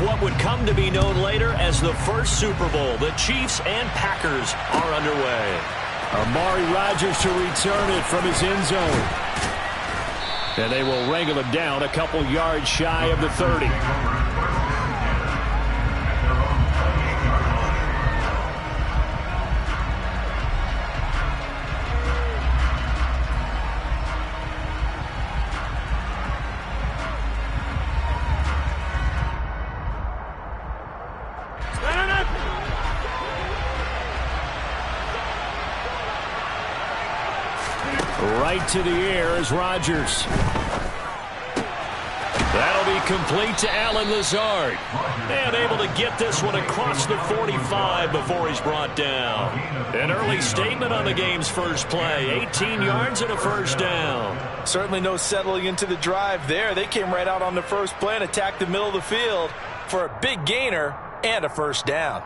what would come to be known later as the first Super Bowl. The Chiefs and Packers are underway. Amari Rodgers to return it from his end zone. And they will wrangle him down a couple yards shy of the 30. Right to the air is Rodgers. That'll be complete to Allen Lazard. And able to get this one across the 45 before he's brought down. An early statement on the game's first play. 18 yards and a first down. Certainly no settling into the drive there. They came right out on the first play and attacked the middle of the field for a big gainer and a first down.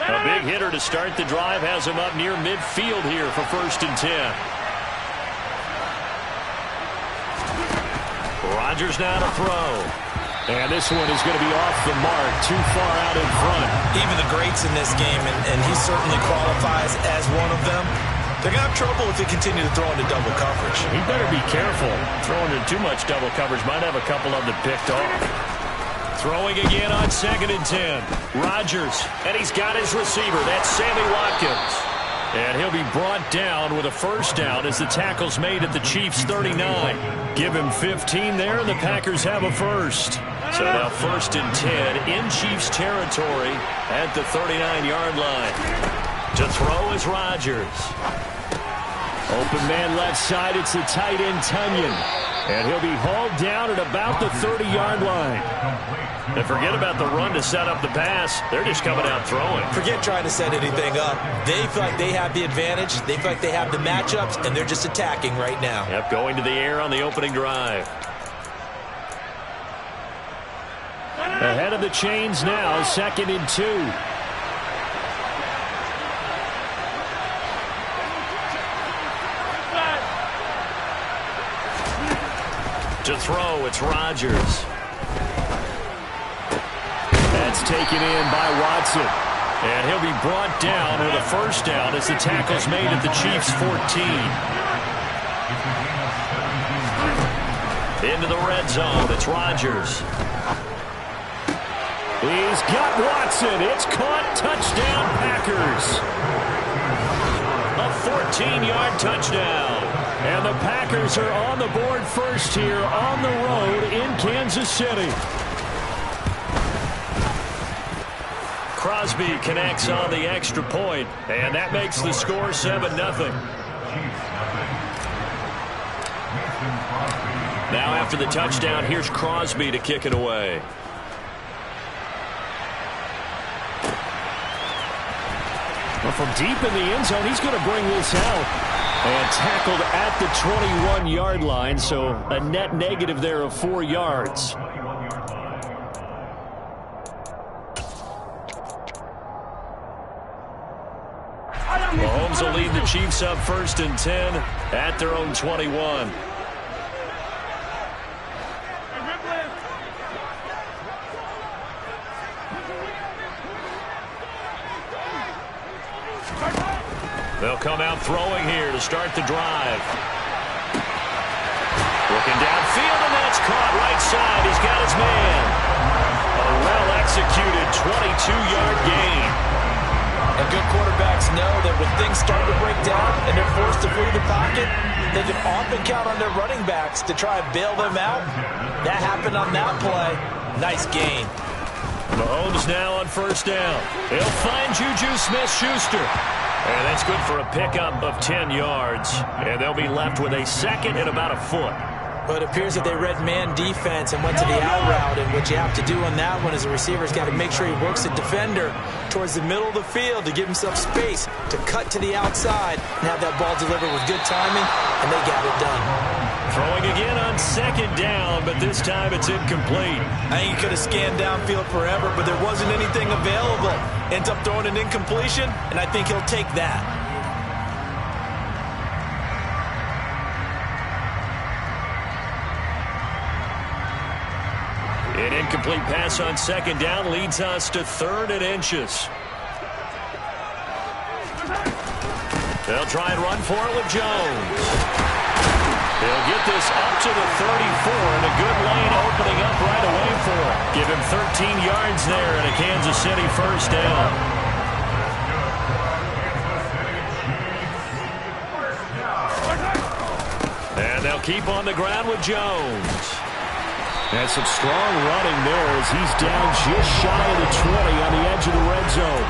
A big hitter to start the drive has him up near midfield here for 1st and 10. Rodgers now to throw. And this one is going to be off the mark, too far out in front. Even the greats in this game, and he certainly qualifies as one of them, they're going to have trouble if they continue to throw into double coverage. He better be careful. Throwing into too much double coverage might have a couple of them picked off. Throwing again on 2nd and 10. Rodgers, and he's got his receiver. That's Sammy Watkins. And he'll be brought down with a first down as the tackle's made at the Chiefs' 39. Give him 15 there, and the Packers have a first. So now 1st and 10 in Chiefs territory at the 39-yard line. To throw is Rodgers. Open man left side, it's the tight end Tunyon. And he'll be hauled down at about the 30-yard line. And forget about the run to set up the pass. They're just coming out throwing. Forget trying to set anything up. They feel like they have the advantage. They feel like they have the matchups, and they're just attacking right now. Yep, going to the air on the opening drive. Ahead of the chains now, 2nd and 2. To throw, it's Rodgers. That's taken in by Watson. And he'll be brought down with a first down as the tackle's made at the Chiefs' 14. Into the red zone, it's Rodgers. He's got Watson. It's caught. Touchdown, Packers. A 14-yard touchdown. And the Packers are on the board first here on the road in Kansas City. Crosby connects on the extra point, and that makes the score 7-0. Now after the touchdown, here's Crosby to kick it away. Well, from deep in the end zone, he's going to bring this out. And tackled at the 21-yard line, so a net negative there of 4 yards. Mahomes will lead the Chiefs up 1st and 10 at their own 21. They'll come out throwing here to start the drive. Looking downfield, and that's caught right side. He's got his man. A well-executed 22-yard gain. And good quarterbacks know that when things start to break down and they're forced to flee the pocket, they can often count on their running backs to try and bail them out. That happened on that play. Nice gain. Mahomes now on first down. He'll find Juju Smith-Schuster. And that's good for a pickup of 10 yards. And they'll be left with a second and about a foot. But it appears that they read man defense and went to the out route. And what you have to do on that one is the receiver's got to make sure he works the defender towards the middle of the field to give himself space to cut to the outside and have that ball delivered with good timing, and they got it done. Throwing again on second down, but this time it's incomplete. I think he could have scanned downfield forever, but there wasn't anything available. Ends up throwing an incompletion, and I think he'll take that. An incomplete pass on second down leads us to 3rd and inches. They'll try and run for it with Jones. He'll get this up to the 34, and a good lane opening up right away for him. Give him 13 yards there and a Kansas City first down. And they'll keep on the ground with Jones. And some strong running there as he's down just shy of the 20 on the edge of the red zone.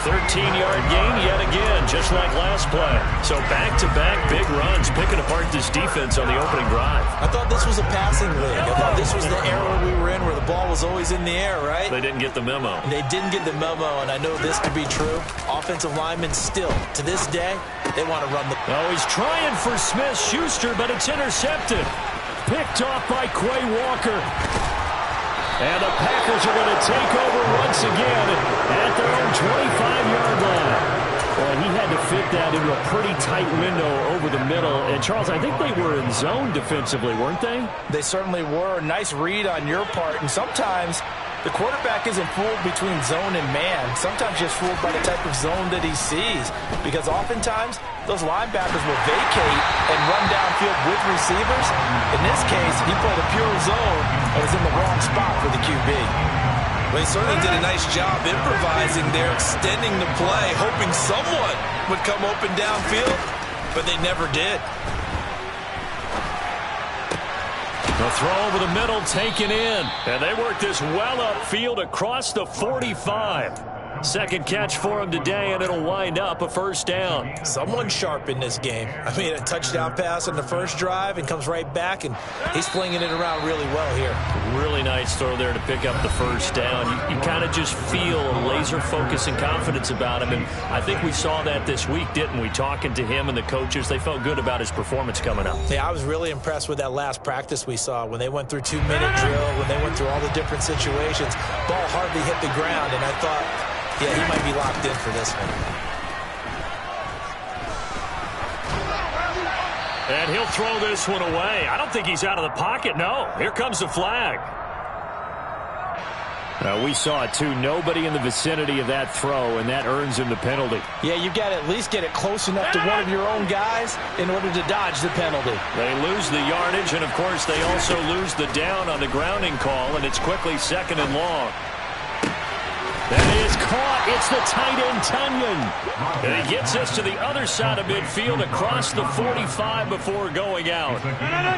13-yard gain yet again, just like last play. So back-to-back big runs, picking apart this defense on the opening drive. I thought this was a passing league. I thought this was the era we were in where the ball was always in the air, right? They didn't get the memo. They didn't get the memo, and I know this to be true. Offensive linemen still, to this day, they want to run the... Oh, he's trying for Smith-Schuster, but it's intercepted. Picked off by Quay Walker. And the Packers are going to take over once again at their own 25-yard line. Well, he had to fit that into a pretty tight window over the middle. And, Charles, I think they were in zone defensively, weren't they? They certainly were. Nice read on your part. And sometimes the quarterback isn't fooled between zone and man. Sometimes just fooled by the type of zone that he sees. Because oftentimes, those linebackers will vacate and run downfield with receivers. In this case, he played a pure zone and was in the wrong spot for the QB. Well, he certainly did a nice job improvising there, extending the play, hoping someone would come open downfield, but they never did. The throw over the middle taken in. And they work this well upfield across the 45. Second catch for him today, and it'll wind up a first down. Someone sharp in this game. I mean, a touchdown pass on the first drive and comes right back, and he's flinging it around really well here. Really nice throw there to pick up the first down. You kind of just feel laser focus and confidence about him, and I think we saw that this week, didn't we? Talking to him and the coaches, they felt good about his performance coming up. Yeah, I was really impressed with that last practice we saw when they went through 2-minute drill, when they went through all the different situations. Ball hardly hit the ground, and I thought, yeah, he might be locked in for this one. And he'll throw this one away. I don't think he's out of the pocket, no. Here comes the flag. We saw it, too. Nobody in the vicinity of that throw, and that earns him the penalty. Yeah, you've got to at least get it close enough to one of your own guys in order to dodge the penalty. They lose the yardage, and, of course, they also lose the down on the grounding call, and it's quickly 2nd and long. That is caught. It's the tight end, Tunyon. And he gets us to the other side of midfield across the 45 before going out.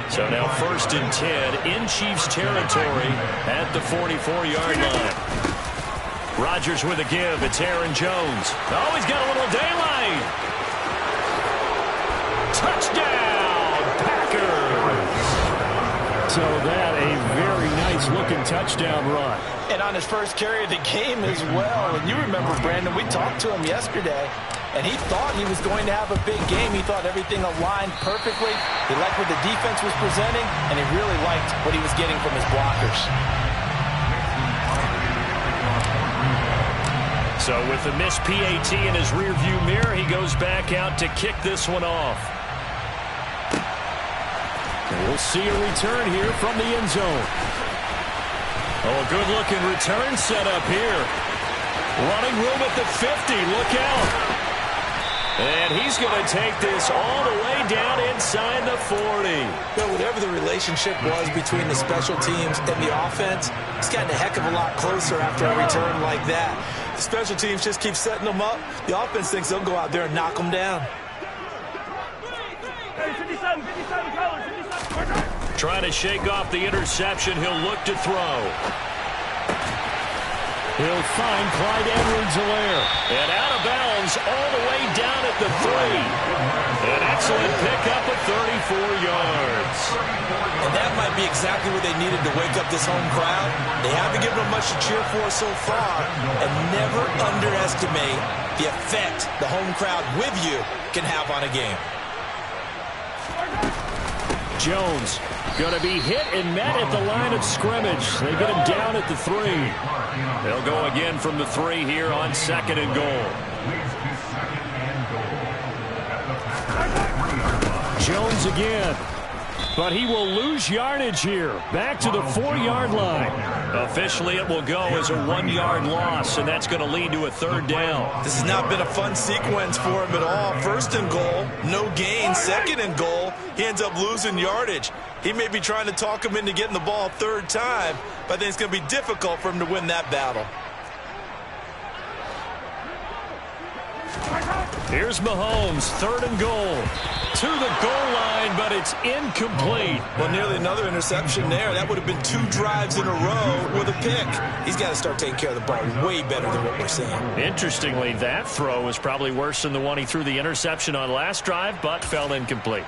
So now 1st and 10 in Chiefs territory at the 44-yard line. Rodgers with a give. It's Aaron Jones. Oh, he's got a little daylight. Touchdown, Packers. So that a very nice-looking touchdown run. And on his first carry of the game as well. And you remember, Brandon, we talked to him yesterday, and he thought he was going to have a big game. He thought everything aligned perfectly. He liked what the defense was presenting, and he really liked what he was getting from his blockers. So with the missed PAT in his rearview mirror, he goes back out to kick this one off. We'll see a return here from the end zone. Oh, a good-looking return set up here. Running room at the 50. Look out. And he's going to take this all the way down inside the 40. Well, whatever the relationship was between the special teams and the offense, it's gotten a heck of a lot closer after a return like that. The special teams just keep setting them up. The offense thinks they'll go out there and knock them down. Trying to shake off the interception. He'll look to throw. He'll find Clyde Edwards-Helaire. And out of bounds all the way down at the 3. An excellent pickup of 34 yards. And that might be exactly what they needed to wake up this home crowd. They haven't given them much to cheer for so far. And never underestimate the effect the home crowd with you can have on a game. Jones going to be hit and met at the line of scrimmage. They get him down at the 3. They'll go again from the 3 here on 2nd and goal. Jones again. But he will lose yardage here. Back to the 4-yard line. Officially, it will go as a 1-yard loss, and that's going to lead to a 3rd down. This has not been a fun sequence for him at all. 1st and goal, no gain. 2nd and goal, he ends up losing yardage. He may be trying to talk him into getting the ball 3rd time, but I think it's going to be difficult for him to win that battle. Here's Mahomes, 3rd and goal. To the goal line, but it's incomplete. Well, nearly another interception there. That would have been 2 drives in a row with a pick. He's got to start taking care of the ball way better than what we're seeing. Interestingly, that throw was probably worse than the one he threw the interception on last drive, but fell incomplete.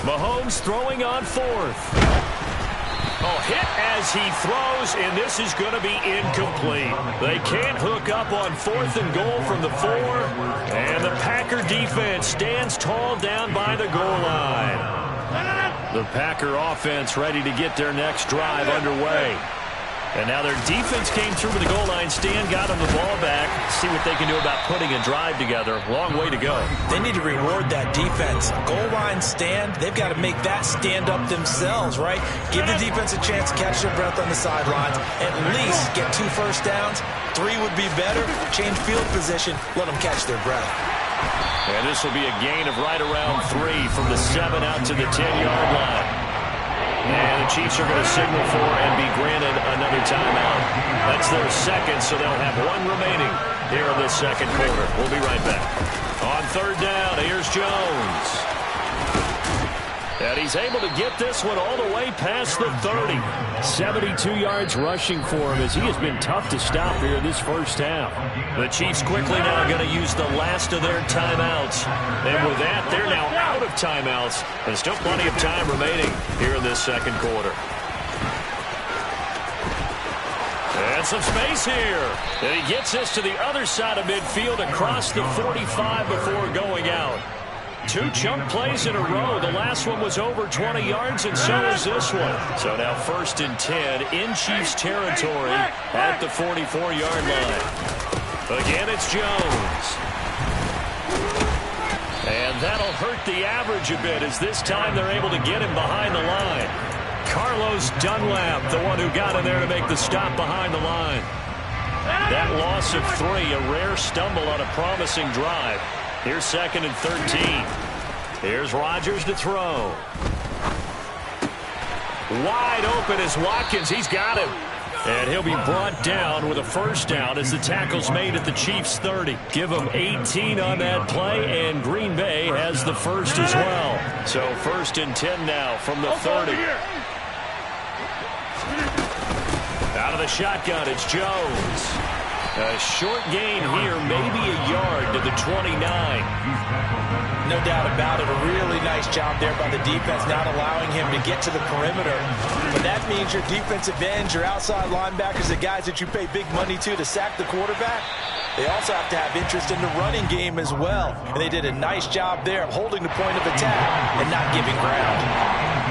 Mahomes throwing on 4th. Oh, hit as he throws, and this is going to be incomplete. They can't hook up on 4th and goal from the 4, and the Packer defense stands tall down by the goal line. The Packer offense ready to get their next drive underway. And now their defense came through with the goal line stand, got them the ball back. See what they can do about putting a drive together. Long way to go. They need to reward that defense. Goal line stand, they've got to make that stand up themselves, right? Give the defense a chance to catch their breath on the sidelines. At least get 2 first downs. 3 would be better. Change field position. Let them catch their breath. And this will be a gain of right around 3 from the 7 out to the 10-yard line. And the Chiefs are going to signal for and be granted another timeout. That's their 2nd, so they'll have 1 remaining here in this 2nd quarter. We'll be right back. On 3rd down, here's Jones. And he's able to get this one all the way past the 30. 72 yards rushing for him as he has been tough to stop here in this first half. The Chiefs quickly now going to use the last of their timeouts. And with that, they're now out of timeouts. And still plenty of time remaining here in this 2nd quarter. And some space here. And he gets this to the other side of midfield across the 45 before going out. 2 chunk plays in a row. The last one was over 20 yards, and so is this one. So now 1st and 10 in Chiefs territory at the 44-yard line. Again, it's Jones. And that'll hurt the average a bit as this time they're able to get him behind the line. Carlos Dunlap, the one who got in there to make the stop behind the line. That loss of 3, a rare stumble on a promising drive. Here's 2nd and 13. Here's Rodgers to throw. Wide open is Watkins. He's got him. And he'll be brought down with a 1st down as the tackle's made at the Chiefs' 30. Give them 18 on that play, and Green Bay has the 1st as well. So 1st and 10 now from the 30. Out of the shotgun, it's Jones. A short gain here, maybe a yard to the 29. No doubt about it. A really nice job there by the defense, not allowing him to get to the perimeter. But that means your defensive ends, your outside linebackers, the guys that you pay big money to sack the quarterback, they also have to have interest in the running game as well. And they did a nice job there of holding the point of attack and not giving ground.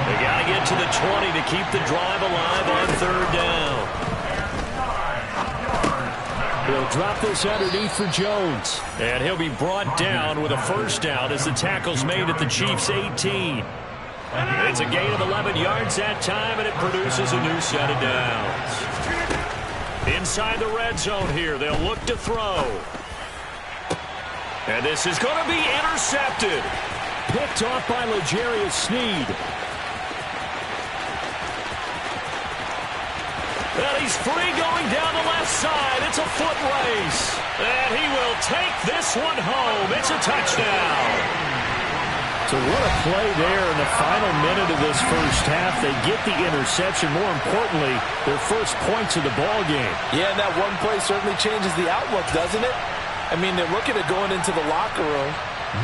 They got to get to the 20 to keep the drive alive on 3rd down. He'll drop this underneath for Jones. And he'll be brought down with a 1st down as the tackle's made at the Chiefs' 18. It's a gain of 11 yards that time, and it produces a new set of downs. Inside the red zone here, they'll look to throw. And this is going to be intercepted. Picked off by L'Jarius Sneed. And he's free going down the left side. It's a foot race. And he will take this one home. It's a touchdown. So what a play there in the final minute of this first half. They get the interception. More importantly, their first points of the ball game. Yeah, and that one play certainly changes the outlook, doesn't it? I mean, they're looking at going into the locker room.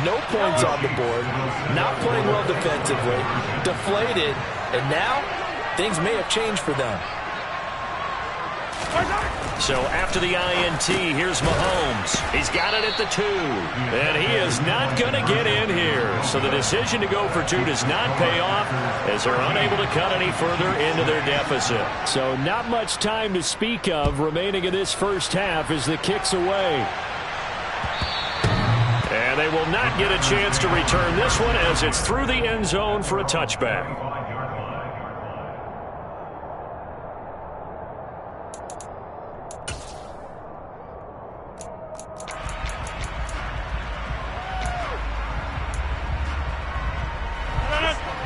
No points on the board. Not playing well defensively. Deflated. And now, things may have changed for them. So after the INT, here's Mahomes. He's got it at the 2. And he is not going to get in here. So the decision to go for 2 does not pay off as they're unable to cut any further into their deficit. So not much time to speak of remaining in this first half as the kick's away. And they will not get a chance to return this one as it's through the end zone for a touchback.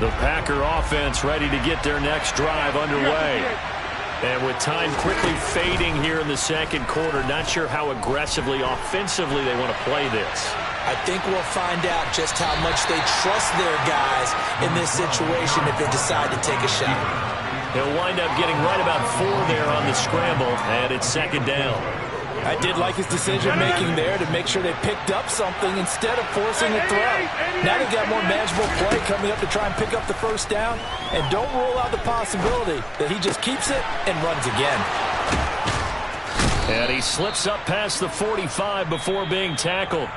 The Packer offense ready to get their next drive underway. And with time quickly fading here in the second quarter, not sure how aggressively, offensively they want to play this. I think we'll find out just how much they trust their guys in this situation if they decide to take a shot. He'll wind up getting right about 4 there on the scramble, and it's second down. I did like his decision-making there to make sure they picked up something instead of forcing a throw. Now they've got more manageable play coming up to try and pick up the first down, and don't rule out the possibility that he just keeps it and runs again. And he slips up past the 45 before being tackled.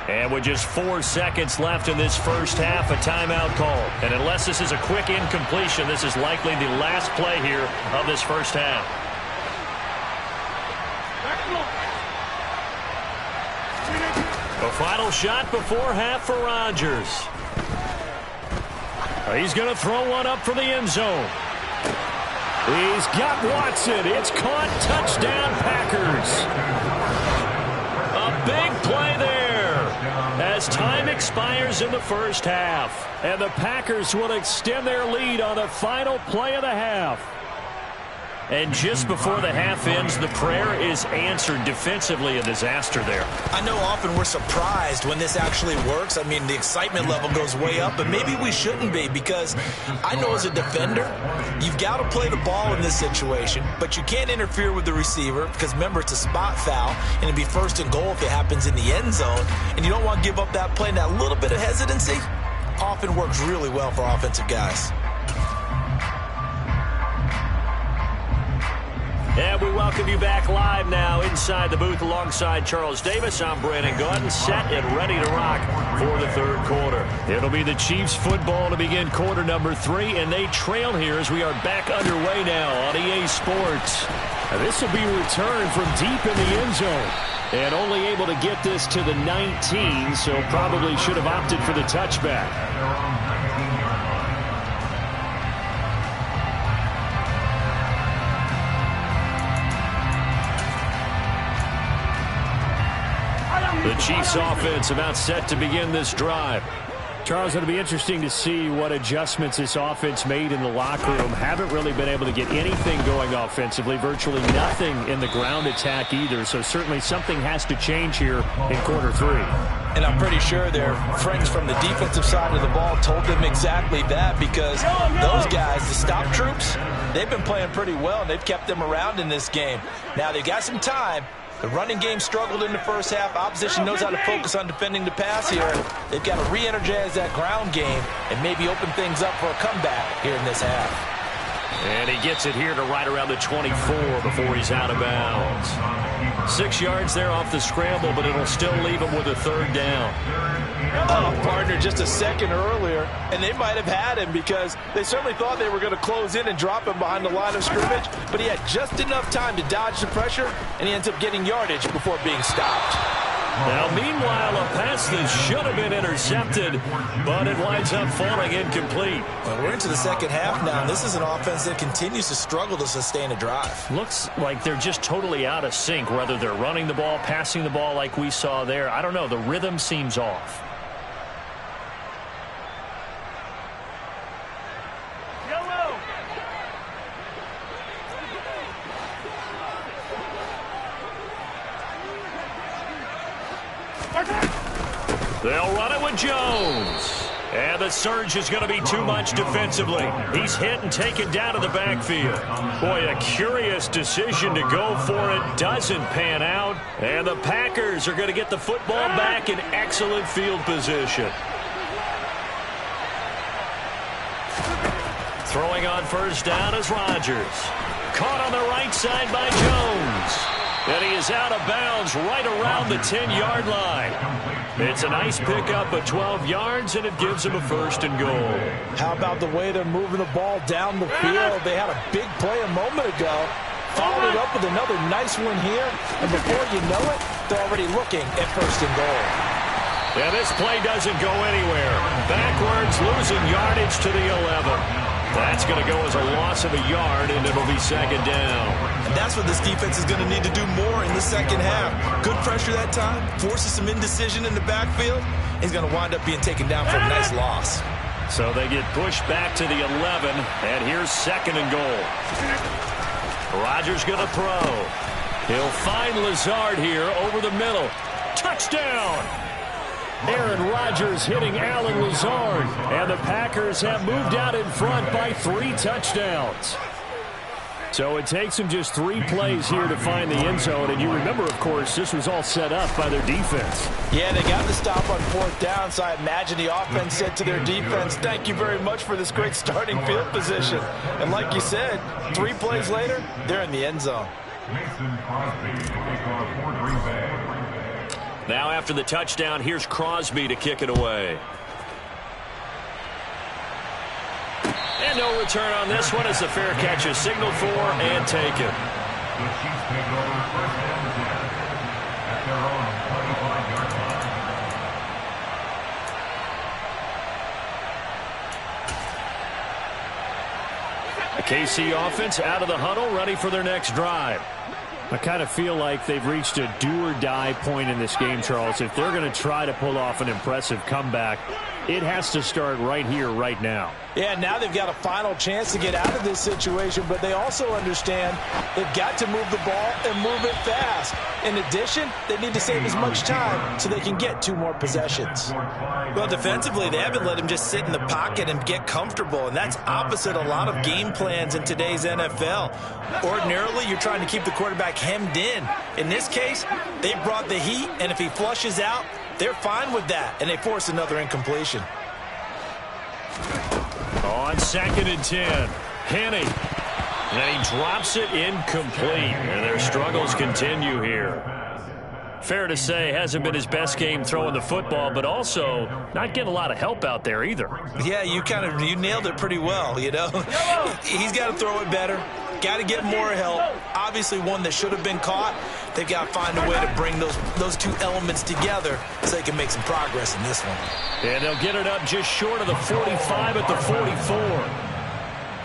And with just 4 seconds left in this first half, a timeout call. And unless this is a quick incompletion, this is likely the last play here of this first half. A final shot before half for Rodgers. He's going to throw one up for the end zone. He's got Watson. It's caught. Touchdown, Packers. A big play there as time expires in the first half. And the Packers will extend their lead on the final play of the half. And just before the half ends, the prayer is answered. Defensively, a disaster there. I know often we're surprised when this actually works. I mean, the excitement level goes way up, but maybe we shouldn't be, because I know as a defender, you've got to play the ball in this situation, but you can't interfere with the receiver because, remember, it's a spot foul, and it'd be first and goal if it happens in the end zone, and you don't want to give up that play. And that little bit of hesitancy often works really well for offensive guys. And we welcome you back live now inside the booth alongside Charles Davis. I'm Brandon Gaudin, set and ready to rock for the third quarter. It'll be the Chiefs football to begin quarter number 3, and they trail here as we are back underway now on EA Sports. And this will be returned from deep in the end zone. And only able to get this to the 19, so probably should have opted for the touchback. The Chiefs offense about set to begin this drive. Charles, it'll be interesting to see what adjustments this offense made in the locker room. Haven't really been able to get anything going offensively, virtually nothing in the ground attack either. So certainly something has to change here in quarter 3. And I'm pretty sure their friends from the defensive side of the ball told them exactly that, because those guys, the stop troops, they've been playing pretty well, and they've kept them around in this game. Now they've got some time. The running game struggled in the first half. Opposition knows how to focus on defending the pass here. They've got to re-energize that ground game and maybe open things up for a comeback here in this half. And he gets it here to right around the 24 before he's out of bounds. 6 yards there off the scramble, but it'll still leave him with a third down. Oh, partner, just a second earlier, and they might have had him because they certainly thought they were going to close in and drop him behind the line of scrimmage, but he had just enough time to dodge the pressure, and he ends up getting yardage before being stopped. Now, meanwhile, a pass that should have been intercepted, but it winds up falling incomplete. Well, we're into the second half now, and this is an offense that continues to struggle to sustain a drive. Looks like they're just totally out of sync, whether they're running the ball, passing the ball like we saw there. I don't know. The rhythm seems off. They'll run it with Jones. And the surge is going to be too much defensively. He's hit and taken down to the backfield. Boy, a curious decision to go for it. Doesn't pan out. And the Packers are going to get the football back in excellent field position. Throwing on first down is Rodgers. Caught on the right side by Jones. And he is out of bounds right around the 10-yard line. It's a nice pickup of 12 yards, and it gives him a first and goal. How about the way they're moving the ball down the field? They had a big play a moment ago. Followed it up with another nice one here. And before you know it, they're already looking at 1st and goal. Yeah, this play doesn't go anywhere. Backwards, losing yardage to the 11. That's going to go as a loss of a yard, and it'll be 2nd down. And that's what this defense is going to need to do more in the 2nd half. Good pressure that time, forces some indecision in the backfield. He's going to wind up being taken down for a nice loss. So they get pushed back to the 11, and here's 2nd and goal. Rodgers going to throw. He'll find Lazard here over the middle. Touchdown! Aaron Rodgers hitting Allen Lazard, and the Packers have moved out in front by 3 touchdowns. So it takes them just 3 plays here to find the end zone, and you remember, of course, this was all set up by their defense. Yeah, they got the stop on 4th down, so I imagine the offense said to their defense, thank you very much for this great starting field position. And like you said, 3 plays later, they're in the end zone. Now after the touchdown, here's Crosby to kick it away. And no return on this one as the fair catch is signaled for and taken. The KC offense out of the huddle, ready for their next drive. I kind of feel like they've reached a do-or-die point in this game, Charles. If they're going to try to pull off an impressive comeback, it has to start right here, right now. Yeah, now they've got a final chance to get out of this situation, but they also understand they've got to move the ball and move it fast. In addition, they need to save as much time so they can get 2 more possessions. Well, defensively, they haven't let him just sit in the pocket and get comfortable, and that's opposite a lot of game plans in today's NFL. Ordinarily, you're trying to keep the quarterback hemmed in. In this case, they brought the heat, and if he flushes out, they're fine with that, and they force another incompletion. On 2nd and 10, Henny. And he drops it incomplete, and their struggles continue here. Fair to say, hasn't been his best game throwing the football, but also not getting a lot of help out there either. Yeah, you nailed it pretty well, you know. He's got to throw it better. Got to get more help. Obviously one that should have been caught. They've got to find a way to bring those 2 elements together so they can make some progress in this one. And they'll get it up just short of the 45 at the 44.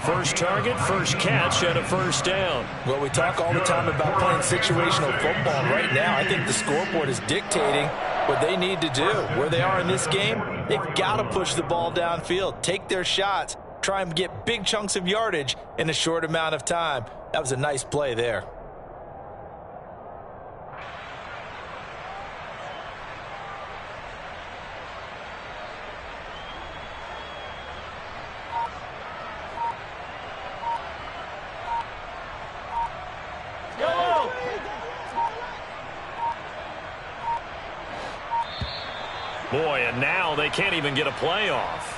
First target, first catch, and a 1st down. Well, we talk all the time about playing situational football. Right now, I think the scoreboard is dictating what they need to do. Where they are in this game, they've got to push the ball downfield, take their shots, try and get big chunks of yardage in a short amount of time. That was a nice play there. Boy, and now they can't even get a play off.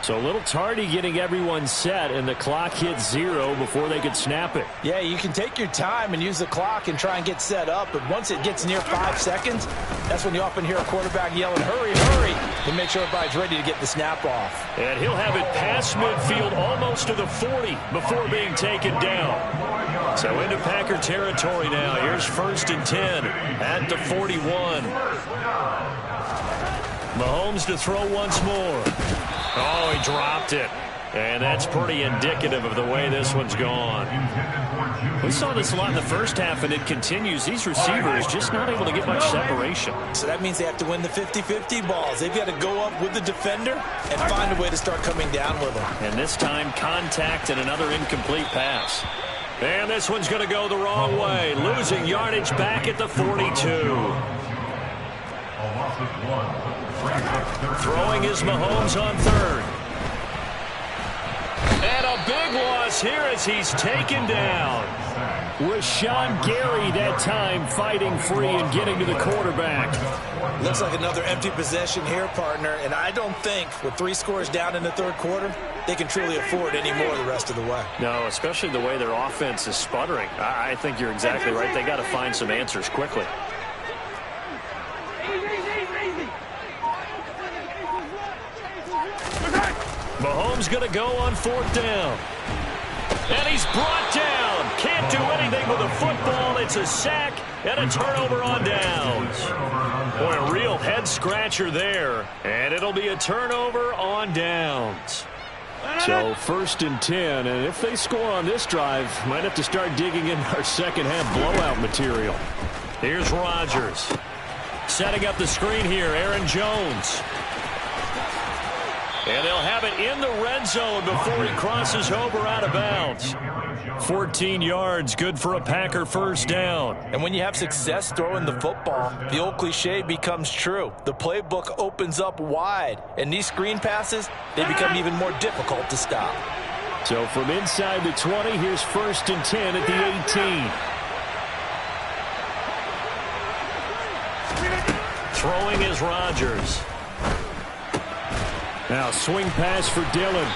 So a little tardy getting everyone set, and the clock hits 0 before they could snap it. Yeah, you can take your time and use the clock and try and get set up, but once it gets near 5 seconds, that's when you often hear a quarterback yelling, hurry, hurry, to make sure everybody's ready to get the snap off. And he'll have it past midfield almost to the 40 before being taken down. So into Packer territory now. Here's 1st and 10 at the 41. Mahomes to throw once more. Oh, he dropped it. And that's pretty indicative of the way this one's gone. We saw this a lot in the first half, and it continues. These receivers just not able to get much separation. So that means they have to win the 50-50 balls. They've got to go up with the defender and find a way to start coming down with them. And this time, contact and another incomplete pass. And this one's going to go the wrong way. Losing yardage back at the 42. Throwing is Mahomes on 3rd. And a big loss here as he's taken down. Rashawn Gary that time fighting free and getting to the quarterback. Looks like another empty possession here, partner. And I don't think with 3 scores down in the 3rd quarter, they can truly afford any more the rest of the way. No, especially the way their offense is sputtering. I think you're exactly right. They got to find some answers quickly. Mahomes going to go on 4th down. And he's brought down. Can't Can't do anything with the football. It's a sack and a turnover on downs. Boy, a real head-scratcher there. And it'll be a turnover on downs. So 1st and 10, and if they score on this drive, might have to start digging in our second-half blowout material. Here's Rodgers. Setting up the screen here, Aaron Jones. And they'll have it in the red zone before he crosses over out of bounds. 14 yards, good for a Packer first down. And when you have success throwing the football, the old cliche becomes true. The playbook opens up wide, and these screen passes, they become even more difficult to stop. So from inside the 20, here's 1st and 10 at the 18. Throwing is Rodgers. Now swing pass for Dillon.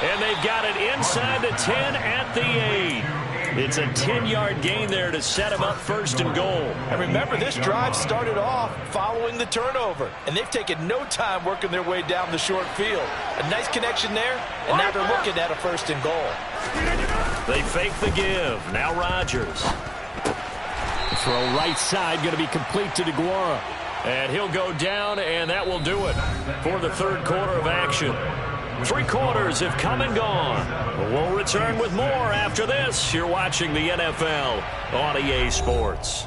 And they've got it inside the 10 at the 8. It's a 10-yard gain there to set them up 1st and goal. And remember, this drive started off following the turnover, and they've taken no time working their way down the short field. A nice connection there, and now they're looking at a 1st and goal. They fake the give. Now Rodgers. Throw right side, going to be complete to DeGuara. And he'll go down, and that will do it for the 3rd quarter of action. 3 quarters have come and gone. We'll return with more after this. You're watching the NFL on EA Sports.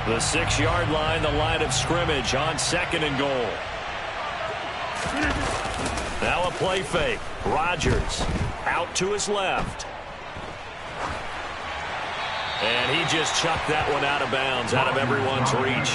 The 6-yard line, the line of scrimmage on 2nd and goal. Now a play fake. Rodgers out to his left. And he just chucked that one out of bounds, out of everyone's reach.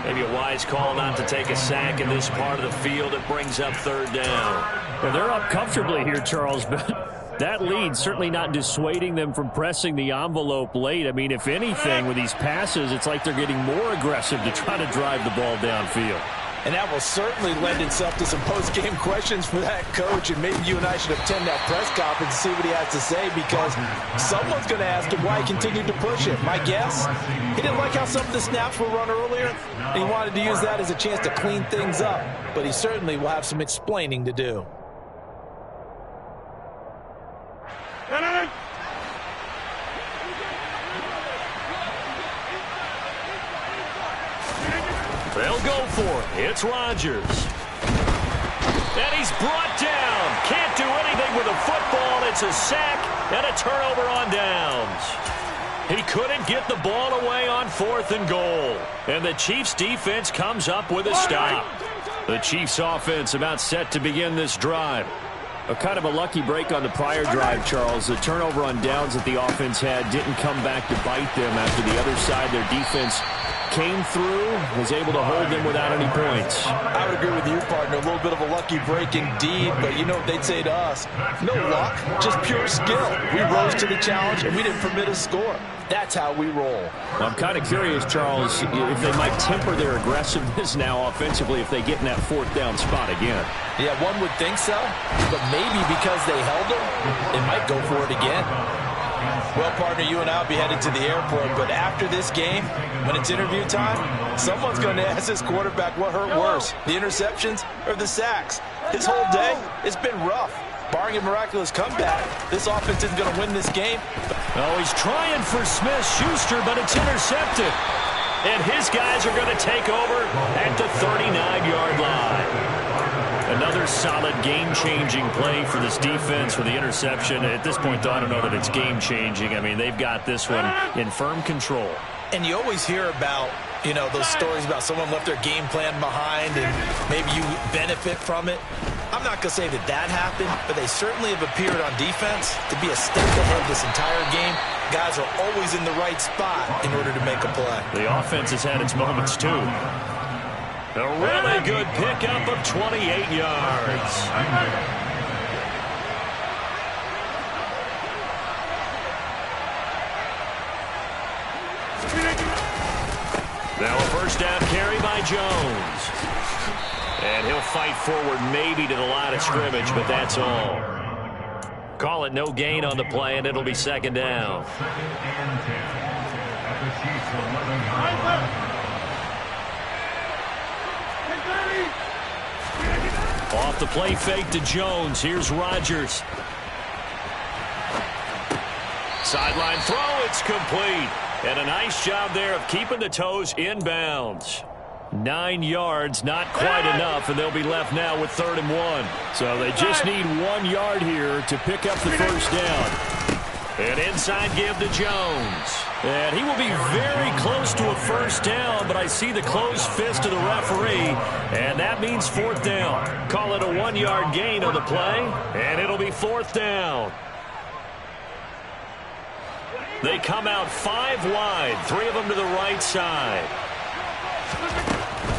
Maybe a wise call not to take a sack in this part of the field. It brings up 3rd down. Well, they're up comfortably here, Charles, but that lead certainly not dissuading them from pressing the envelope late. I mean, if anything, with these passes, it's like they're getting more aggressive to try to drive the ball downfield. And that will certainly lend itself to some post-game questions for that coach. And maybe you and I should attend that press conference and see what he has to say, because someone's going to ask him why he continued to push it. My guess, he didn't like how some of the snaps were run earlier, and he wanted to use that as a chance to clean things up. But he certainly will have some explaining to do. They'll go for it. It's Rodgers. And he's brought down. Can't do anything with a football. It's a sack and a turnover on downs. He couldn't get the ball away on 4th and goal. And the Chiefs defense comes up with a stop. The Chiefs offense about set to begin this drive. A kind of a lucky break on the prior drive, Charles. The turnover on downs that the offense had didn't come back to bite them after the other side. Their defense came through, was able to hold them without any points. I would agree with you, partner. A little bit of a lucky break indeed, but you know what they'd say to us? No luck, just pure skill. We rose to the challenge, and we didn't permit a score. That's how we roll. Well, I'm kind of curious, Charles, if they might temper their aggressiveness now offensively if they get in that 4th down spot again. Yeah, one would think so, but maybe because they held them, they might go for it again. Well, partner, you and I will be headed to the airport, but after this game, when it's interview time, someone's going to ask this quarterback what hurt worse, the interceptions or the sacks. His whole day, it's been rough. Barring a miraculous comeback, this offense isn't going to win this game. Oh, he's trying for Smith-Schuster, but it's intercepted. And his guys are going to take over at the 39-yard line. Another solid game-changing play for this defense with the interception. At this point, though, I don't know that it's game-changing. I mean, they've got this one in firm control. And you always hear about, you know, those stories about someone left their game plan behind and maybe you benefit from it. I'm not going to say that that happened, but they certainly have appeared on defense to be a step ahead this entire game. Guys are always in the right spot in order to make a play. The offense has had its moments, too. A really good pickup of 28 yards. Now a first down carry by Jones. And he'll fight forward maybe to the line of scrimmage, but that's all. Call it no gain on the play, and it'll be 2nd down. Off the play fake to Jones. Here's Rodgers. Sideline throw. It's complete. And a nice job there of keeping the toes in bounds. 9 yards, not quite enough, and they'll be left now with 3rd and 1. So they just need 1 yard here to pick up the first down. An inside give to Jones. And he will be very close to a first down, but I see the closed fist of the referee, and that means 4th down. Call it a 1 yard gain on the play, and it'll be 4th down. They come out 5 wide, 3 of them to the right side.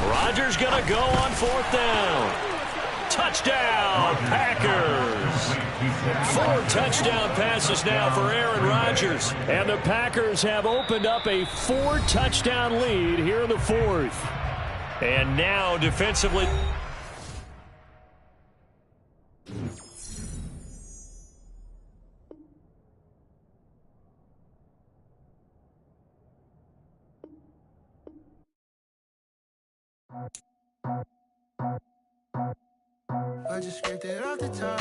Rodgers going to go on 4th down. Touchdown, Packers. 4 touchdown passes now for Aaron Rodgers. And the Packers have opened up a 4 touchdown lead here in the 4th. And now defensively. I just scraped it off the top,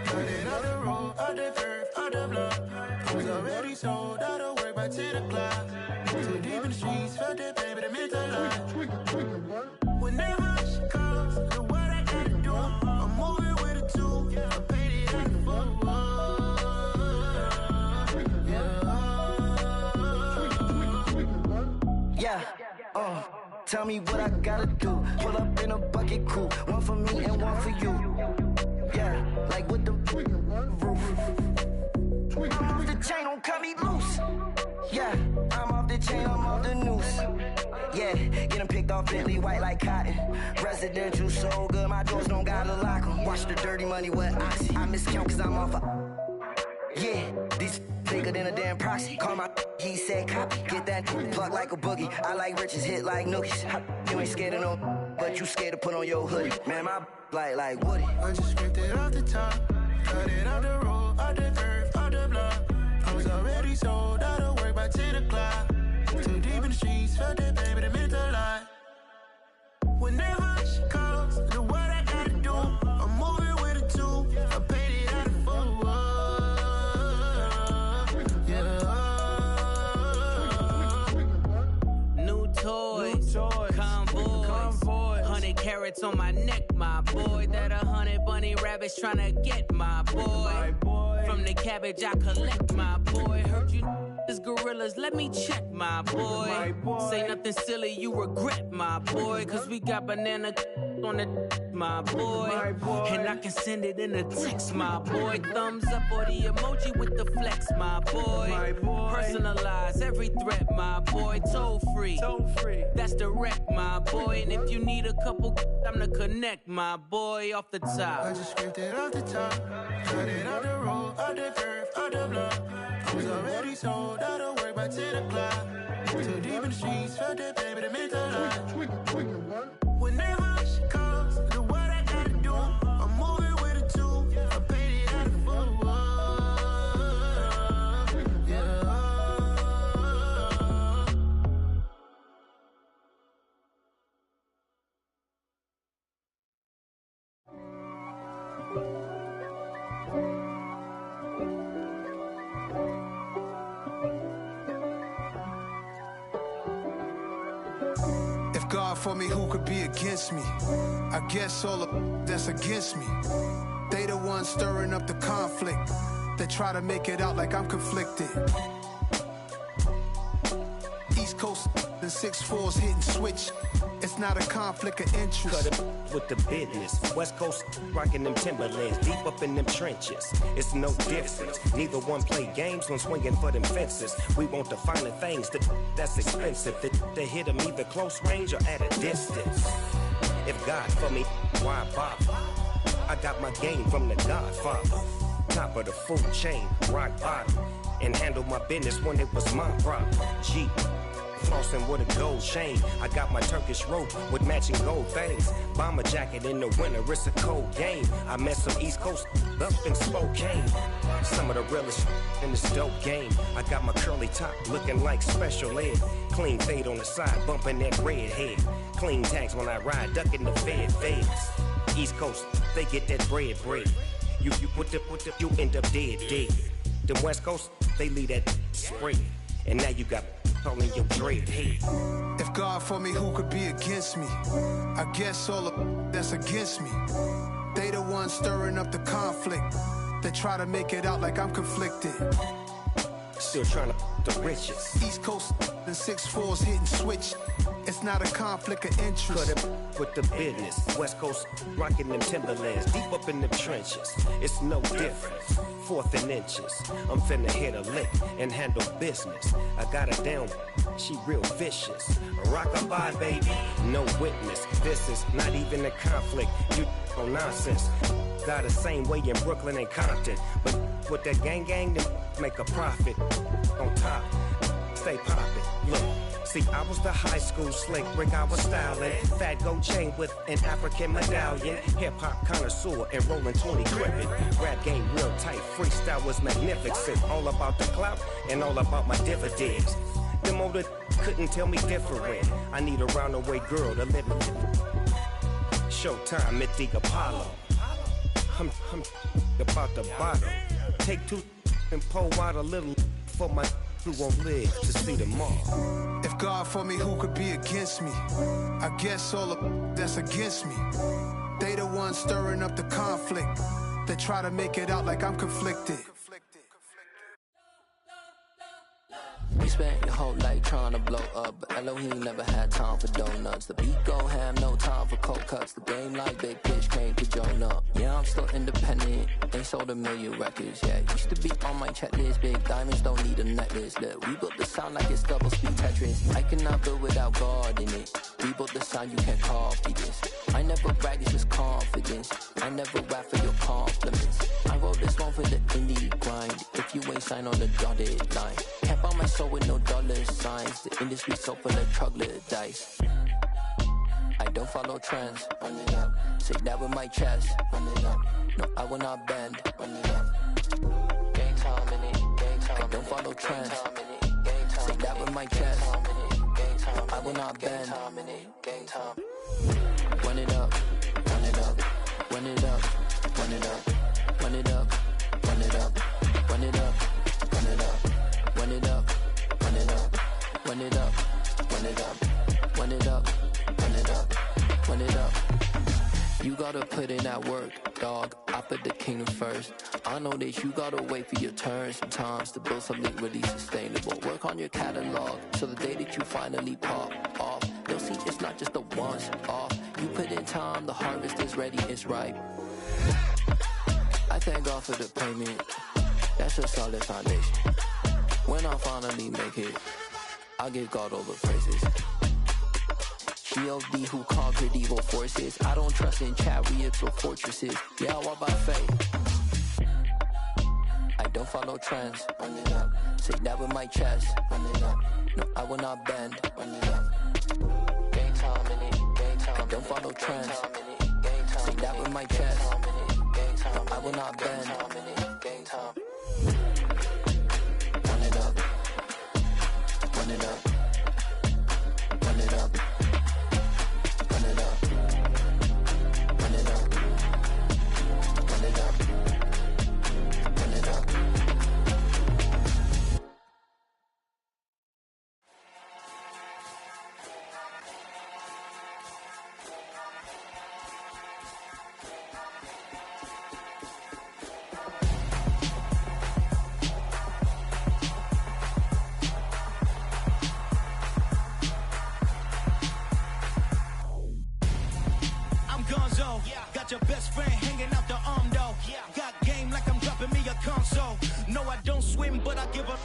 cut it out the road, out the curve, out the block. I was already sold out of work by 10 o'clock. Too deep in the streets, felt that baby, that meant a lot. Whenever she calls, the what I gotta do, I'm moving with a 2. I paid it out the full. Yeah. Tell me what I gotta do. Pull up in a bucket crew, 1 for me and 1 for you. Yeah, like with the roof. I'm off the chain, don't cut me loose. Yeah, I'm off the chain, I'm off the noose. Yeah, getting picked off Bentley, white like cotton. Residential so good, my doors don't gotta lock 'em. Watch the dirty money with Oxy. I miscount cause I'm off yeah, these bigger than a damn proxy. Call my he said copy. Get that plug like a boogie. I like riches, hit like nookies. You ain't scared of no, but you scared to put on your hoodie. Man, my like Woody. I just scraped it off the top, cut it out the road, out the curve, out the block. I was already sold out of work by 10 o'clock. Too deep in the streets, felt that baby, that meant a lot. Whenever she calls, the what I gotta do, I'm moving with a 2. I paid it out of full. Toys, convoys, 100 carats on my neck, my boy. That 100 bunny rabbits tryna get my boy. From the cabbage I collect, my boy. Heard you is gorillas, let me check, my boy. Say nothing silly, you regret, my boy. Cause we got banana on the my boy. And I can send it in a text, my boy. Thumbs up or the emoji with the flex, my boy. Personalize every threat, my boy. Toll free. That's direct, my boy. And if you need a couple, I'm the connect, my boy. Off the top. I just scraped it off the top, cut it out the road, out the curve, out the block. I was already sold out of work by 10 o'clock. Too deep in the streets, felt that baby, that meant a lot. Whenever she calls, the what I gotta do, I'm moving with a 2. I paid it out of full. God for me, who could be against me? I guess all of that's against me. They the ones stirring up the conflict. They try to make it out like I'm conflicted. East Coast and 6'4s hitting switch. It's not a conflict of interest. Cut it with the business. West Coast rocking them Timberlands, deep up in them trenches. It's no difference. Neither one play games when swinging for them fences. We want the finer things that's expensive. They hit them either close range or at a distance. If God for me, why bother? I got my game from the Godfather. Top of the food chain, rock bottom. And handle my business when it was my problem. G. Flossing with a gold chain. I got my Turkish rope with matching gold things. Bomber jacket in the winter, it's a cold game. I met some East Coast up in Spokane. Some of the realest in this dope game. I got my curly top looking like special ed. Clean fade on the side, bumping that red head. Clean tags when I ride, ducking the feds. East Coast, they get that bread. You you end up dead. The West Coast, they leave that spread. And now you got all in your dread head. If God for me, who could be against me? I guess all of that's against me. They the ones stirring up the conflict. They try to make it out like I'm conflicted. Still trying to the riches. East Coast and 6'4s hitting switch. It's not a conflict of interest. Cut it with the business. West Coast rocking them Timberlands, deep up in them trenches. It's no difference. 4th and inches. I'm finna hit a lick and handle business. I got her down, she real vicious. Rock-a-bye, baby, no witness. This is not even a conflict. You on nonsense. Got the same way in Brooklyn and Compton, but with that gang, then make a profit. On top, stay poppin'. Look. See, I was the high school slick Rick, I was styling. Fat gold chain with an African medallion. Hip-hop connoisseur and rolling 20 gripping. Rap game real tight, freestyle was magnificent. All about the clout and all about my dividends. Them older couldn't tell me different. I need a round-the-way girl to live in. Showtime at the Apollo. I'm about the bottle. Take 2 and pour out a little for my who won't live to see tomorrow. If God for me, who could be against me? I guess all of that's against me. They the ones stirring up the conflict. They try to make it out like I'm conflicted. You spent your whole life trying to blow up, but Elohim never had time for donuts. The beat go ham, no time for cold cuts. The game like big bitch came to join up. Yeah, I'm still independent, ain't sold 1 million records yet. Used to be on my checklist, big diamonds don't need a necklace. Look, we built the sound like it's double speed Tetris. I cannot build without God in it. We built the sound, you can't copy this. I never brag, it's just confidence. I never rap for your compliments. I wrote this one for the indie grind. If you ain't signed on the dotted line, can't buy my soul with no dollar signs. The industry so full of troglodytes. I don't follow trends. Run it up. Say that with my chest. Run it up. No, I will not bend. Run it up. Gang time in it. Gang time. I don't follow trends. Say that with my chest. I will not bend. Gang time. Run it up. Run it up. Run it up. Run it up. Run it up. Run it up. Run it up. Run it up. Run it up. Run it up. Run it up. Run it up. Run it up. Run it up. Run it up. You gotta put in that work, dog. I put the kingdom first. I know that you gotta wait for your turn sometimes to build something really sustainable. Work on your catalog, so the day that you finally pop off, you'll see it's not just a once off. You put in time, the harvest is ready, it's ripe. I thank God for the payment. That's a solid foundation. When I finally make it, I'll give God all the praises. G.O.D. who conquered evil forces. I don't trust in chariots or fortresses. Yeah, I walk by faith. I don't follow trends. Run it up. Say that with my chest. Run it up. No, I will not bend. Run it up. Gang time in it. Gang time. I don't follow trends. Say that with my chest. I will not bend. Gang time. Run it up. Run it up. Run it up. Run it up. Run it up. Run it up. Run it up. Got your best friend hanging out the arm though. Got game like I'm dropping me a console. No, I don't swim, but I give a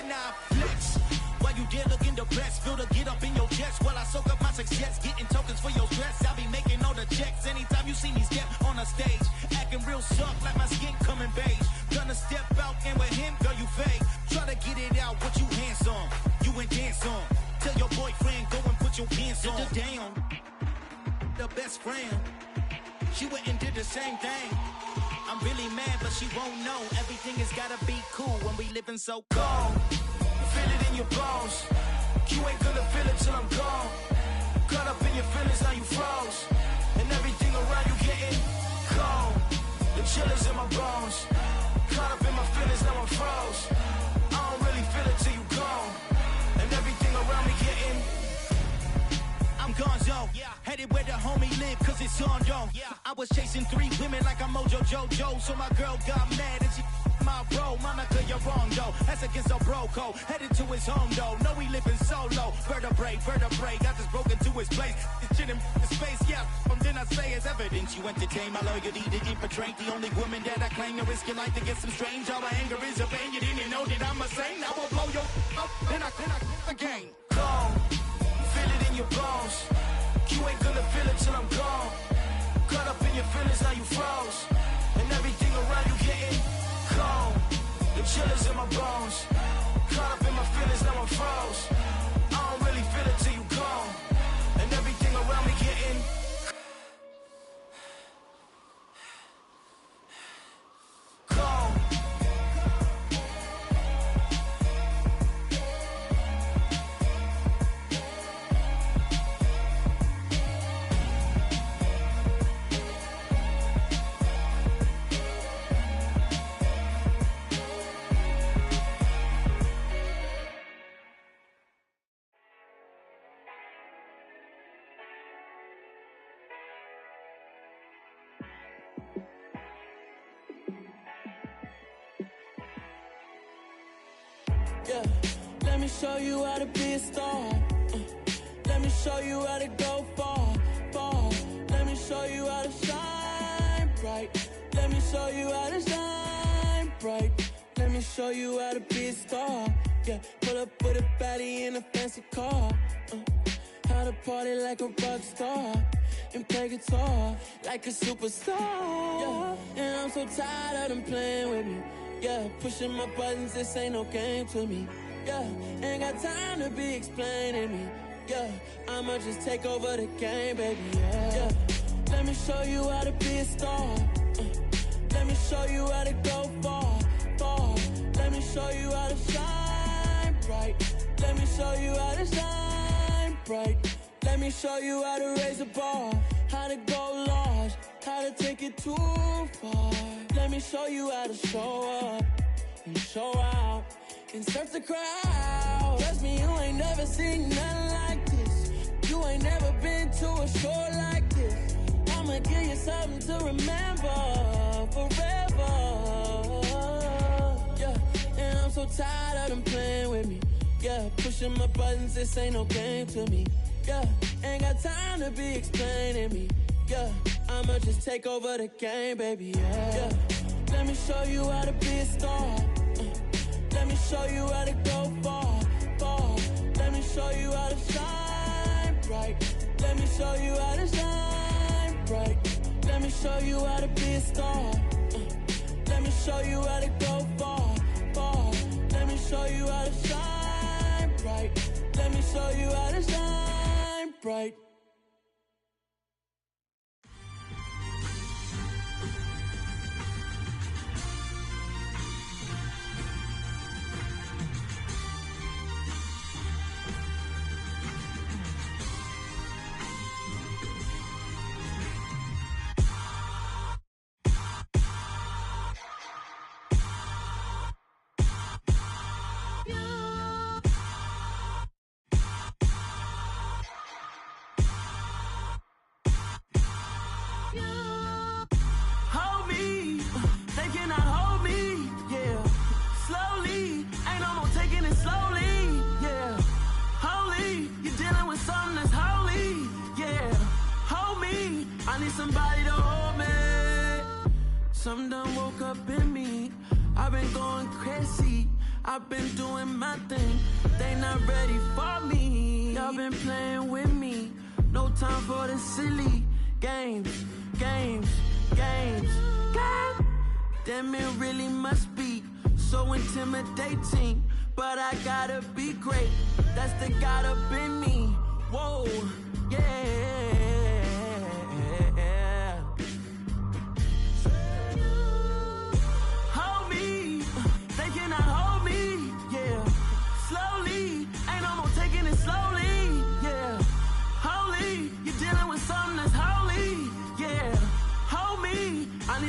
now flex. While you there looking the best, feel the get up in your chest while I soak up my success, getting tokens for your stress. I'll be making all the checks anytime you see me step on a stage, acting real soft like my skin coming beige. Gonna step out and with him, girl, you fake. Try to get it out, what you hands on, you ain't dance on. Tell your boyfriend, go and put your pants on. Down, the best friend. She went and did the same thing. I'm really mad, but she won't know. Everything has gotta be cool when we living so cold. Feel it in your bones. You ain't gonna feel it till I'm gone. Caught up in your feelings, now you froze. And everything around you getting low. Headed where the homie live, cause it's on, yo. I was chasing 3 women like I'm Mojo Jojo, so my girl got mad and she my bro. Monica, you're wrong, though. That's against our bro code. Headed to his home, though. No, he living solo. Vertebrae. Got this broken to his place. This shit in space, yeah. Then I say it's evidence. You entertain my loyalty to infiltrate. The only woman that I claim to risk your life to get some strange. All my anger is a pain. You didn't know that I'm a saint. I will blow your up. Then I again. Gone. Feel it in your bones. You ain't gonna feel it till I'm gone. Caught up in your feelings, now you froze. And everything around you getting cold. The chillers in my bones. Caught up in my feelings, now I'm froze. I don't really feel it till you gone. And everything around me getting cold. Yeah, let me show you how to be a star. Let me show you how to go far, far. Let me show you how to shine bright. Let me show you how to shine bright. Let me show you how to be a star. Yeah, pull up with a baddie in a fancy car. How to party like a rock star and play guitar like a superstar. Yeah, and I'm so tired of them playing with me. Yeah, pushing my buttons, this ain't no game to me. Yeah, ain't got time to be explaining me. Yeah, I'ma just take over the game, baby. Yeah, let me show you how to be a star. Let me show you how to go far, far. Let me show you how to shine bright. Let me show you how to shine bright. Let me show you how to raise a bar, how to go large, how to take it too far. Let me show you how to show up and show out and surf the crowd. Trust me, you ain't never seen nothing like this. You ain't never been to a show like this. I'ma give you something to remember forever. Yeah, and I'm so tired of them playing with me. Yeah, pushing my buttons, this ain't no game to me. Yeah, ain't got time to be explaining me. Yeah, I'ma just take over the game, baby. Yeah, let me show you how to be a star. Let me show you how to go far, far. Let me show you how to shine bright. Let me show you how to shine bright. Let me show you how to be a star. Let me show you how to go far, far. Let me show you how to shine bright. Let me show you how to shine bright. Somebody to hold me. Something done woke up in me. I've been going crazy. I've been doing my thing. They not ready for me. Y'all been playing with me. No time for the silly games, games, games, games. Damn, it really must be so intimidating. But I gotta be great. That's the God up in me. Whoa, yeah.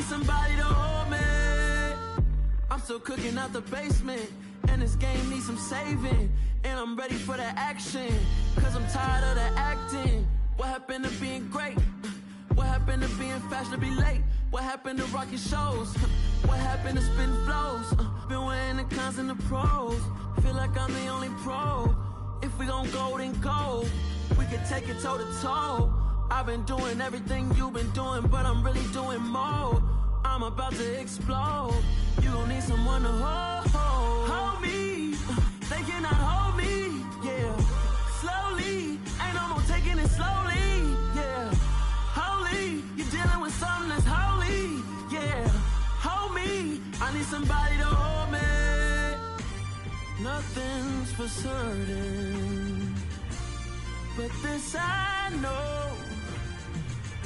Somebody to hold me. I'm still cooking out the basement, and this game needs some saving. And I'm ready for the action, cause I'm tired of the acting. What happened to being great? What happened to being fashionably late? What happened to rocking shows? What happened to spitting flows? Been weighing the cons and the pros. Feel like I'm the only pro. If we gon' go, then go. We can take it toe to toe. I've been doing everything you've been doing, but I'm really doing more. I'm about to explode. You gon' need someone to hold me. They cannot hold me, yeah. Slowly, ain't no more taking it slowly, yeah. Holy, you're dealing with something that's holy, yeah. Hold me, I need somebody to hold me. Nothing's for certain, but this I know.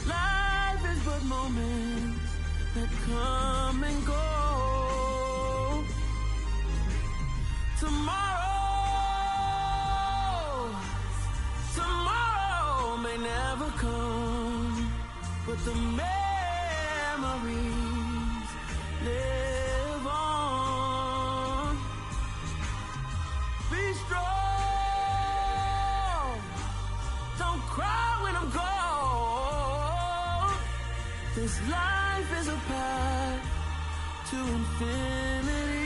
Life is but moments that come and go. Tomorrow may never come, but the memories live on. Be strong, don't cry when I'm gone. This life is a path to infinity.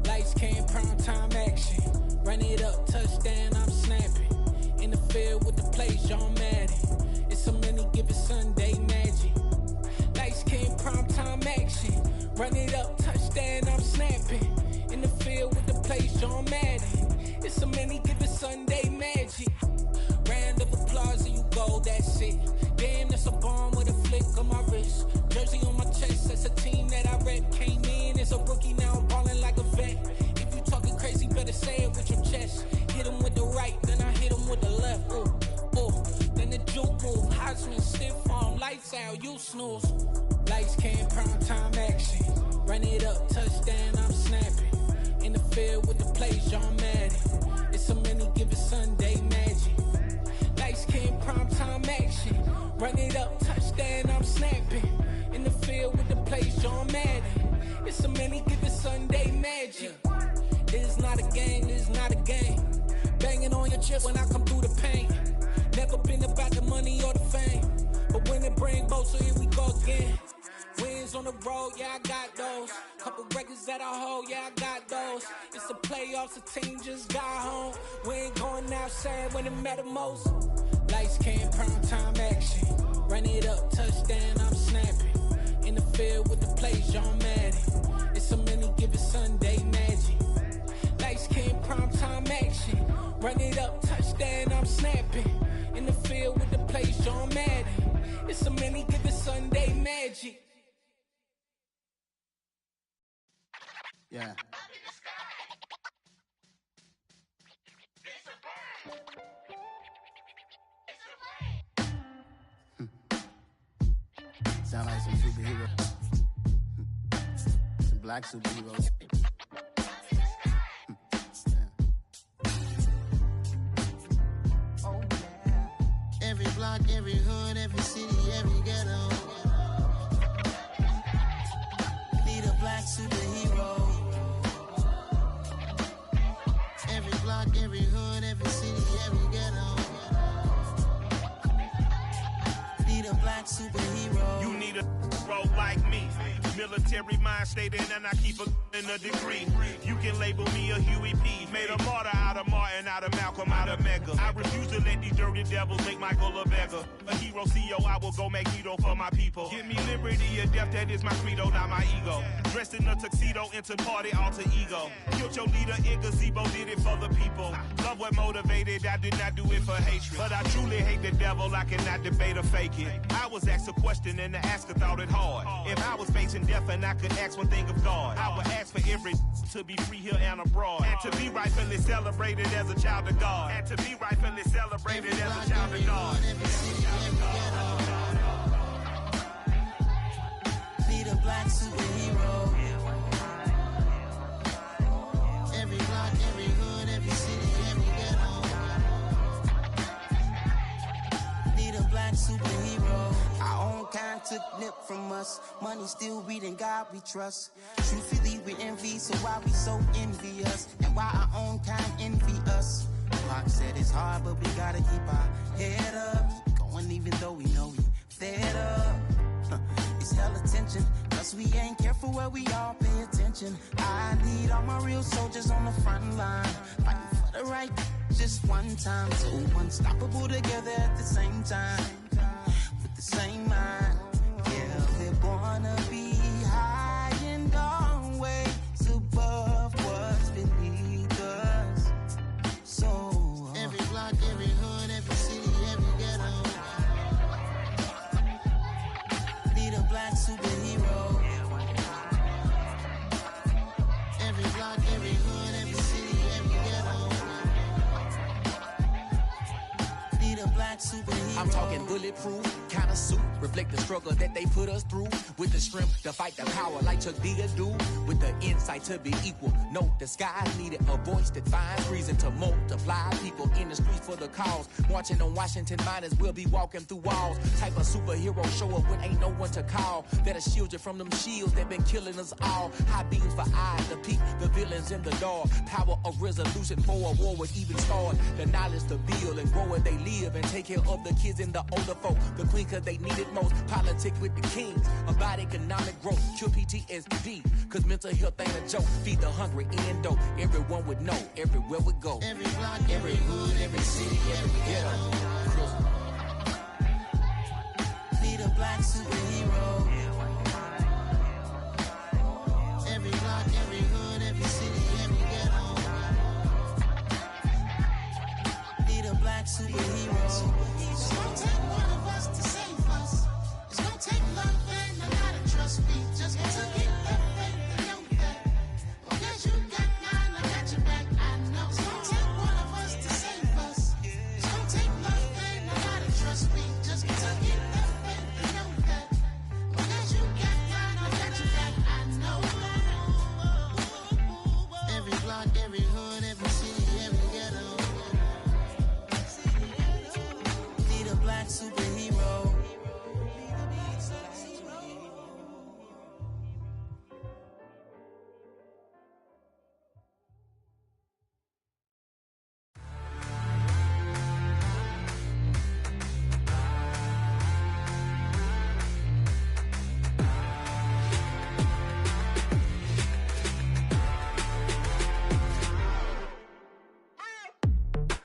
Lights came, prime time action. Run it up, touchdown, I'm snapping. In the field with the plays, John Madden. It's so many given Sunday magic. Lights came, prime time action. Run it up, touchdown, I'm snapping. In the field with the plays, John Madden. It's so many given Sunday magic. Round of applause and you go, that's it. Damn, that's a bomb with a flick on my wrist. Jersey on my chest, that's a team that I rep. Came in as a rookie, now I'm ballin' like a vet. If you talking crazy, better say it with your chest. Hit him with the right, then I hit him with the left. Ooh, ooh, then the juke move. Heisman stiff arm, lights out, you snooze. Lights came, prime time action. Run it up, touchdown, I'm snapping. In the field with the plays, John Madden. It's so many given Sunday magic. Lights came, prime time action. Run it up, touchdown, I'm snapping. In the field with the plays, John Madden. It's so many given Sunday magic. This is not a game, this is not a game. Banging on your chest when I come through the pain. Never been about the money or the fame, but when it bring both, so here we go again. Wins on the road, yeah, I got those. Couple records that I hold, yeah, I got those. It's the playoffs, the team just got home. We ain't going outside when it matter most. Lights came, prime time action. Run it up, touchdown, I'm snapping. In the field with the plays, John Madden. It's so many given Sunday magic. Lights came, prime time action. Run it up, touchdown, I'm snapping. In the field with the plays, John Madden. It's so many given Sunday magic. Yeah. Sound like some superhero. Some black superheroes. Oh yeah. Every block, every hood, every city, every ghetto. Need a black superhero. Every block, every hood, every city, every ghetto. Need a black superhero. You need a role like me. Military mind stated, and I keep in a degree. You can label me a Huey P. Made a martyr out of Martin, out of Malcolm, out of Mega. I refuse to let these dirty devils make Michael a beggar. A hero CEO, I will go Magneto for my people. Give me liberty or death, that is my credo, not my ego. Dressed in a tuxedo, into party alter ego. Killed your leader in gazebo, did it for the people. Love what motivated, I did not do it for hatred. But I truly hate the devil, I cannot debate or fake it. I was asked a question and the asker thought it hard. If I was facing death and I could ask one thing of God, I would ask for every to be free here and abroad. And to be rightfully celebrated as a child of God. And to be rightfully celebrated as a child of God. Need a black superhero. Every block, every hood, every city, every ghetto. Need a black superhero. Our own kind took nip from us. Money still reading God we trust. Truthfully we envy, so why we so envious? And why our own kind envy us? Pac said it's hard, but we gotta keep our head up. Keep going even though we know we fed up. It's hella tension, cause we ain't careful where we all pay attention. I need all my real soldiers on the front line, fighting for the right just one time. So unstoppable together at the same time, with the same mind. Yeah, we're born to be high and always above what's beneath us. So every block, every hood, every city, every ghetto need a black superhero. Every block, every hood, every city, every ghetto need a black superhero. I'm talking bulletproof kind of suit, reflect the struggle that they put us through, with the strength to fight the power like Chuck D do, with the insight to be equal. No disguise needed, a voice that finds reason to multiply. People in the streets for the cause, marching on Washington, might as well be walking through walls. Type of superhero show up when ain't no one to call, that'll shield you from them shields that been killing us all. High beams for eyes to peek the villains in the dark. Power of resolution for a war would even start. The knowledge to build and grow where they live, and take care of the kids and the older folk. The queen cause they need it most. Politic with the kings about economic growth. Cure PTSD cause mental health ain't a joke. Feed the hungry and dope. Everyone would know everywhere we go. Every block, every hood, every city, every ghetto need a black superhero. Every block, every hood, every city, every ghetto need a black superhero. It's gonna take one of us to save us. It's gonna take love and a lot of trust. We just got to get that faith and know that. Because you got mine, I got your back, I know. It's gonna take one of us to save us. It's gonna take love and a lot of trust. We just got to get that faith and know that. Because you got mine, I got your back, I know. Every block, every hood, every city, every ghetto need a black superhero.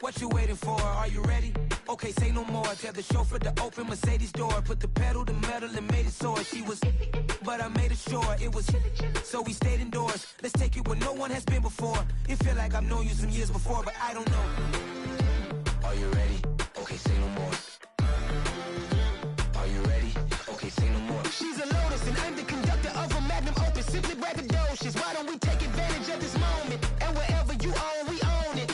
What you waiting for? Are you ready? Okay, say no more. Tell the chauffeur to open Mercedes door. Put the pedal to metal and made it soar. She was, but I made it sure it was. So we stayed indoors. Let's take it where no one has been before. It feel like I've known you some years before, but I don't know. Are you ready? Okay, say no more. Are you ready? Okay, say no more. She's a Lotus and I'm the conductor of a Magnum Opus. Simply braggadocious. Why don't we take advantage of this moment? And wherever you own, we own it.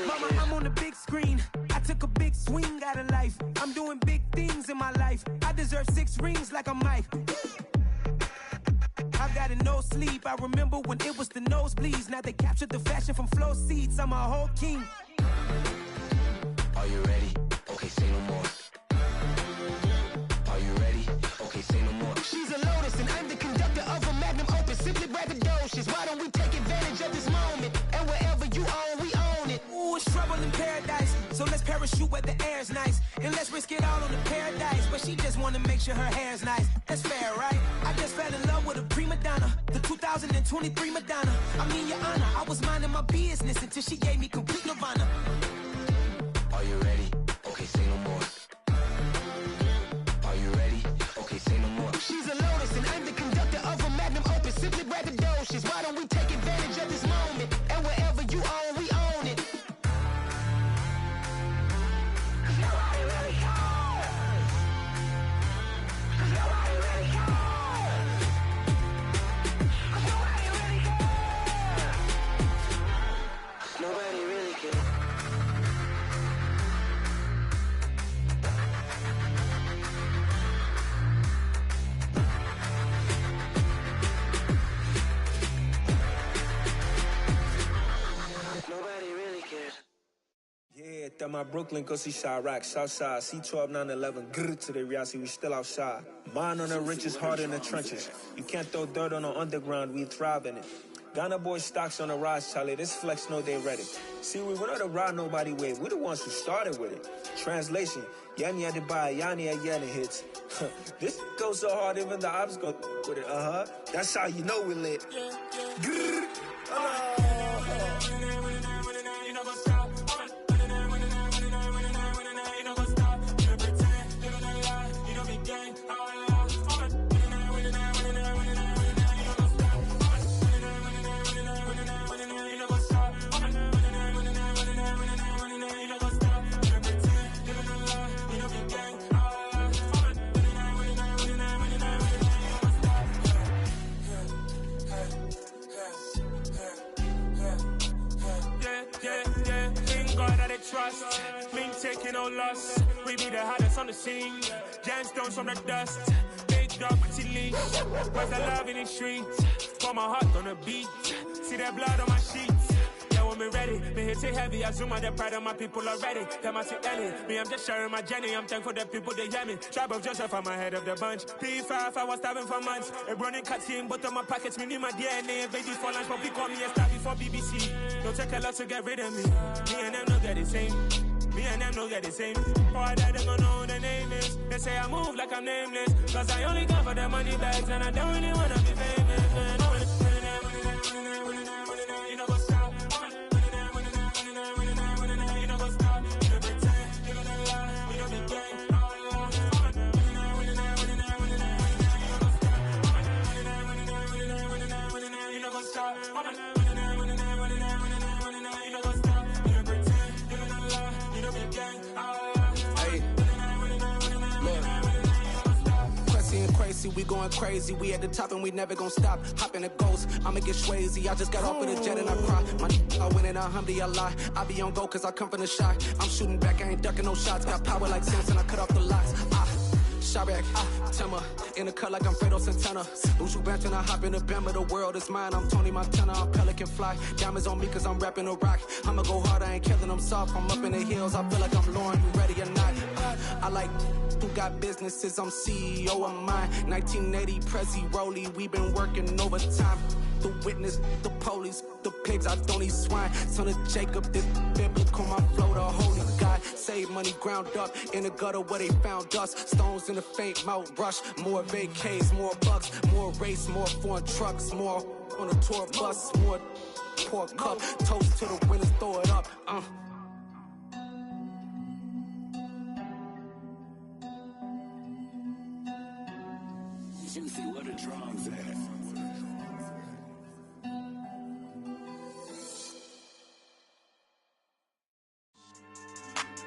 Mama, I'm on the big screen. I took a big swing out of life. I'm doing big things in my life. I deserve 6 rings like I'm Mike. I've got no sleep. I remember when it was the nosebleeds. Now they captured the fashion from floor seats. I'm a whole king. Are you ready? Okay, say no more. Are you ready? Okay, say no more. She's a Lotus and I'm the conductor of a Magnum Opus. Simply braggadocious. Why don't we take advantage of this moment? And wherever you own, we own it. Ooh, it's trouble in paradise. So let's parachute where the air's nice. And let's risk it all on the paradise. But she just wanna make sure her hair's nice. That's fair, right? I just fell in love with a prima donna. The 2023 Madonna. I mean, your honor, I was minding my business until she gave me complete nirvana. Are you ready? Okay, say no more. Are you ready? Okay, say no more. She's a Lotus and I'm the conductor of a Magnum Opus. Simply braggadocious. Why don't we take advantage of this moment? And wherever you own, we own it. Nobody really cares. Nobody really cares. Nobody really cares. Nobody really cares. at my Brooklyn, go see Chirac, Southside, C12, 911, grrr to the reality, we still outside. Mine on the riches, hard in the trenches. You can't throw dirt on the underground, we thrive in it. Ghana boys stocks on the rise, Charlie, this flex know they ready. See, we not to ride nobody wave, we the ones who started with it. Translation, Yanni had to buy, Yanni had Yanni hits. This goes so hard, even the ops go with it, That's how you know we lit. Grrr. Trust, been taking no loss. We be the hottest on the scene. Gemstones from the dust. Big dog, pretty leash. Where's the love in the streets? Got my heart on the beat. See that blood on my sheets. Yeah, when me ready, me hit it heavy. I zoom on the pride of my people already. Them I see Ellie. Me, I'm just sharing my journey. I'm thankful the people they hear me. Tribe of Joseph, I'm ahead of the bunch. P5, I was starving for months. A running cut in, but on my pockets, me need my DNA. Babies for lunch, but we call me a star before BBC. Don't take a lot to get rid of me. Me and them no get the same. Me and them no get the same. Boy, that they gonna know the name is. They say I move like I'm nameless. Cause I only got for the money bags and I don't really wanna be famous, man. You know what's up? You know what's up? You pretend, you gonna lie, we don't be gang. You know what's up? Crazy, we going crazy. We at the top and we never gonna stop. Hop in a ghost, I'ma get swayzy. I just got off with a jet and I cry. I win in a Humvee, I lie. I be on go cause I come from the shot. I'm shooting back, I ain't ducking no shots. Got power like Samson, I cut off the locks. Shabak, Timmer, in the cut like I'm Fredo Santana. Uju Banton, I hop in the Bama, the world is mine. I'm Tony Montana, I'm Pelican Fly. Diamonds on me cause I'm rapping a rock. I'ma go hard, I ain't killing them soft. I'm up in the hills, I feel like I'm Lauren, you ready or not? I like who got businesses, I'm CEO of mine. 1980 Prezi Rolly, we been working overtime. The witness, the police, the pigs, I don't eat swine. Son of Jacob, this biblical, my flow, the holy God. Save money ground up in the gutter where they found us. Stones in the faint mouth rush. More vacays, more bucks, more race, more foreign trucks, more on a tour bus, more pour cup. Toast to the winners, throw it up. Juicy, what a drums at.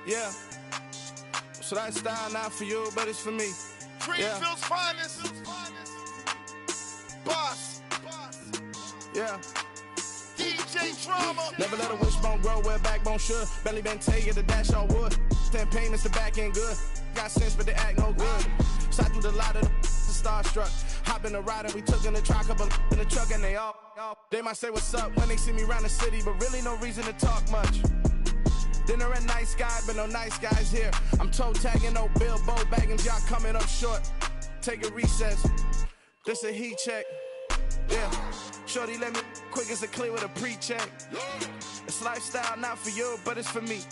Yeah. So that style not for you, but it's for me. Greenfield's finest. Boss. Yeah. DJ Drama. Never let a wishbone grow where backbone should. Belly been taking the dash on wood. 10 payments, the back end good. Got sense, but they act no good. Shot through the lot of the starstruck. Hop in the ride and we took in the truck, couple in the truck and they all. They might say what's up when they see me around the city, but really no reason to talk much. Dinner at nice guy, but no nice guys here. I'm toe tagging, no Bilbo bagging, y'all coming up short. Take a recess. This a heat check. Yeah. Shorty let me quick as a clear with a pre-check. It's lifestyle not for you, but it's for me.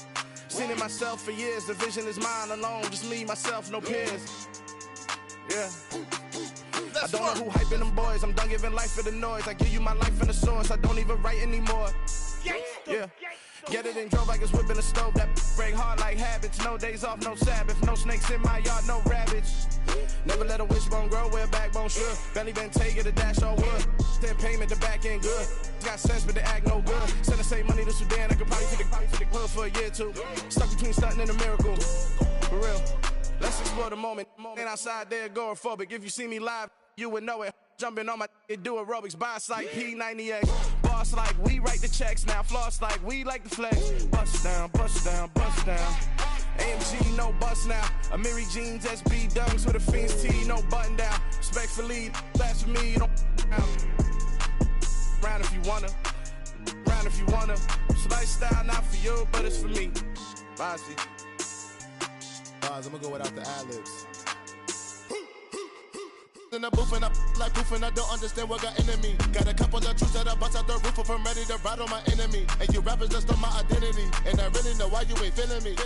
Seen it myself for years. The vision is mine alone. Just me, myself, no peers. Yeah. I don't know who hyping them boys. I'm done giving life for the noise. I give you my life in the source. I don't even write anymore. Yeah. Get it and drove like it's whipping a stove. That break hard like habits. No days off, no Sabbath. No snakes in my yard, no rabbits. Never let a wishbone grow where backbone should. Belly been taking the dash on wood. 10 payment, the back end good. Got sense, but they act no good. Send the same money to Sudan. I could probably take the hood for a year or two. Stuck between stunting and a miracle. For real. Let's explore the moment. Ain't outside there agoraphobic. If you see me live, you would know it. Jumping on my do aerobics. Boss like P90X. Boss like we write the checks now. Floss like we like the flex. Bust down, bust down, bust down. AMG, no bust now. Amiri jeans, SB dunks with a Fiends T, no button down. Respectfully, that's for me, you don't round if you wanna. Round if you wanna. It's lifestyle not for you, but it's for me. Bossy. Bars, I'm gonna go without the ad-libs. In the booth and I like proof and I don't understand what got into me. Got a couple of truths that I bust out the roof if I'm ready to ride on my enemy. And you rappers just stole my identity, and I really know why you ain't feeling me.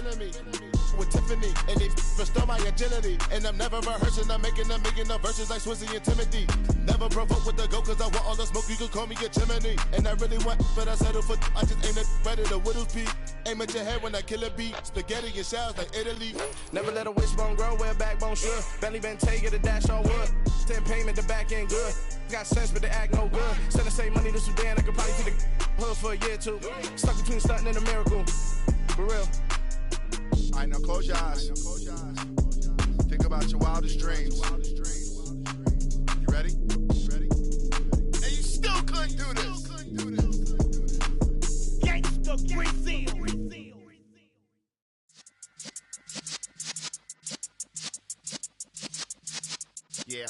With Tiffany, and they restore my agility. And I'm never rehearsing, I'm making no verses like Swizzy and Timothy. Never provoke with the go, cause I want all the smoke, you can call me a chimney. And I really want, but I settle for, I just ain't ready to whittles peak. Aim at your head when I kill a beat. Spaghetti and shells like Italy. Never let a wishbone grow where a backbone should. Bentley Bentayga, the dash on wood. 10 payment, the back end good. Got sense, but the act no good. Send the same money to Sudan, I could probably see the hood for a year or two. Stuck between stunting and a miracle. For real. All right, now close your eyes. Think about your wildest dreams. You ready? And you still couldn't do this. Gangsta Brazil. Yeah.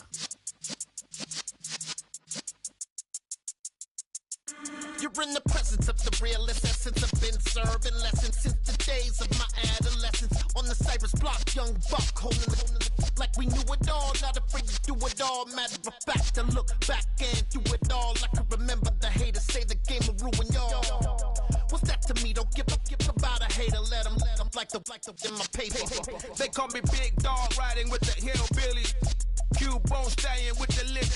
You're in the presence of the realest essence. I've been serving lessons since the days of my adolescence. On the Cypress block, young buck holding the like we knew it all. Not afraid to do it all. Matter of fact, to look back and do it all. I can remember the haters say the game will ruin y'all. What's that to me? Don't give about a hater. Let them like the in my paper. They call me Big Dog, riding with the hillbilly. Cubone staying with the lip.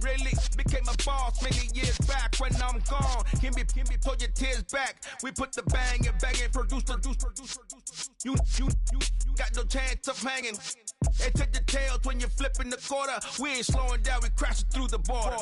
Really became a boss many years back. When I'm gone, can be pull your tears back. We put the bang and produce. You got no chance of hanging. And take the tails when you're flipping the quarter. We ain't slowing down, we crashing through the border.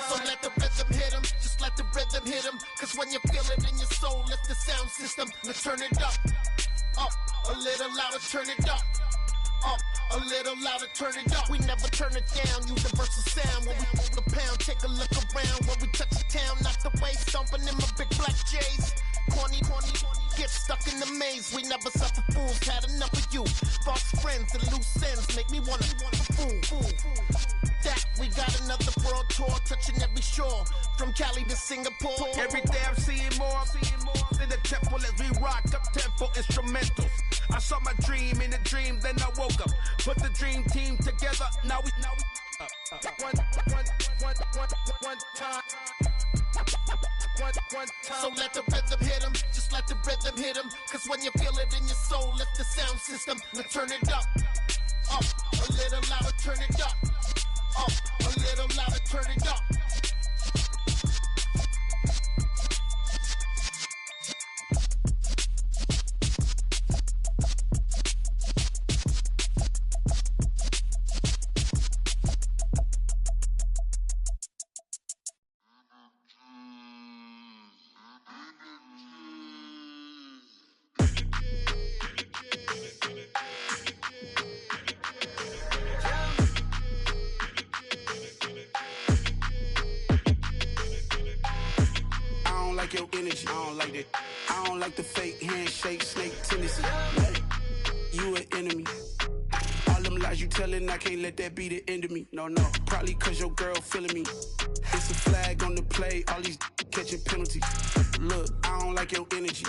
So let the rhythm hit him, just let the rhythm hit him. Cause when you feel it in your soul, lift the sound system. Now turn it up, a little louder, turn it up, a little louder, turn it up. We never turn it down, universal sound. When we move the pound, take a look around. When we touch the town, knock the way, stomping in my big black J's. Corny, get stuck in the maze. We never suffer fools, had enough of you. False friends and loose ends make me wanna fool. That we got another world tour, touching every shore, from Cali to Singapore. Every day I'm seeing more in the temple as we rock up tempo instrumentals. I saw my dream in a dream, then I woke up. Put the dream team together. Now we one time. So let the rhythm hit him, just let the rhythm hit him. Cause when you feel it in your soul, lift the sound system. Now turn it up, a little louder, turn it up, a little louder, turn it up. Your energy, I don't like that. I don't like the fake handshake, snake tendency. You an enemy. All them lies you telling, I can't let that be the end of me. No, probably cause your girl feeling me. It's a flag on the play, all these catching penalties. Look, I don't like your energy.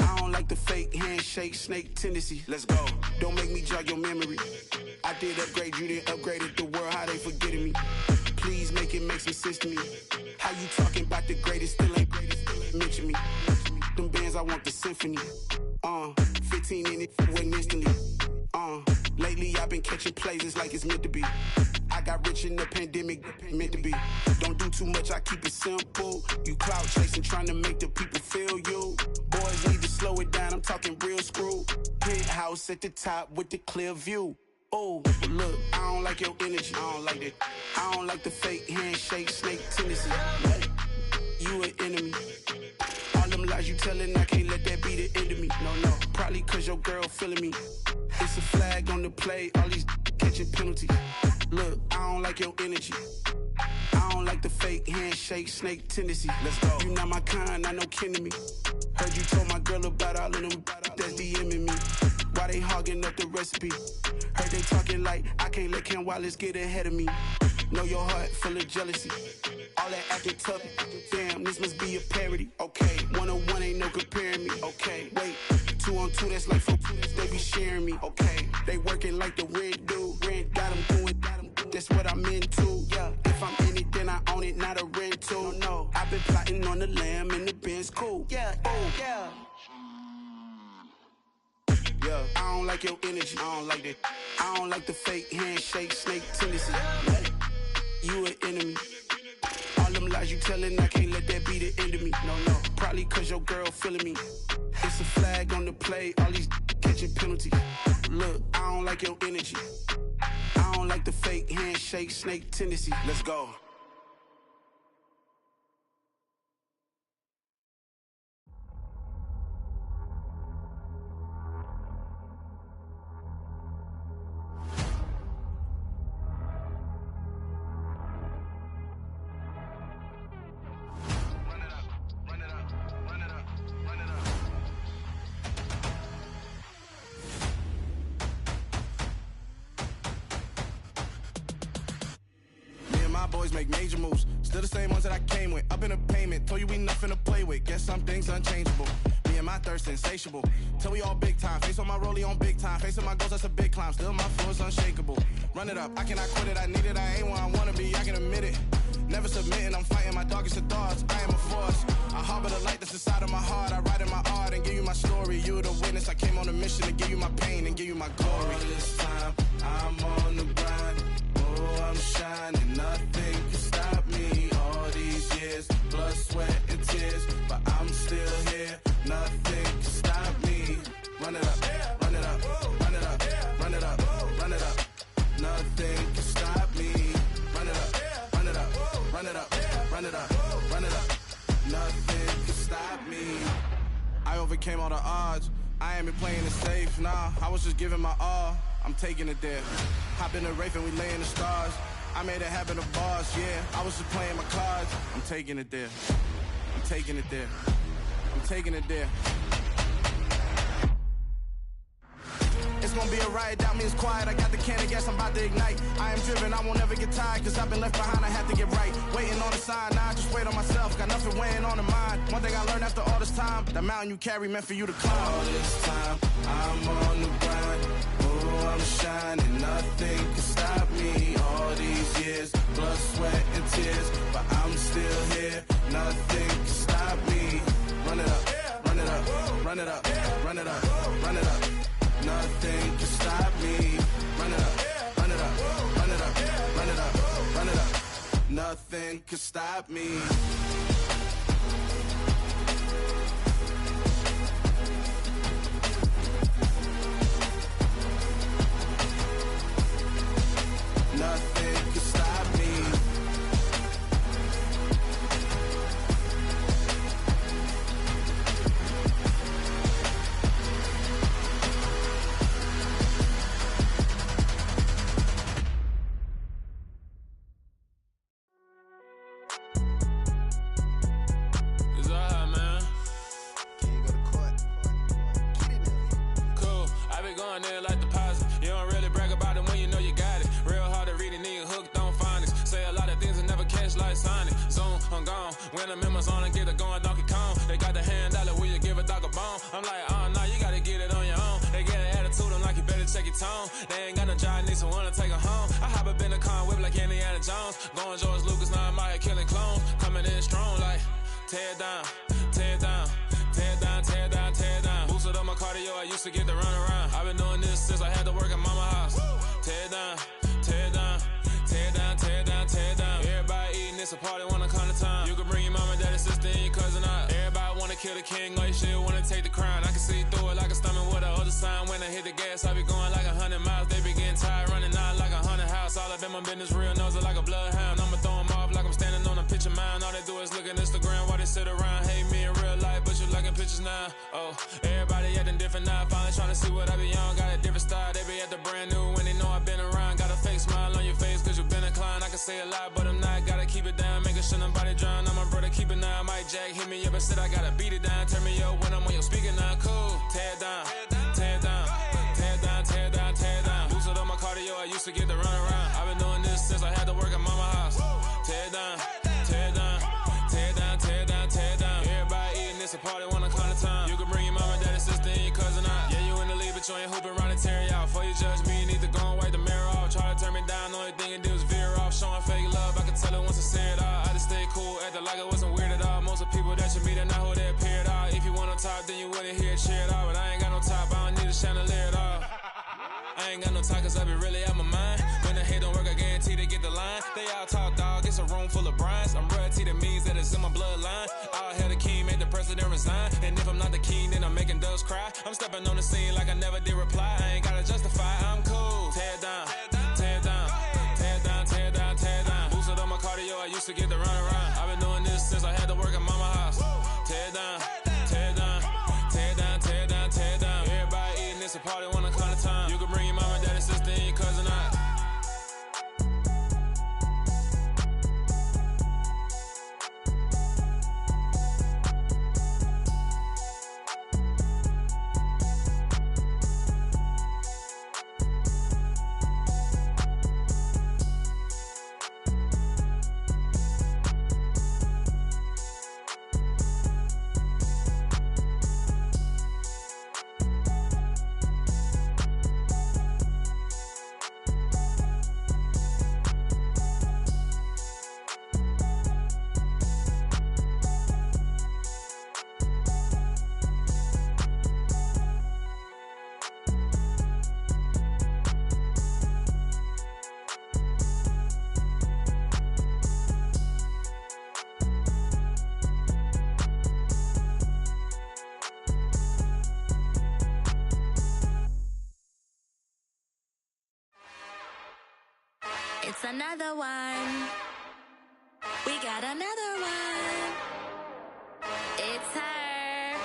I don't like the fake handshake, snake tendency. Let's go. Don't make me jog your memory. I did upgrade, you didn't upgrade it. The world, how they forgetting me. Please make it make some sense to me. How you talking about the greatest, still ain't mention me. Them bands, I want the symphony. 15 in it, went instantly. Lately I've been catching plays, it's like it's meant to be. I got rich in the pandemic, meant to be. Don't do too much, I keep it simple. You clout chasing, trying to make the people feel you. Boys need to slow it down, I'm talking real screw. Penthouse at the top with the clear view. Oh, look, I don't like your energy. I don't like that. I don't like the fake handshake, snake tendency. You an enemy. All them lies you telling, I can't let that be the end of me. No, probably cause your girl feeling me. It's a flag on the play, all these catching penalties. Look, I don't like your energy. I don't like the fake handshake, snake tendency. Let's go. You not my kind, I know kin to me. Heard you told my girl about all of them that's DMing me. Why they hogging up the recipe? Heard they talking like I can't let Ken Wallace get ahead of me. Know your heart full of jealousy. All that acting tough. Damn, this must be a parody. Okay, 1-on-1 ain't no comparing me. Okay, wait, 2-on-2 that's like 4. They be sharing me. Okay, they working like the rent do. Rent got them doing. That's what I'm into. Yeah, if I'm in it, then I own it, not a rental. No, I've been plotting on the lamb and the Benz cool. Yeah, yeah. Yeah, I don't like your energy. I don't like that. I don't like the fake handshake, snake tendency. You an enemy. All them lies you telling, I can't let that be the end of me. No, probably cause your girl feeling me. It's a flag on the play, all these catching penalties. Look, I don't like your energy. I don't like the fake handshake, snake tendency. Let's go. Make major moves, still the same ones that I came with. Up in a payment, told you we nothing to play with. Guess some things unchangeable. Me and my thirst insatiable. Till we all big time. Face on my rollie on big time. Facing my goals, that's a big climb. Still my flow is unshakable. Run it up, I cannot quit it. I need it, I ain't where I wanna be. I can admit it. Never submitting, I'm fighting my darkest of thoughts. I am a force. I harbor the light that's inside of my heart. I write in my art and give you my story. You the witness. I came on a mission to give you my pain and give you my glory. All this time, I'm on the grind. Oh, I'm shining. Nothing can stop me. All these years, blood, sweat, and tears. But I'm still here. Nothing can stop me. Run it up, run it up, run it up, run it up, run it up. Nothing can stop me. Run it up, run it up, run it up, run it up, run it up. Nothing can stop me. I overcame all the odds. I ain't been playing it safe, nah. I was just giving my all. I'm taking it there. Hop in the Wraith and we lay in the stars. I made it happen to bars, yeah. I was just playing my cards. I'm taking it there. I'm taking it there. I'm taking it there. It's gonna be a riot, doubt me it's quiet. I got the can of gas, I'm about to ignite. I am driven, I won't ever get tired, cause I've been left behind, I have to get right. Waiting on the sign, now I just wait on myself. Got nothing weighing on the mind. One thing I learned after all this time, the mountain you carry meant for you to climb. All this time, I'm on the grind. Oh, I'm shining, nothing can stop me. All these years, blood, sweat, and tears. But I'm still here, nothing can stop me. Run it up, run it up, run it up, run it up, run it up. Nothing can stop me. Run it up, run it up, run it up, run it up, run it up. Nothing can stop me. Nothing can stop me. When I'm in my zone and get it going Donkey Kong. They got the hand dollar, will you give a dog a bone? I'm like, oh no, you gotta get it on your own. They get an attitude, I'm like, you better check your tone. They ain't got no job, need someone to take her home. I hop up in the car, whip like Indiana Jones. Going George Lucas, now I'm out here killing clones. Coming in strong like, tear down, tear down, tear down, tear down, tear down. Boosted up my cardio, I used to get to run around. I've been doing this since I had to work at mama house. Tear down, tear down, tear down, tear down, tear down. Everybody eating, it's a party, wanna come to time. You can bring your mama, daddy, sister, and your cousin out. Everybody wanna kill the king, or you shit wanna take the crown. I can see through it like a stomach with the other sign. When I hit the gas, I be going like 100 miles. They be getting tired, running out like 100 house. All up in my business, real nose like a bloodhound. I'ma throw them off like I'm standing on a picture mound. All they do is look at Instagram while they sit around. Hate me in real life, but you liking pictures now. Oh, everybody acting different now. Finally trying to see what I be on. Got a different style, they be at the brand new when they know I've been around. Got a fake smile on your face, cause you been inclined. I can say a lot, but I'm not. Gotta keep it down, making sure nobody drown. I'm my brother, keep it now. Mike Jack hit me up and said I gotta beat it down. Turn me up when I'm on your speaker now. Cool, tear down, tear down, cool, acting like it wasn't weird at all. Most of the people that you meet are not who they appear at all. If you want on top, then you wouldn't hear a cheer at all. But I ain't got no top, I don't need a chandelier at all. I ain't got no talk, cause I be really out my mind. When the hate don't work, I guarantee to get the line. They all talk, dog, it's a room full of brinds. I'm royalty, that means that it's in my bloodline. All hell the king, made the president resign. And if I'm not the king, then I'm making doves cry. I'm stepping on the scene like I never did reply. I ain't gotta justify, I'm cool. Tear down, tear down, tear down, tear down, tear down. Boosted on my cardio, I used to get the run around. I've been doing this since I had to work at mama house. Tear down, tear down, tear down, tear down, tear down. Everybody eating this a party, one o'clock of time. You can bring your mama, daddy, sister, and your cousin out. It's another one. We got another one. It's her.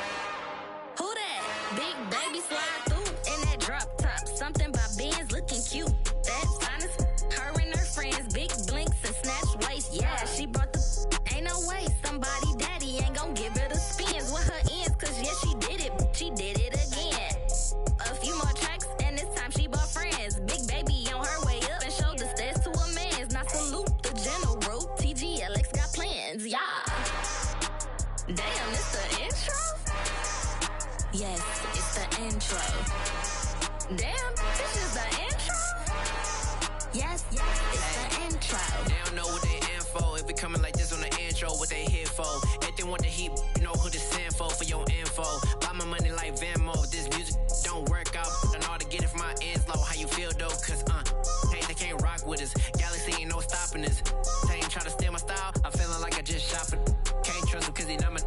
Who that? Big baby slide through in that drop top. Something by Benz looking cute. That's honest. Her and her friends, big blinks and snatch waist. Yeah, she brought the. Ain't no way somebody daddy ain't gon' give her the spins with her ends. Cause yeah, she did it. She did it again. A few more tracks and this time she bought friends. Big baby on her way up and showed the stairs to a man's. Now salute the general. TGLX got plans, yeah. Damn, it's the intro? Yes, it's the intro. Damn, this is the intro? Yes, it's the intro. They don't know what they in for. If it coming like this on the intro, what they here for? If they want the heat, you know who to send for your info. Buy my money like Venmo. This music don't work out, and all to get it from my ends low. How you feel though? Cause hey, they can't rock with us. Galaxy ain't no stopping us. They ain't try to steal my style. I'm feeling like I just shopping. Can't trust them cause they not my.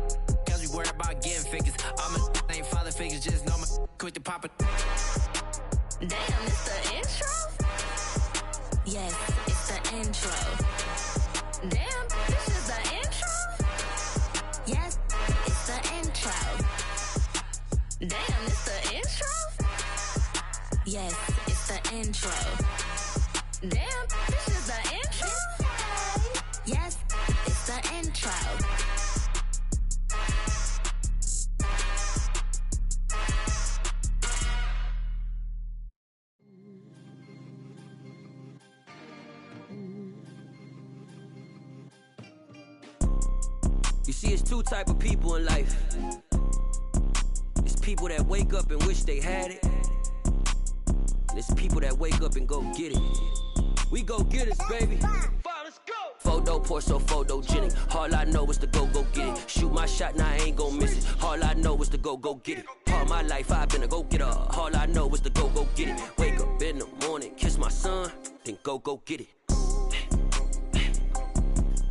Cause we worried about getting figures. All my ain't father figures, just know my quick to pop it. Damn, it's the intro? Yes, it's the intro. Damn, this is the intro? Yes, it's the intro. Damn, it's the intro? Yes, it's the intro. Damn, this is the intro? Yes, it's the intro. You see, it's two type of people in life. It's people that wake up and wish they had it. And it's people that wake up and go get it. We go get it, baby. Photo pour so photogenic. All I know is to go get it. Shoot my shot, now I ain't gon' miss it. All I know is to go get it. All my life I've been a go getter. All I know is to go get it. Wake up in the morning, kiss my son, then go get it.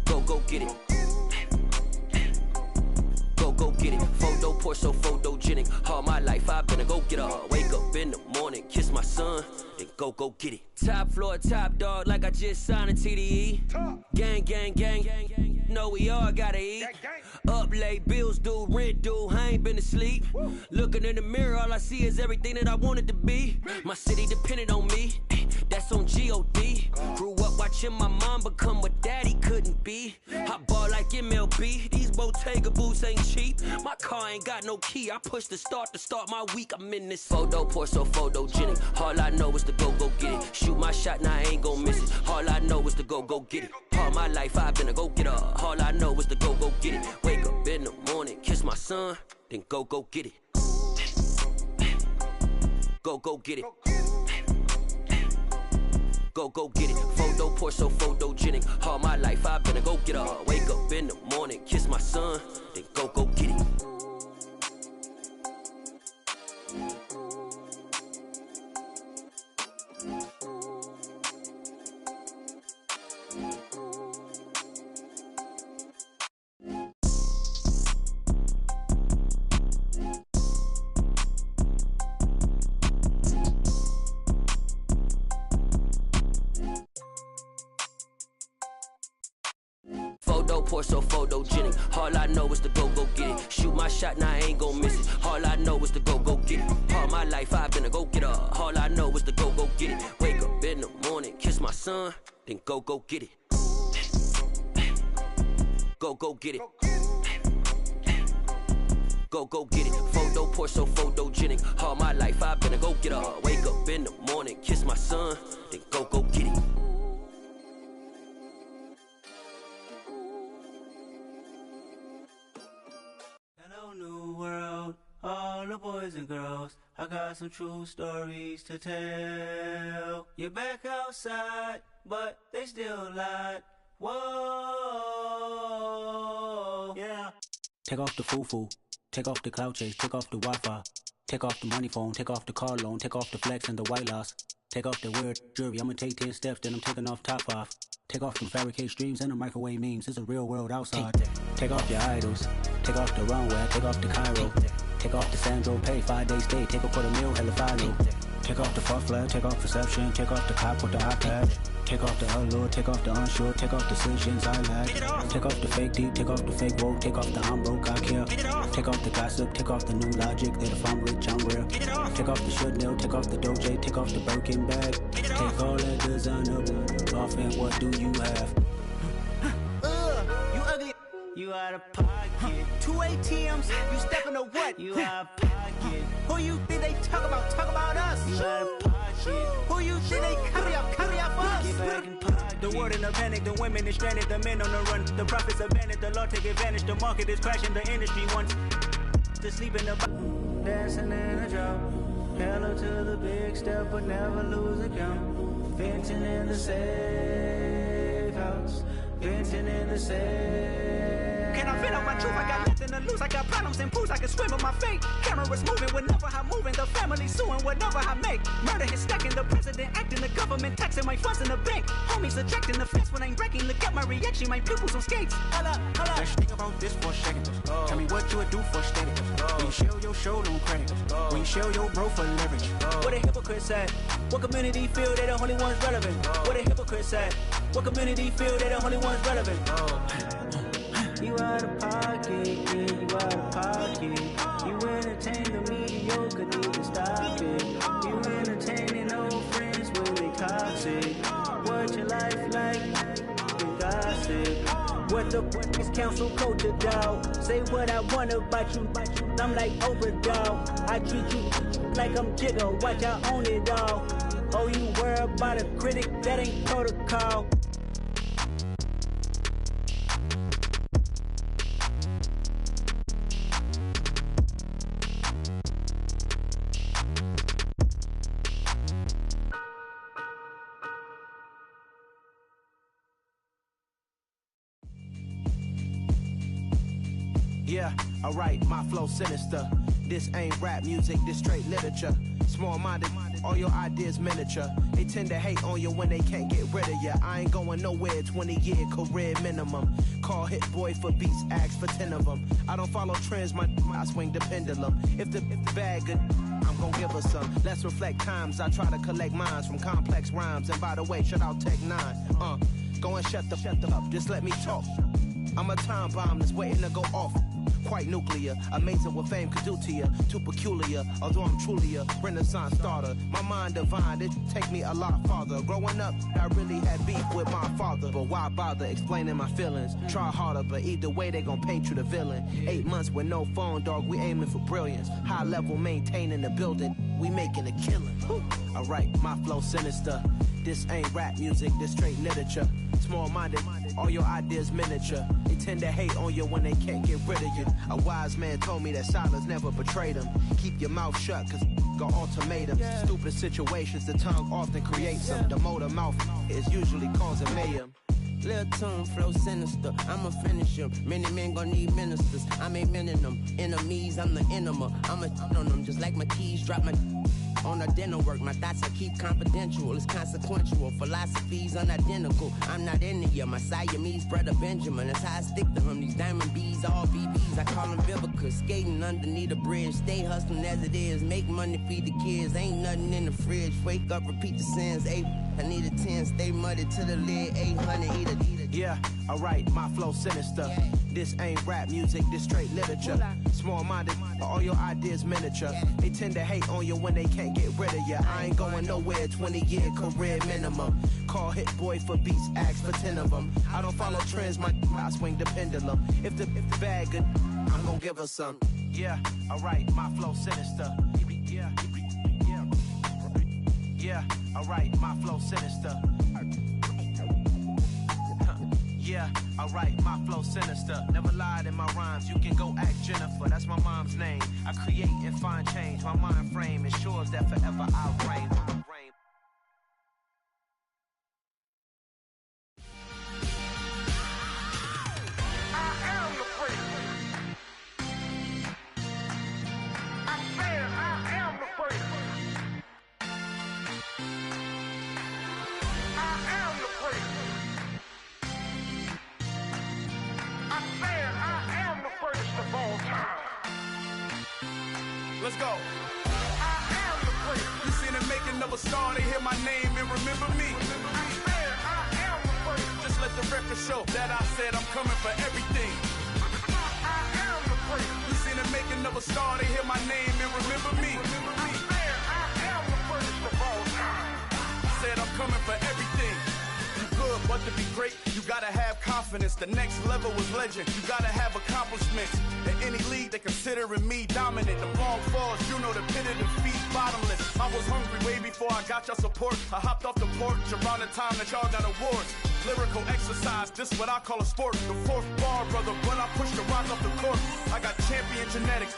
Go get it. Go get it. Photo pour so photogenic. All my life I've been a go getter. Wake up in the morning, kiss my son, then go get it. Top floor, top dog, like I just signed a TDE. Gang, gang, gang, gang, gang. Know we all gotta eat. Up late, bills due, rent due, I ain't been asleep. Looking in the mirror, all I see is everything that I wanted to be. My city depended on me, that's on G.O.D. Grew up watching my mom become what daddy couldn't be. I ball like MLB, these Bottega boots ain't cheap. My car ain't got no key, I push the start to start my week. I'm in this photo pour so photogenic. All I know is to go get it. Shoot my shot, now I ain't gon' miss it. All I know is to go get it. All my life I've been a go getter. All I know is to go get it. Wake up in the morning, kiss my son, then go get it. Go get it. Go get it. Photo poor, so photogenic. All my life I've been a go-getter. Wake up in the morning, kiss my son, then go get it. Photo poor, so photogenic. All I know is to go get it. Shoot my shot, now I ain't gon' miss it. All I know is to go get it. All my life I've been a go-getter. All I know is to go get it. Wake up in the morning, kiss my son, then go get it. Go get it. Go get it. Photo poor, so photogenic. All my life I've been a go-getter. Wake up in the morning, kiss my son, then go get it. Hello, new world, all the boys and girls. I got some true stories to tell. You're back outside, but they still lied. Whoa, yeah. Take off the foo-foo, take off the cloud chase, take off the Wi-Fi, take off the money phone, take off the car loan, take off the flex and the white loss. Take off the weird jewelry, I'ma take 10 steps, then I'm taking off top off. Take off them fabricated streams and the microwave memes, it's a real world outside. Take off your idols, take off the runway, take off the Cairo. Take off the Sandro pay, 5-day stay, take a $250,000, hella follow. Take off the fuck flag, take off perception, take off the cop with the iPad. Take off the allure, take off the unsure, take off decisions I lack. Take off the fake deep, take off the fake woke, take off the I'm broke, I care. Take off the gossip, take off the new logic that if I'm rich, I'm real. Take off the Chanel, take off the Doja, take off the Birkin bag. Take all that designer off and what do you have? You ugly. You out of pocket. 2 ATMs, you stepping to what? You out of pocket. Who you think they talk about? Talk about us. You out of pocket. Who you think they carry up for us? Get back in pocket. The world in a panic, the women is stranded, the men on the run. The profits abandoned, the law take advantage. The market is crashing, the industry wants to sleep in the dancing in a drop. Hello to the big step, but never lose a count. Venting in the safe house. Venting in the safe. Can I vent on my truth? I got nothing to lose. I got problems and pools. I can swim with my fate. Cameras moving whenever I'm moving. The family suing whatever I make. Murder is stacking. The president acting. The government taxing my funds in the bank. Homies attracting the fence when I'm wrecking. Look at my reaction. My pupils on skates. Holla. Let's think about this for a second. Tell me what you would do for steady. When you show your show, don't credit. When you show your bro for leverage. What a hypocrite said. What community feel they the only ones relevant? What a hypocrite said. What community feel they the only ones relevant? You out of pocket, yeah, you out of pocket. You entertain the mediocre, need to stop it. You entertaining old friends when they toxic. What your life like? You gossip. What the is council culture, dog? Say what I want about you, I'm like Oprah, dog. I treat you like I'm Jigga, watch I own it, dog. Oh, you worry about a critic, that ain't protocol. Yeah, alright, my flow sinister. This ain't rap music, this straight literature. Small-minded, all your ideas miniature. They tend to hate on you when they can't get rid of you. I ain't going nowhere, 20-year career minimum. Call Hit Boy for beats, ask for 10 of them. I don't follow trends, I swing the pendulum. If the bag good, I'm gon' give her some. Let's reflect times, I try to collect minds from complex rhymes. And by the way, shout out Tech 9. Go and shut the up, just let me talk. I'm a time bomb that's waiting to go off. Quite nuclear, amazing what fame could do to you. Too peculiar, although I'm truly a renaissance starter. My mind divine, it take me a lot farther. Growing up, I really had beef with my father. But why bother explaining my feelings? Try harder, but either way they gon' paint you the villain. 8 months with no phone, dog, we aiming for brilliance. High level maintaining the building. we making a killing. Alright, my flow sinister. This ain't rap music, this straight literature. Small-minded, all your ideas miniature. They tend to hate on you when they can't get rid of you. A wise man told me that silence never betrayed him. Keep your mouth shut, cause got ultimatums. Stupid situations, the tongue often creates them. The motor mouth is usually causing mayhem. Lil' tune, flow sinister, I'ma finish him. Many men gon' need ministers, I'm a men in them. Enemies, I'm the enema, I'ma on them. Just like my keys, drop my on a dental work. My thoughts I keep confidential, it's consequential. Philosophies unidentical, I'm not into you. My Siamese brother Benjamin, that's how I stick to him. These diamond bees, all BBs, I call them Vivica. Skating underneath a bridge, stay hustling as it is. Make money, feed the kids, ain't nothing in the fridge. Wake up, repeat the sins, I need a 10, stay muddy to the lid, 800, eat a. Yeah, alright, my flow sinister. This ain't rap music, this straight literature. Small-minded, all your ideas miniature. They tend to hate on you when they can't get rid of you. I ain't going nowhere, 20-year career minimum. Call Hit Boy for beats, ask for 10 of them. I don't follow trends, I swing the pendulum. If the bag good, I'm gonna give her some. Yeah, alright, my flow sinister. Yeah, alright, my flow sinister. Yeah, alright, my flow sinister. Never lied in my rhymes, you can go ask Jennifer. That's my mom's name. I create and find change. My mind frame ensures that forever I'll reign. Let's go. You seen the making of a star, they hear my name and remember me. Just let the record show that I said I'm coming for everything. You seen the making of a star, they hear my name and remember me. Said I'm coming for everything. You good, but to be great, you gotta have confidence. The next level was legend. You gotta have accomplishments. In any league, they considering me dominant. The long falls, you know the pit of defeat, bottomless. I was hungry way before I got your support. I hopped off the porch around the time that y'all got awards. Lyrical exercise, this what I call a sport. The fourth bar, brother, when I push the rock off the court. I got champion genetics.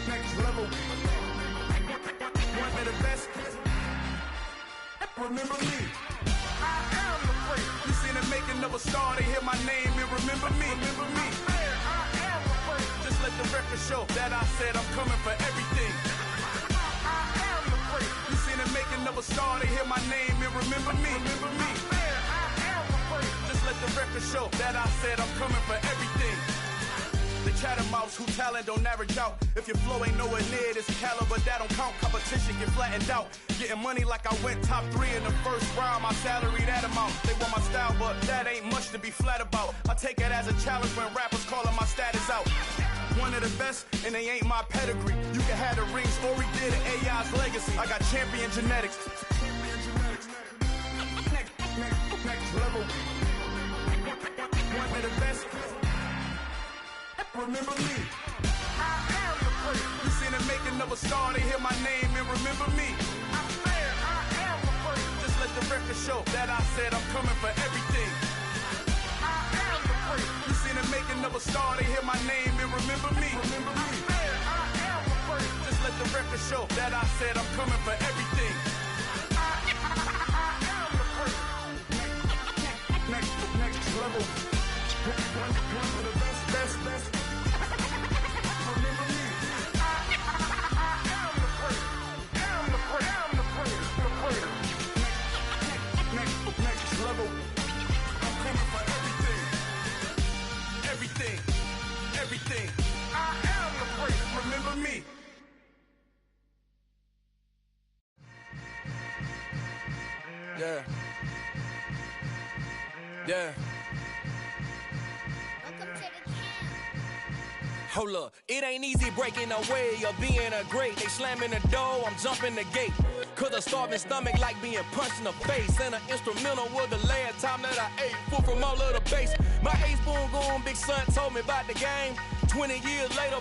Next level. One of the best. Remember me. I am the first. You seen the making of a star, they hear my name and remember me. Remember me. I am the first. Just let the record show that I said I'm coming for everything. I am the first. You seen the making of a star, they hear my name and remember me. Remember me. I am the first. Just let the record show that I said I'm coming for everything. The chattermouths who talent don't average out. If your flow ain't nowhere near this caliber, that don't count. Competition get flattened out. Getting money like I went top 3 in the first round. My salary that amount. They want my style, but that ain't much to be flat about. I take it as a challenge when rappers calling my status out. One of the best, and they ain't my pedigree. You can have the rings, or we did it, AI's legacy. I got champion genetics. Next level. One of the best. Remember me. I am the first. You seen the making of a star, they hear my name and remember me. I said I am the first. Just let the record show that I said I'm coming for everything. I am the first. You seen the making of a star, they hear my name and remember me. Remember me. I said I am the first. Just let the record show that I said I'm coming for everything. I am the first. Next level. One of the best. Level. I'm coming for everything. Everything. I am the first. Remember me. Yeah. Hold up, it ain't easy breaking away or being a great. They slamming the door, I'm jumping the gate. Cause a starving stomach like being punched in the face. And an instrumental was the last time that I ate food from all of the bass. My ace boom goon, big son told me about the game. 20 years later,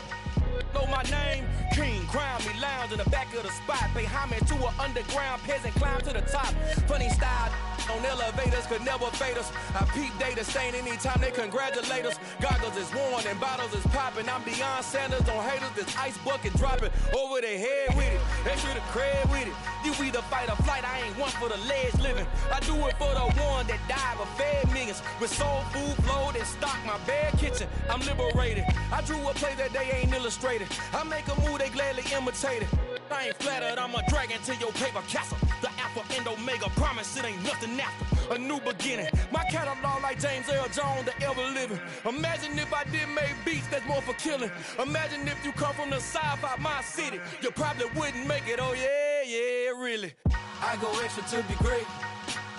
no know my name? King, crown me, lounge in the back of the spot. Pay homage to an underground peasant, climb to the top. Funny style on elevators could never fade us. I peep data stain anytime they congratulate us. Goggles is worn and bottles is popping. I'm Deion Sanders on haters, this ice bucket dropping over their head with it. Extra the cred with it. You either fight or flight, I ain't one for the ledge living. I do it for the one that died but fed millions. With soul food flowed and stocked my bare kitchen. I'm liberated. I drew a play that they ain't illustrated. I make a move they gladly imitate it. I ain't flattered, I'm a dragon to your paper castle. The Alpha and Omega, promise it ain't nothing after. A new beginning. My catalog like James Earl Jones, the ever living. Imagine if I did make beats that's more for killing. Imagine if you come from the sci-fi, my city. You probably wouldn't make it, oh yeah, really. I go extra to be great.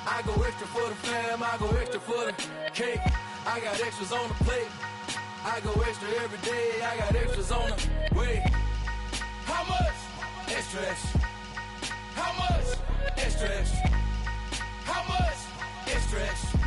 I go extra for the fam, I go extra for the cake. I got extras on the plate. I go extra every day, I got extras on the way. How much? Extra, extra. How much? Extra, extra. How much? Extra, extra.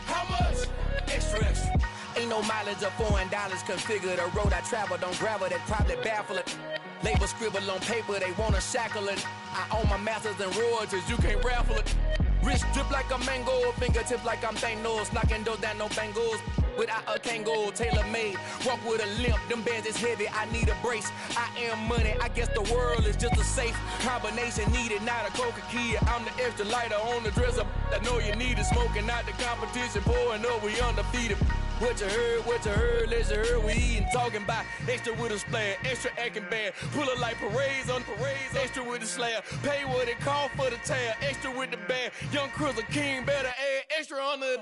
How much? Extra, extra. Ain't no mileage of $4 configure the road I travel. Don't gravel that probably baffle it. Label scribble on paper, they wanna shackle it. I own my masters and royalties, you can't raffle it. Wrist drip like a mango, fingertip like I'm Thanos. Knocking those down, no bangles. Without a Kango, tailor-made. Walk with a limp, them bands is heavy, I need a brace. I am money, I guess the world is just a safe combination needed, not a coca key. I'm the extra lighter on the dresser. I know you need it, smoking out the competition, pouring up, we undefeated. What you heard, let's hear we eatin', talking about extra with a splash, extra acting bad, pull it like parades on parades, extra with the slab, pay what it cost for the tab, extra with the band, young Chris a king, better add extra on the.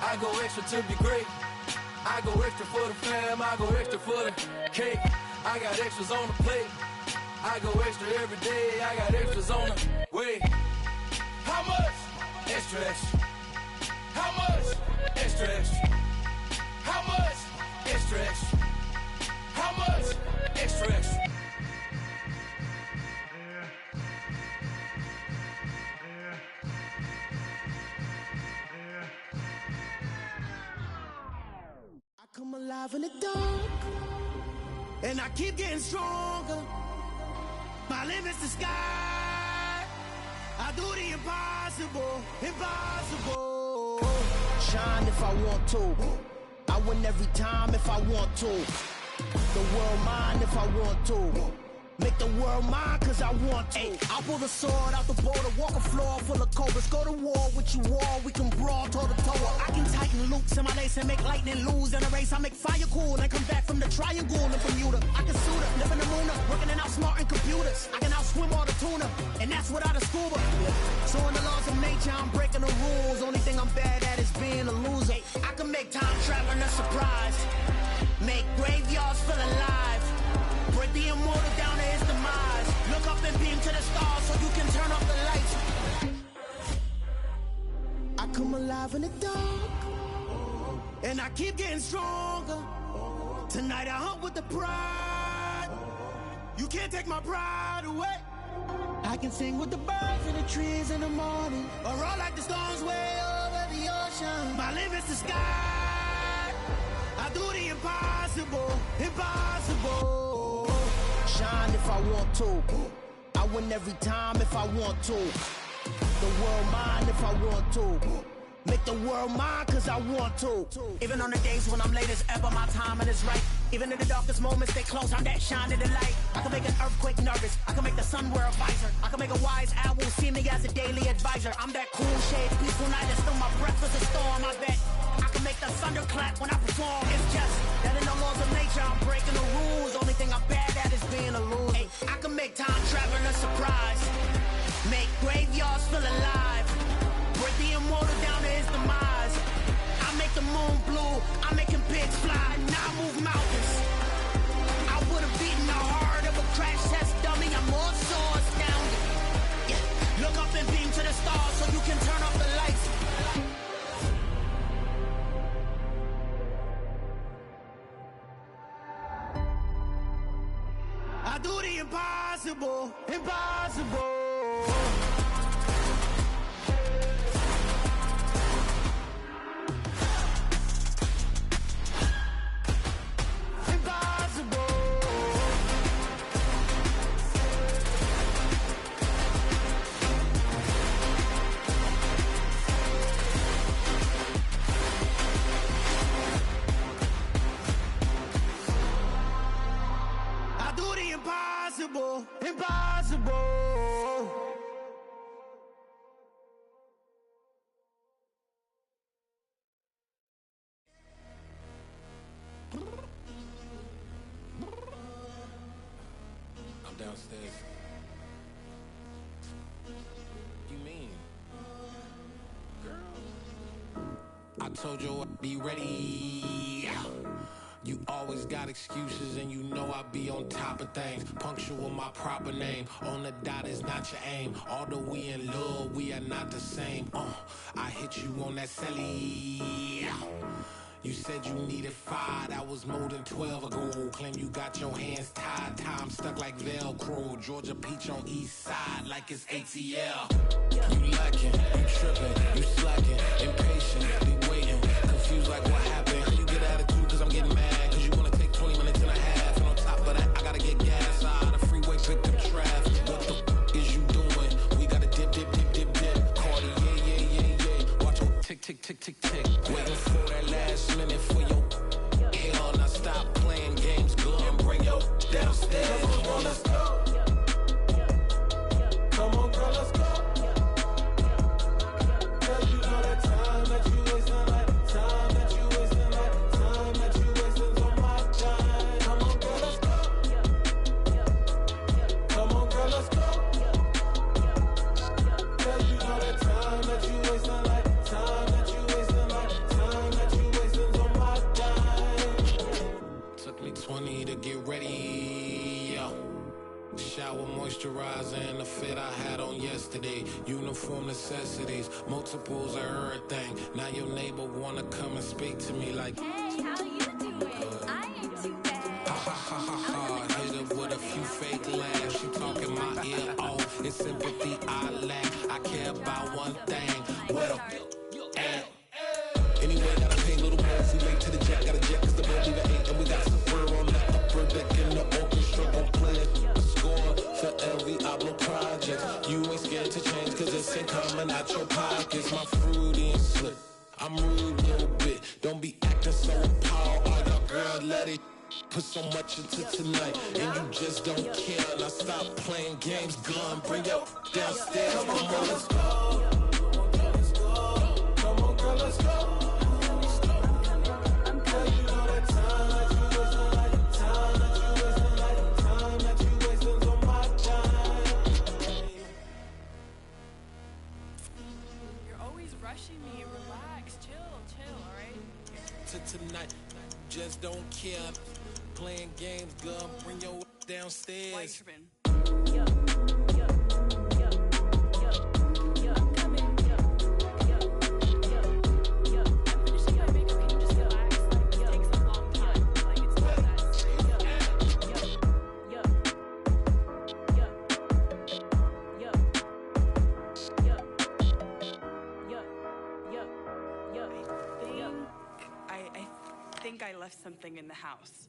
I go extra to be great, I go extra for the fam, I go extra for the cake, I got extras on the plate, I go extra every day, I got extras on the way. How much? Extra, extra. How much? Extra, extra. How much? Extra, extra. How much? Extra, extra. I come alive in the dark, and I keep getting stronger. My limit's the sky. I do the impossible, impossible. Shine if I want to. I win every time if I want to. The world mine if I want to. Make the world mine cause I want to. Ay, I'll pull the sword out the border, walk a floor full of cobras. Go to war with you all, we can brawl toe to toe. I can tighten loops in my lace and make lightning lose in a race. I make fire cool and come back from the triangle in Bermuda. I can suit up, live in the moon up, working and outsmarting computers. I can outswim all the tuna, and that's without a scuba. So in the laws of nature, I'm breaking the rules. Only thing I'm bad at is being a loser. Ay, I can make time traveling a surprise, make graveyards feel alive, break the immortal down to his demise. Look up and beam to the stars so you can turn off the lights. I come alive in the dark, and I keep getting stronger. Tonight I hunt with the pride. You can't take my pride away. I can sing with the birds and the trees in the morning, or roll like the storms way over the ocean. My limit's the sky. I do the impossible, impossible. Shine if I want to. I win every time if I want to. The world mine if I want to. Make the world mine cause I want to. Even on the days when I'm late as ever, my timing is right. Even in the darkest moments, stay close, I'm that shining the light. I can make an earthquake nervous, I can make the sun wear a visor. I can make a wise owl see me as a daily advisor. I'm that cool shade, peaceful night, and still my breath is a storm, I bet. I can make the thunder clap when I perform. It's just that in the laws of nature, I'm breaking the rules. Only thing I'm bad at is being a loser. Ay, I can make time traveling a surprise, make graveyards feel alive, break the immortal down to his demise. I make the moon blue, I'm making pigs fly, now I move mountains. I would have beaten the heart of a crash test dummy, I'm more so astounded. Yeah. Look up and beam to the stars so you can turn off the lights. I do the impossible, impossible. Impossible. downstairs. You mean? Girl. I told you I'd be ready. You always got excuses and you know I be on top of things. Punctual my proper name. On the dot is not your aim. Although we in love, we are not the same. I hit you on that celly. You said you needed 5, that was more than 12 ago. Claim you got your hands tied, time stuck like Velcro. Georgia Peach on east side like it's ATL. You lacking, you tripping, you slacking, impatient, be waiting, confused like what happened. How you get attitude cause I'm getting mad, cause you wanna take 20 minutes and a half. And on top of that, I gotta get gas out of the freeway, pick up traffic. What the is you doing? We gotta dip, dip, dip, dip, dip. Cardi, yeah. Watch your tick, tick, tick, tick, tick. Waiting for that last minute for your hell. Now stop playing games, go and bring your downstairs. Come on, let's go. Come on, girl, let's go. Cause you know that time that you wasting, like time that you wasting, like time that you wasting on my time. Come on, girl, let's go. Come on, girl, let's go. Cause you know that time that you wasting, like time that you wasting, like time that you wasting on my time. Took me 20 to get ready, yo. Shower, moisturizer, and the fit I had on yesterday. Uniform necessities, multiples of everything. Now your neighbor wanna come and speak to me like, Hey, how you doing? I ain't too bad. ha ha ha ha ha. Hit her with a few fake laughs. She talking my ear off. It's sympathy I lack. I care about one thing. What up? Anyway, gotta pay a little more if we late to the jet. Got a jet cause the boat leave at 8. And we got some fur on the upper deck. And the orchestra gon' play a score for every Ablo project. You ain't scared to change cause it's ain't coming out your pockets. My fruity and slip. I'm rude a little bit. Don't be acting so appalled. All your girl let it put so much into tonight. And you just don't care. Now stop playing games. Gun, bring your downstairs. Come on, let's go. Come on, girl, let's go. Rushing me, relax, chill, alright? To tonight, just don't care. Playing games, gun, bring your downstairs. Why you tripping? I think I left something in the house.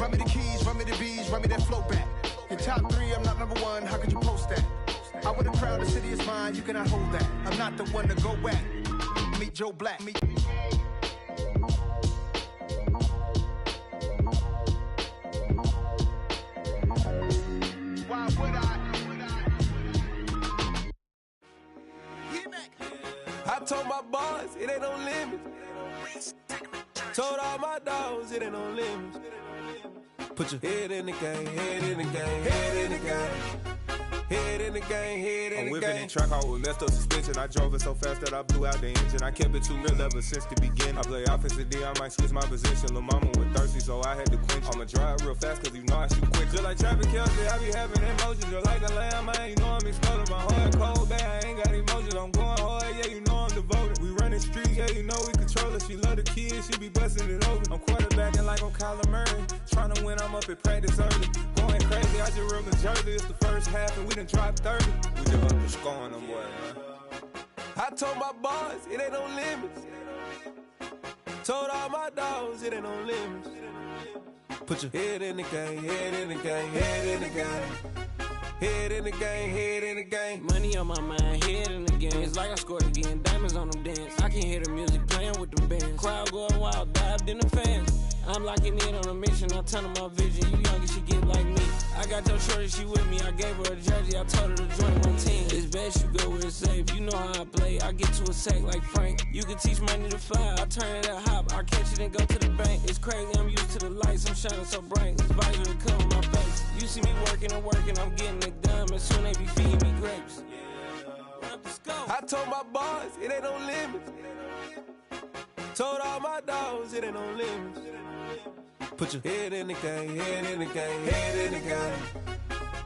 Run me the keys, run me the bees, run me that flow back. In top 3, I'm not number 1, how could you post that? I would have crowd, the city is mine, you cannot hold that. I'm not the one to go at. Meet Joe Black. Why would I? I told my boys, it ain't no limits. Told all my dogs, it ain't no limits. Put your head in the game, head in the game, head in the game. Head in the game, head in the game. I'm whipping in track out with messed up suspension. I drove it so fast that I blew out the engine. I kept it too real ever since the beginning. I play offensive D, I might switch my position. Lil' mama was thirsty, so I had to quench. I'ma drive real fast, cause you know I shoot quick. Just like traffic Kelsey, I be having emotions. Just like a lamb, man, you know I'm exploding. My heart cold, bad, I ain't got emotions. I'm going hard, yeah, you know I'm devoted. We running streets, yeah, you know we control it. She love the kids, she be busting it open. I'm quarterbacking like I'm Kyler Murray. Trying to win, I'm up at practice early. Going crazy, I just real the jersey. It's the first half, and we done dropped 30. We just up to scoring them, boy, man. I told my boys, it ain't no limits. Told all my dogs, it ain't no limits. Put your head in the game, head in the game, head in the game. Head in the game, head in the game. Money on my mind, head in the game. It's like I scored again, diamonds on them dance. I can hear the music playing with them bands. Crowd going wild, dived in the fans. I'm locking in on a mission, I turn on my vision. You young and she get like me. I got your shorty, she with me. I gave her a jersey, I told her to join my team. It's best you go where it's safe. You know how I play. I get to a sack like Frank. You can teach money to fly. I turn it up hop. I catch it and go to the bank. It's crazy, I'm used to the lights. I'm shining so bright. This visor to cover my face. You see me working and working, I'm getting it done. And soon they be feeding me grapes. I told my boys, it ain't no limits. Told all my dogs, it ain't no limits. Put your head in the game, head in the game, head in the game.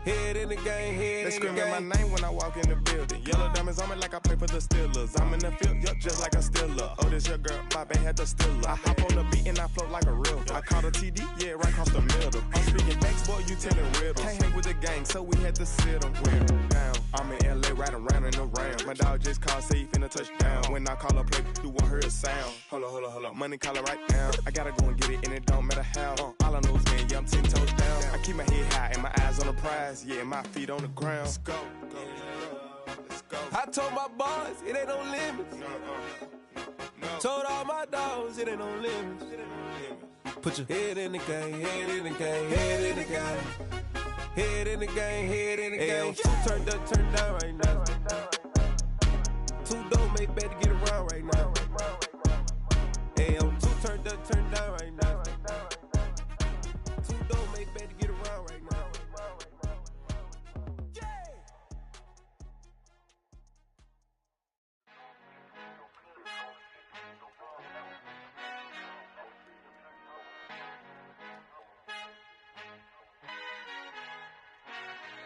Head in the game, head They in the game. screaming my name when I walk in the building. Yellow diamonds on me like I play for the Steelers. I'm in the field, yup, just like a Steeler. Oh, this your girl, my band had the Steeler. I hop on the beat and I float like a real. I caught a TD, yeah, right across the middle. I'm speaking facts, boy, you telling riddles. Can't hang with the gang, so we had to sit them down. I'm in LA, riding round and around. My dog just called, say he finna touch down. When I call a play, you won't hear a sound. Hold up, money call it right now. I gotta go and get it, and it don't matter how. All I know is, man, yeah, I'm 10 toes down. I keep my head high and my eyes on the prize. Yeah, my feet on the ground. Let's go. I told my boys, it ain't no limits. Told all my dogs, it ain't no limits. Put your head in the game, head in the game, head in the game. Head in the game, head in the game. Two turned up, turned down right now. Two don't make better get around right now. Hey, two turned up, turned down right now. Two don't make better get around right now.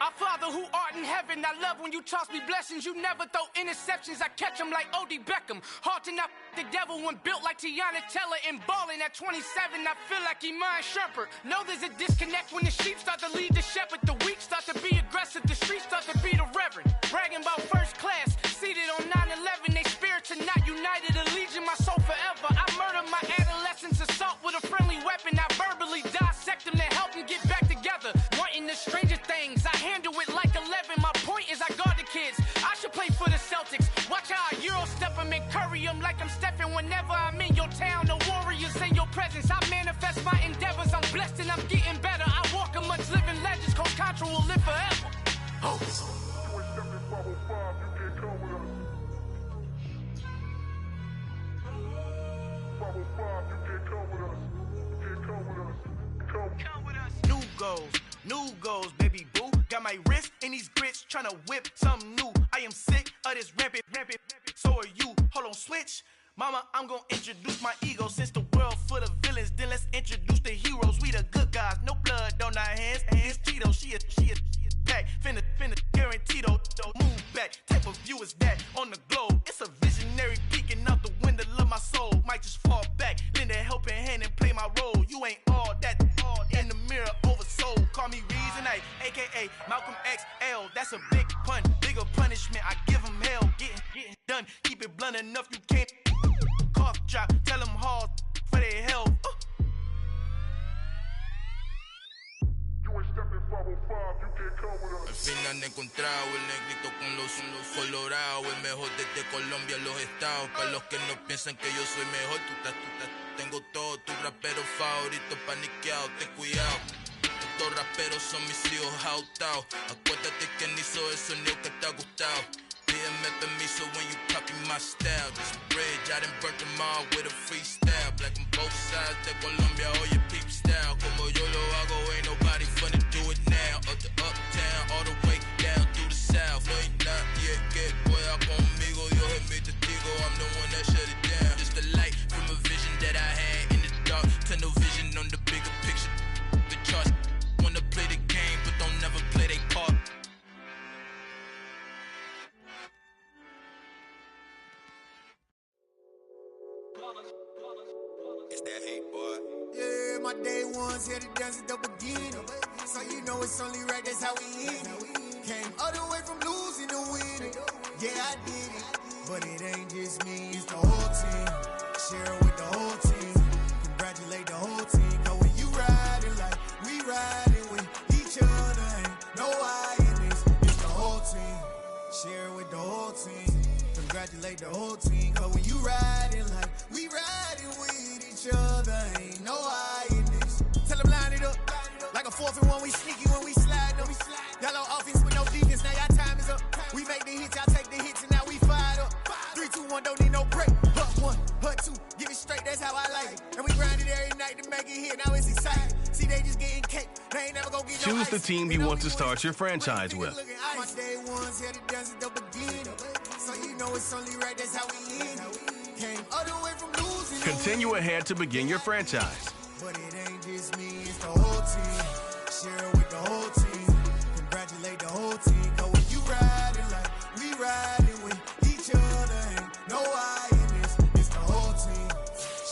Our Father who art in heaven, I love when you toss me blessings. You never throw interceptions, I catch them like O.D. Beckham. Hard to not the devil when built like Tiana Teller. And balling at 27, I feel like Iman Shumpert. Know there's a disconnect when the sheep start to lead the shepherd. The weak start to be aggressive, the streets start to be the reverend. Bragging about first class, seated on 9/11. They spirits are not united, a legion, my soul forever. I murder my adolescence, assault with a friendly weapon. I verbally dissect them to help them get back together. Wanting the stranger things, I handle it like 11. My point is I guard the kids. I should play for the Celtics. Watch how I Euro step them and curry them like I'm Stephen. Whenever I'm in your town, the Warriors in your presence. I manifest my endeavors. I'm blessed and I'm getting better. I walk amongst living legends. Coach Contra will live forever. Oh. New goals, baby boo. Got my wrist in these grits, tryna whip something new. I am sick of this rampant. So are you. Hold on, switch. Mama, I'm gonna introduce my ego. Since the world full of villains, then let's introduce the heroes. We the good guys, no blood on our hands. Hands Tito, she a pack. Finna, guaranteed, move back. Type of view is that on the globe? It's a visionary peeking out the window of my soul. Might just fall back, lend a helping hand and play my role. You ain't all that in the mirror oversold. Call me Reason A, aka Malcolm XL. That's a big pun, bigger punishment. I give him hell, getting done. Keep it blunt enough, you can't cough drop. Tell them hard for their health. Al fin han encontrado el negrito con los colorados, el mejor desde Colombia a los estados. Para los que no piensan que yo soy mejor, tengo todos tus raperos favoritos paniqueados, ten cuidado. Estos raperos son mis hijos adoptados. Acuérdate quién hizo el sonido que te ha gustado. Pídeme permiso when you copy my style. This bridge, I done burnt them all with a freestyle. Black on both sides de Colombia, oye peep style. Como yo lo hago, ain't nobody finna do it now. Up to uptown, all the way down through the south. No ain't not yet, que pueda conmigo. Dios es mi testigo, I'm the one that shut it down. Just a light from a vision that I had in the dark. Tunnel vision on the bigger picture. The charts wanna play the game, but don't never play their part. It's that hate, boy. Yeah, my day ones here to dance at the beginning. So you know it's only right, that's how we end it. Came all the way from losing to winning. Yeah, I did it. But it ain't just me, it's the whole team. Share it with the whole team. Congratulate the whole team. Cause when you riding like we riding with each other, ain't no I in this. It's the whole team. Share it with the whole team. Congratulate the whole team. Cause when you riding like we riding with each other, ain't no I in this. Tell them line it up. Like a 4th and 1, we sneaky when we slide them. Y'all on offense with no defense, now y'all time is up. We make the hits, y'all take the hits, and now we fired up. 3, 2, 1, don't need no break. Hut 1, hut 2, give it straight, that's how I like it. And we grind it every night to make it hit, now it's exciting. See, they just getting cake, they ain't never gonna get no Choose the ice. team you want to start your franchise with. My day ones here to dance at the beginning. So you know it's only right, that's how we end it. Came all the way from losing. Continue ahead to begin your franchise. But it ain't just me, it's the whole team. Share it with the whole team. Congratulate the whole team. Cause when you riding like we riding with each other, ain't no I in this. It's the whole team.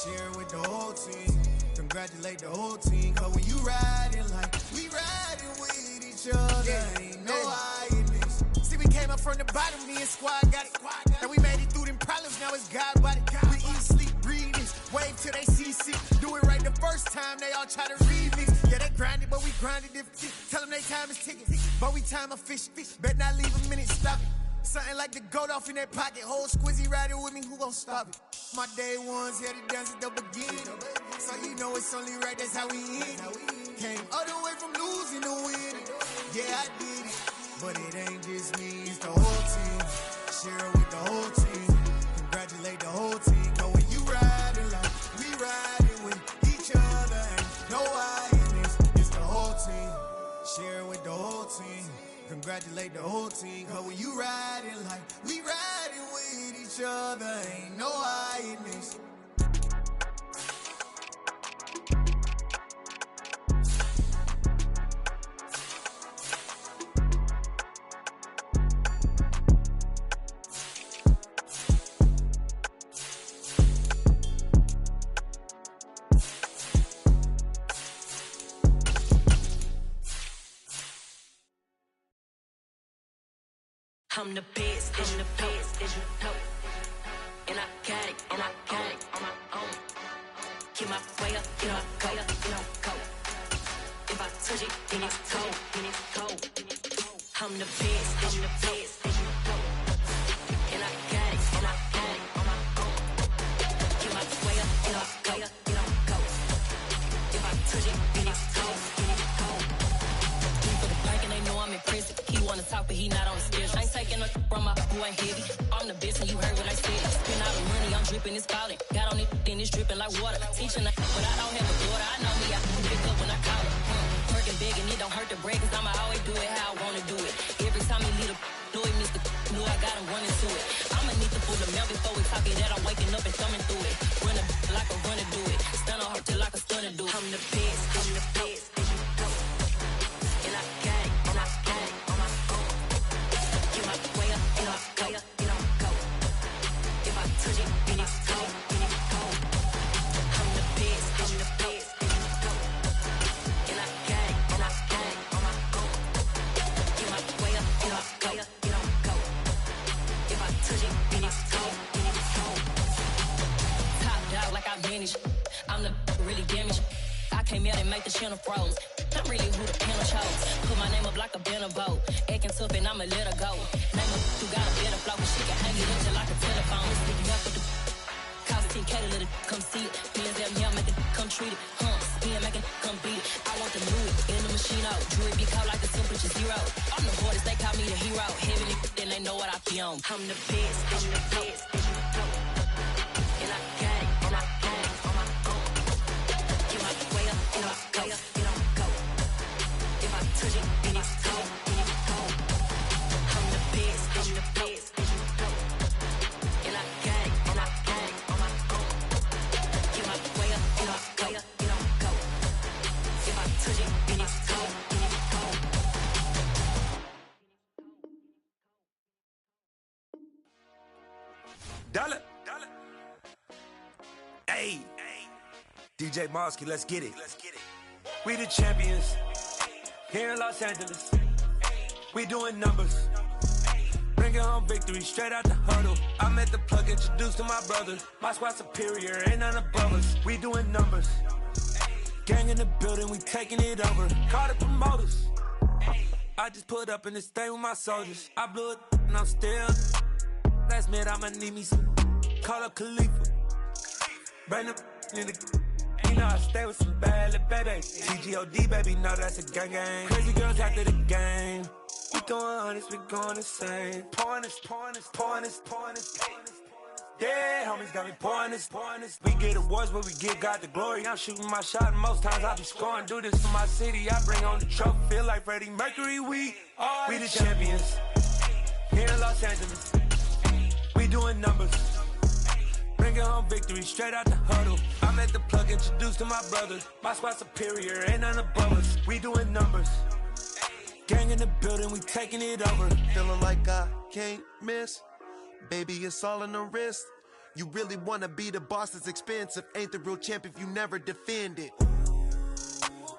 Share it with the whole team. Congratulate the whole team. Cause when you riding like we riding with each other, ain't no I in this. See, we came up from the bottom, me and squad got it. And we made it through them problems, now it's God body. We eat, sleep, breathe this. Wave till they see sick. Do it right the first time, they all try to remix. Yeah, they grinded, but we grinded different. Tell them they time is ticking, but we time a fish. Bet not leave a minute, stop it. Something like the goat off in that pocket. Whole squizzy riding with me, who gon' stop it? My day ones here to dance at the beginning. So you know it's only right, that's how we end it. Came all the way from losing to winning. Yeah, I did it. But it ain't just me, it's the whole team. Share it with the whole team. Congratulate the whole team. Cause when you riding like we riding with each other, ain't no I in this. It's the whole team. Share it with the whole team. Congratulate the whole team. Cause when you riding like we riding with each other, ain't no I in this. I'm the best, I'm the best, as you know. And I got it, and I got it on my own. Get my way up, get my go, go. If I touch it, then it's cold, then it's cold. I'm the best, as you know. And I got it, and I got it on my own. Get my way up, get my go. If I touch it, then it's cold, then it's cold. He for the bike and they know I'm impressive. He wanna talk, but he not on the schedule. I ain't taking no from my boy heavy. I'm the best and you heard what I said. Spend all the money, I'm dripping, it's falling. Got on it, then it's dripping like water. Teaching the but I don't have a daughter. I know me, I can pick up when I call it. Working big and it don't hurt to break, cause I'ma always do it how I wanna do it. Every time he lead a know it, Mr. Knew I got him running to it. I'ma need to pull the milk before we talk it that I'm waking up and thumbing through it. Run a like a runner do it. Stun on her till like a stunner do it. I'm the best, as you know. And I got it, and I got it on my own. Get my way up, and I go. If I touch it, then it's cold, then it's cold. I'm the best, as you know. And I got it, and I got it on my own. Get my way up, and I go. If I touch it, then it's cold, then it's cold. Top dog like I manage. I'm the really damaged. I Came out and make the channel froze. I'm really who the panel chose. Put my name up like a banner boat. Acting tough and I'ma let her go. Name her who got a better flow. She can hang it up just like a telephone. Stick you up with the cost 10K to let it come see it. Me and them here make it come treat it. Spin make it come beat it. I want the Louis in the machine out. Jewelry be cold like the temperature 0. I'm the hardest, they call me the hero. Heavy then they know what I be on. I'm the best, I'm the best. And I got it, and I got it on my own. Get my way up, and I go, and I go. If I touch it, then it's cold, then it's cold. I'm the best, I'm the best. And I got it, and I got it on my own. Get my way up, and I go, and I go. If I touch it, then it's cold, then it's cold. Dollar. Hey. DJ Mosky, let's get it. We the champions here in Los Angeles. We doing numbers. Bringing home victory straight out the huddle. I'm at the plug, introduced to my brother. My squad superior, ain't none above us. We doing numbers. Gang in the building, we taking it over. Call the promoters. I just put up in this thing with my soldiers. I blew it and I'm still. Last minute I'ma need me some. Call up Khalifa. Bring them in the. You know I stay with some bad little baby. TGOD baby, know that's a gang gang. Crazy girls after the game. We throwing hundreds, we going insane. Pouring this. Yeah, homies got me pouring this. We get awards, but we give God the glory. I'm shooting my shot, and most times I be scoring. Do this for my city, I bring on the trophy. Feel like Freddie Mercury, we the champions. Here in Los Angeles, we doing numbers. Bringing home victory straight out the huddle. I'm at the plug, introduced to my brother. My squad superior, ain't none above us. We doing numbers. Gang in the building, we taking it over. Feeling like I can't miss. Baby, it's all in the wrist. You really wanna be the boss, it's expensive. Ain't the real champ if you never defend it.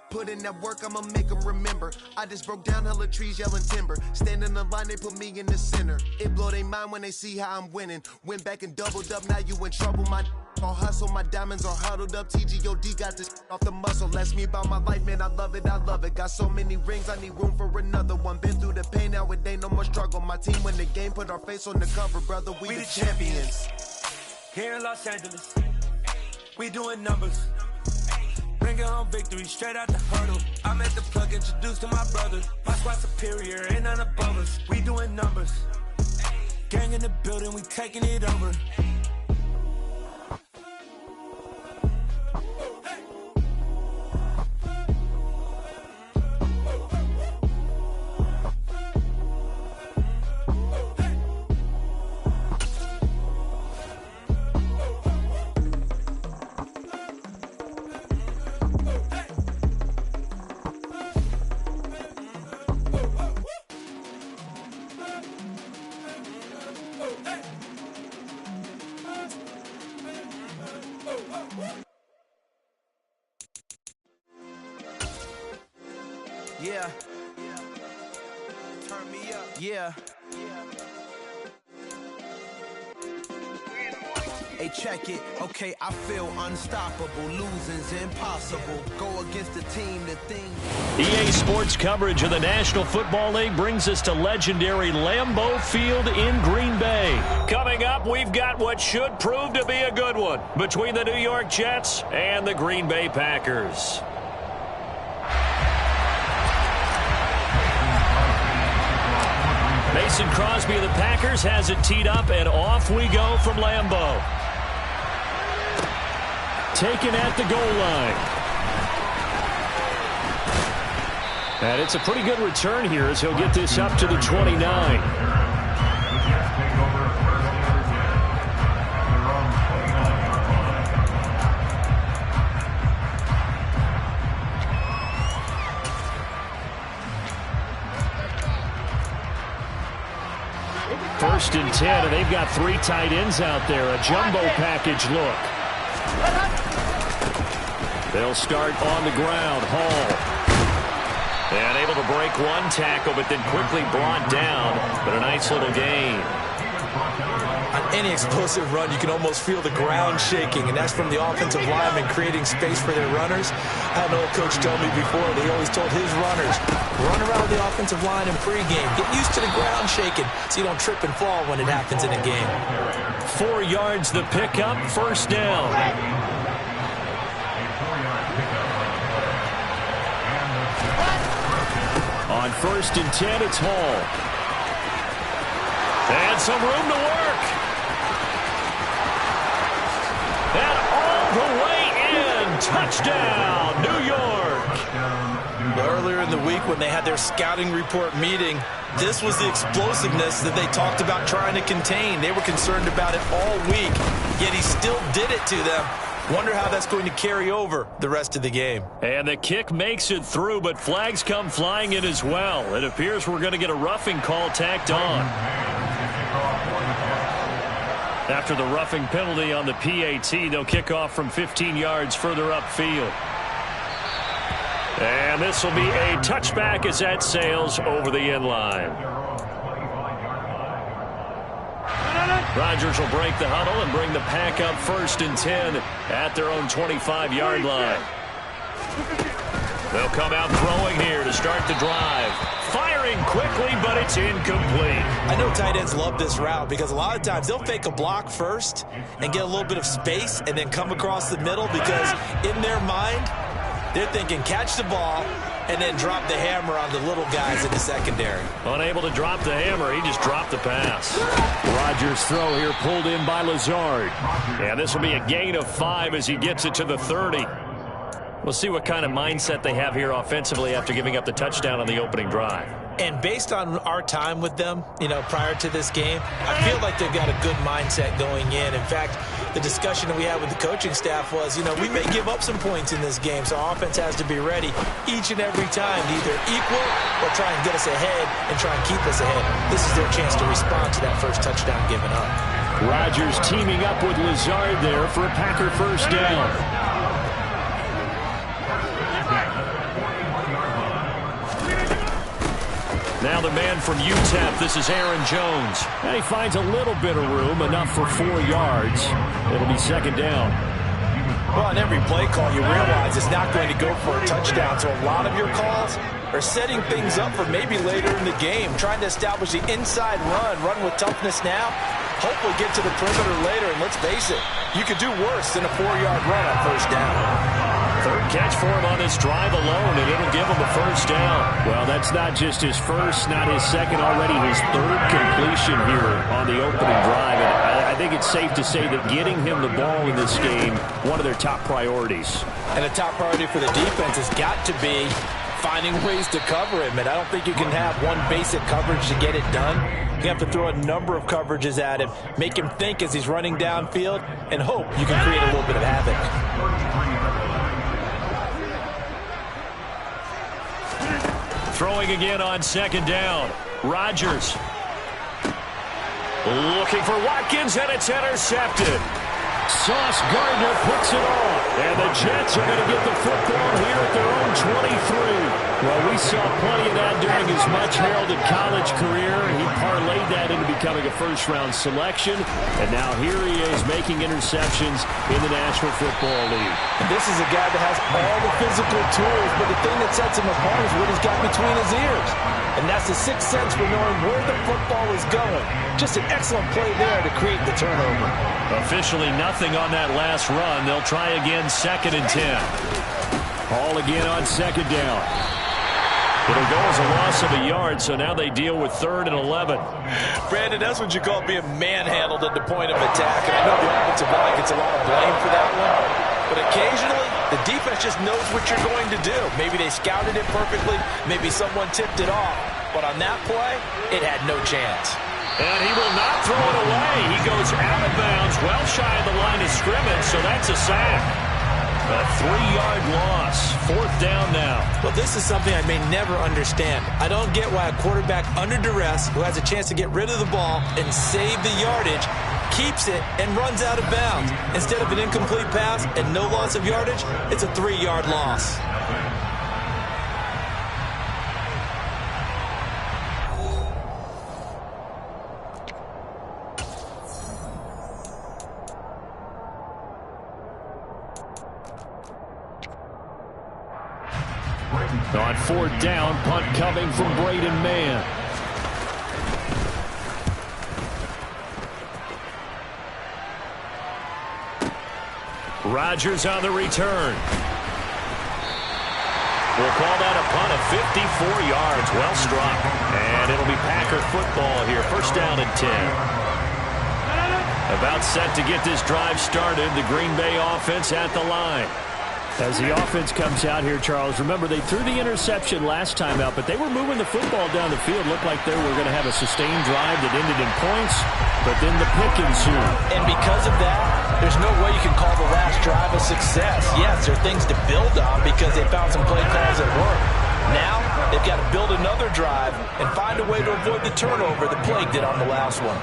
Put in that work, I'ma make them remember. I just broke down hella trees, yelling timber. Stand in the line, they put me in the center. It blow their mind when they see how I'm winning. Went back and doubled up, now you in trouble. My all hustle, my diamonds are huddled up. TGOD got this off the muscle. Ask me about my life, man, I love it. Got so many rings, I need room for another one. Been through the pain, now it ain't no more struggle. My team win the game, put our face on the cover, brother. We the champions. Here in Los Angeles, we doing numbers. Bringing home victory straight out the huddle. I'm at the plug, introduced to my brother. My squad superior, ain't none above us. We doing numbers. Gang in the building, we taking it over. Yeah. Turn me up. Yeah. Hey, check it. Okay, I feel unstoppable. Losing's impossible. Go against the team that thinks. EA Sports coverage of the National Football League brings us to legendary Lambeau Field in Green Bay. Coming up, we've got what should prove to be a good one between the New York Jets and the Green Bay Packers. Mason Crosby of the Packers has it teed up, and off we go from Lambeau. Taken at the goal line. And it's a pretty good return here as he'll get this up to the 29. First and 10, and they've got three tight ends out there. A jumbo package look. They'll start on the ground. Hall. And able to break one tackle, but then quickly brought down. But a nice little gain. On any explosive run, you can almost feel the ground shaking, and that's from the offensive linemen creating space for their runners. I had an old coach tell me before, they always told his runners, run around the offensive line in pregame. Get used to the ground shaking so you don't trip and fall when it happens in a game. 4 yards the pickup, first down. On 1st and 10, it's Hall. And some room to work. And all the way in. Touchdown, New York. Earlier in the week when they had their scouting report meeting, this was the explosiveness that they talked about trying to contain. They were concerned about it all week, yet he still did it to them. Wonder how that's going to carry over the rest of the game. And the kick makes it through, but flags come flying in as well. It appears we're going to get a roughing call tacked on. After the roughing penalty on the PAT, they'll kick off from 15 yards further upfield. And this will be a touchback as that sails over the end line. Rodgers will break the huddle and bring the pack up 1st and 10 at their own 25-yard line. They'll come out throwing here to start the drive. Firing quickly, but it's incomplete. I know tight ends love this route because a lot of times they'll fake a block first and get a little bit of space and then come across the middle because in their mind, they're thinking catch the ball and then drop the hammer on the little guys in the secondary. Unable to drop the hammer, he just dropped the pass. Rodgers' throw here pulled in by Lazard. And this will be a gain of 5 as he gets it to the 30. We'll see what kind of mindset they have here offensively after giving up the touchdown on the opening drive. And based on our time with them, prior to this game, I feel like they've got a good mindset going in. In fact, the discussion that we had with the coaching staff was, we may give up some points in this game, so our offense has to be ready each and every time to either equal or try and get us ahead and try and keep us ahead. This is their chance to respond to that first touchdown given up. Rodgers teaming up with Lazard there for a Packer first down. Now the man from UTEP, this is Aaron Jones. And he finds a little bit of room, enough for 4 yards. It'll be 2nd down. Well, on every play call, you realize it's not going to go for a touchdown. So a lot of your calls are setting things up for maybe later in the game, trying to establish the inside run with toughness now, hopefully get to the perimeter later. And let's face it, you could do worse than a 4-yard run on 1st down. 3rd catch for him on this drive alone, and it'll give him a 1st down. Well, that's not just his first, not his second, already his 3rd completion here on the opening drive. And I think it's safe to say that getting him the ball in this game, one of their top priorities. And a top priority for the defense has got to be finding ways to cover him. And I don't think you can have one basic coverage to get it done. You have to throw a number of coverages at him, make him think as he's running downfield, and hope you can create a little bit of havoc. Throwing again on 2nd down. Rodgers looking for Watkins, and it's intercepted. Sauce Gardner puts it on. And the Jets are going to get the football here at their own 23. Well, we saw plenty of that during his much-heralded college career. He parlayed that into becoming a first-round selection. And now here he is making interceptions in the National Football League. And this is a guy that has all the physical tools, but the thing that sets him apart is what he's got between his ears. And that's the sixth sense for knowing where the football is going. Just an excellent play there to create the turnover. Officially nothing on that last run. They'll try again 2nd and 10. Hall again on 2nd down. It'll go as a loss of a yard, so now they deal with 3rd and 11. Brandon, that's what you call being manhandled at the point of attack. And I know the offensive line gets a lot of blame for that one. But occasionally, the defense just knows what you're going to do. Maybe they scouted it perfectly. Maybe someone tipped it off. But on that play, it had no chance. And he will not throw it away. He goes out of bounds, well shy of the line of scrimmage, so that's a sack. A 3-yard loss. 4th down now. Well, this is something I may never understand. I don't get why a quarterback under duress who has a chance to get rid of the ball and save the yardage keeps it and runs out of bounds. Instead of an incomplete pass and no loss of yardage, it's a 3-yard loss. On 4th down, punt coming from Braden Mann. Rodgers on the return. We'll call that a punt of 54 yards. Well struck. And it'll be Packer football here. 1st down and 10. About set to get this drive started. The Green Bay offense at the line. As the offense comes out here, Charles, remember they threw the interception last time out, but they were moving the football down the field. Looked like they were going to have a sustained drive that ended in points, but then the pick ensued. And because of that, there's no way you can call the last drive a success. Yes, there are things to build on because they found some play calls that work. Now, they've got to build another drive and find a way to avoid the turnover that plagued it on the last one.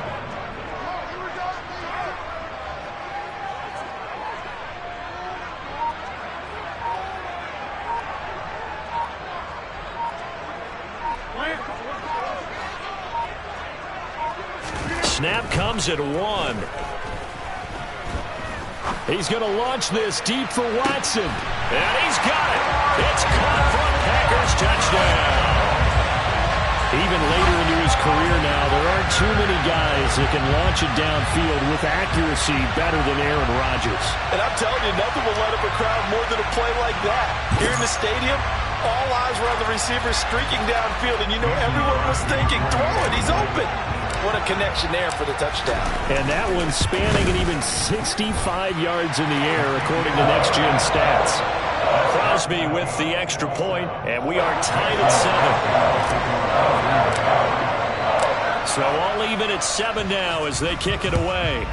Snap comes at 1. He's going to launch this deep for Watson. And he's got it. It's caught for a Packers touchdown. Even later into his career now, there aren't too many guys that can launch it downfield with accuracy better than Aaron Rodgers. And I'm telling you, nothing will light up a crowd more than a play like that. Here in the stadium, all eyes were on the receiver streaking downfield, and you know everyone was thinking, throw it, he's open. What a connection there for the touchdown. And that one spanning and even 65 yards in the air, according to Next Gen Stats. Crosby with the extra point, and we are tied at 7. So all even at 7 now as they kick it away.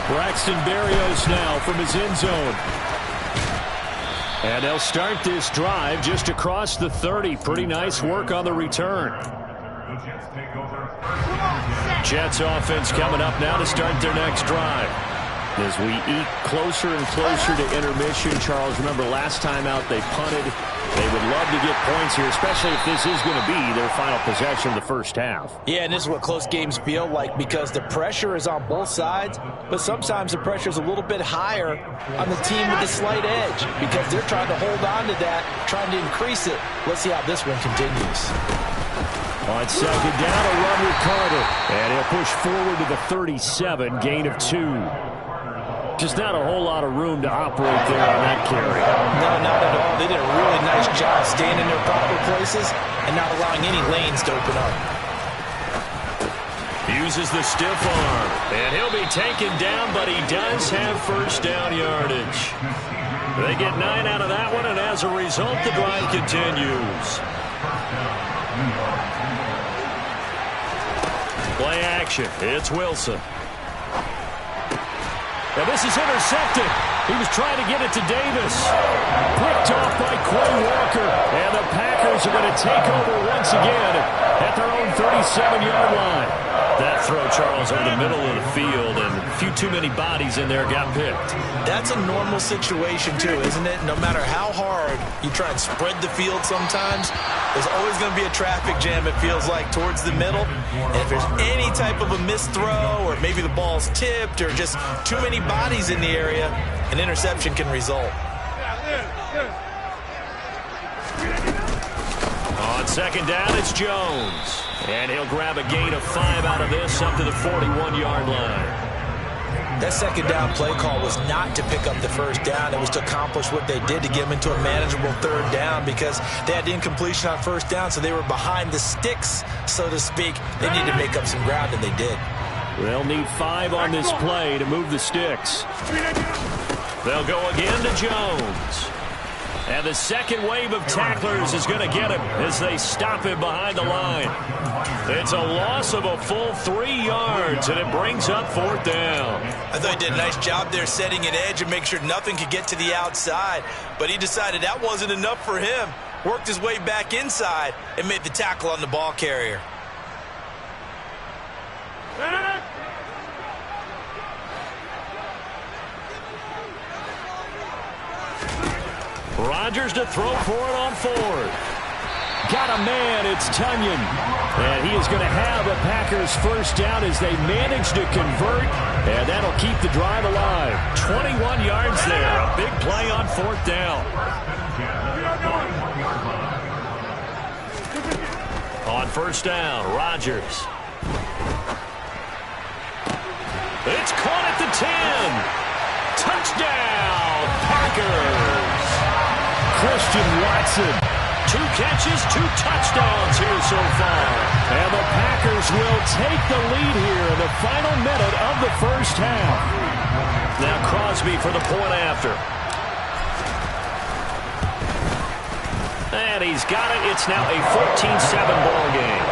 Braxton Berrios now from his end zone. And they'll start this drive just across the 30. Pretty nice work on the return. Jets offense coming up now to start their next drive. As we eat closer and closer to intermission, Charles, remember last time out they punted. They would love to get points here, especially if this is going to be their final possession of the first half. Yeah, and this is what close games feel like because the pressure is on both sides, but sometimes the pressure is a little bit higher on the team with the slight edge because they're trying to hold on to that, trying to increase it. Let's see how this one continues. On 2nd down, a run with Carter. And he'll push forward to the 37, gain of 2. Just not a whole lot of room to operate there on that carry. No, not at all. They did a really nice job staying in their proper places and not allowing any lanes to open up. Uses the stiff arm. And he'll be taken down, but he does have first down yardage. They get 9 out of that one, and as a result, the drive continues. Play action. It's Wilson. Now this is intercepted. He was trying to get it to Davis. Picked off by Quay Walker. And the Packers are going to take over once again at their own 37-yard line. That throw, Charles, over the middle of the field, and a few too many bodies in there got picked. That's a normal situation, too, isn't it? No matter how hard you try and spread the field sometimes, there's always going to be a traffic jam, it feels like, towards the middle. And if there's any type of a missed throw or maybe the ball's tipped or just too many bodies in the area, an interception can result. On 2nd down, it's Jones. And he'll grab a gain of 5 out of this up to the 41-yard line. That 2nd down play call was not to pick up the first down. It was to accomplish what they did to get them into a manageable 3rd down because they had incompletion on 1st down, so they were behind the sticks, so to speak. They needed to make up some ground, and they did. They'll need 5 on this play to move the sticks. They'll go again to Jones. And the second wave of tacklers is going to get him as they stop him behind the line. It's a loss of a full 3 yards, and it brings up 4th down. I thought he did a nice job there setting an edge and make sure nothing could get to the outside. But he decided that wasn't enough for him. Worked his way back inside and made the tackle on the ball carrier. Rodgers to throw for it on 4th. Got a man, it's Tunyon. And he is going to have a Packers first down as they manage to convert. And that'll keep the drive alive. 21 yards there. A big play on fourth down. On first down, Rodgers. It's caught at the 10. Touchdown, Packers. Christian Watson. 2 catches, 2 touchdowns here so far. And the Packers will take the lead here in the final minute of the first half. Now Crosby for the point after. And he's got it. It's now a 14-7 ball game.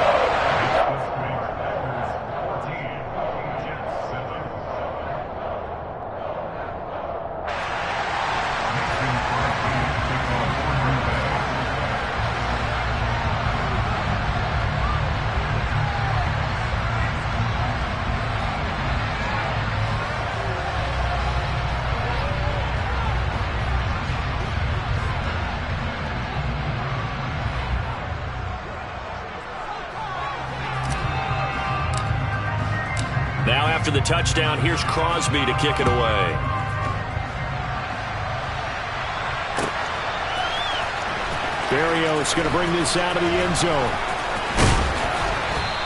Now after the touchdown, here's Crosby to kick it away. Berrios going to bring this out of the end zone.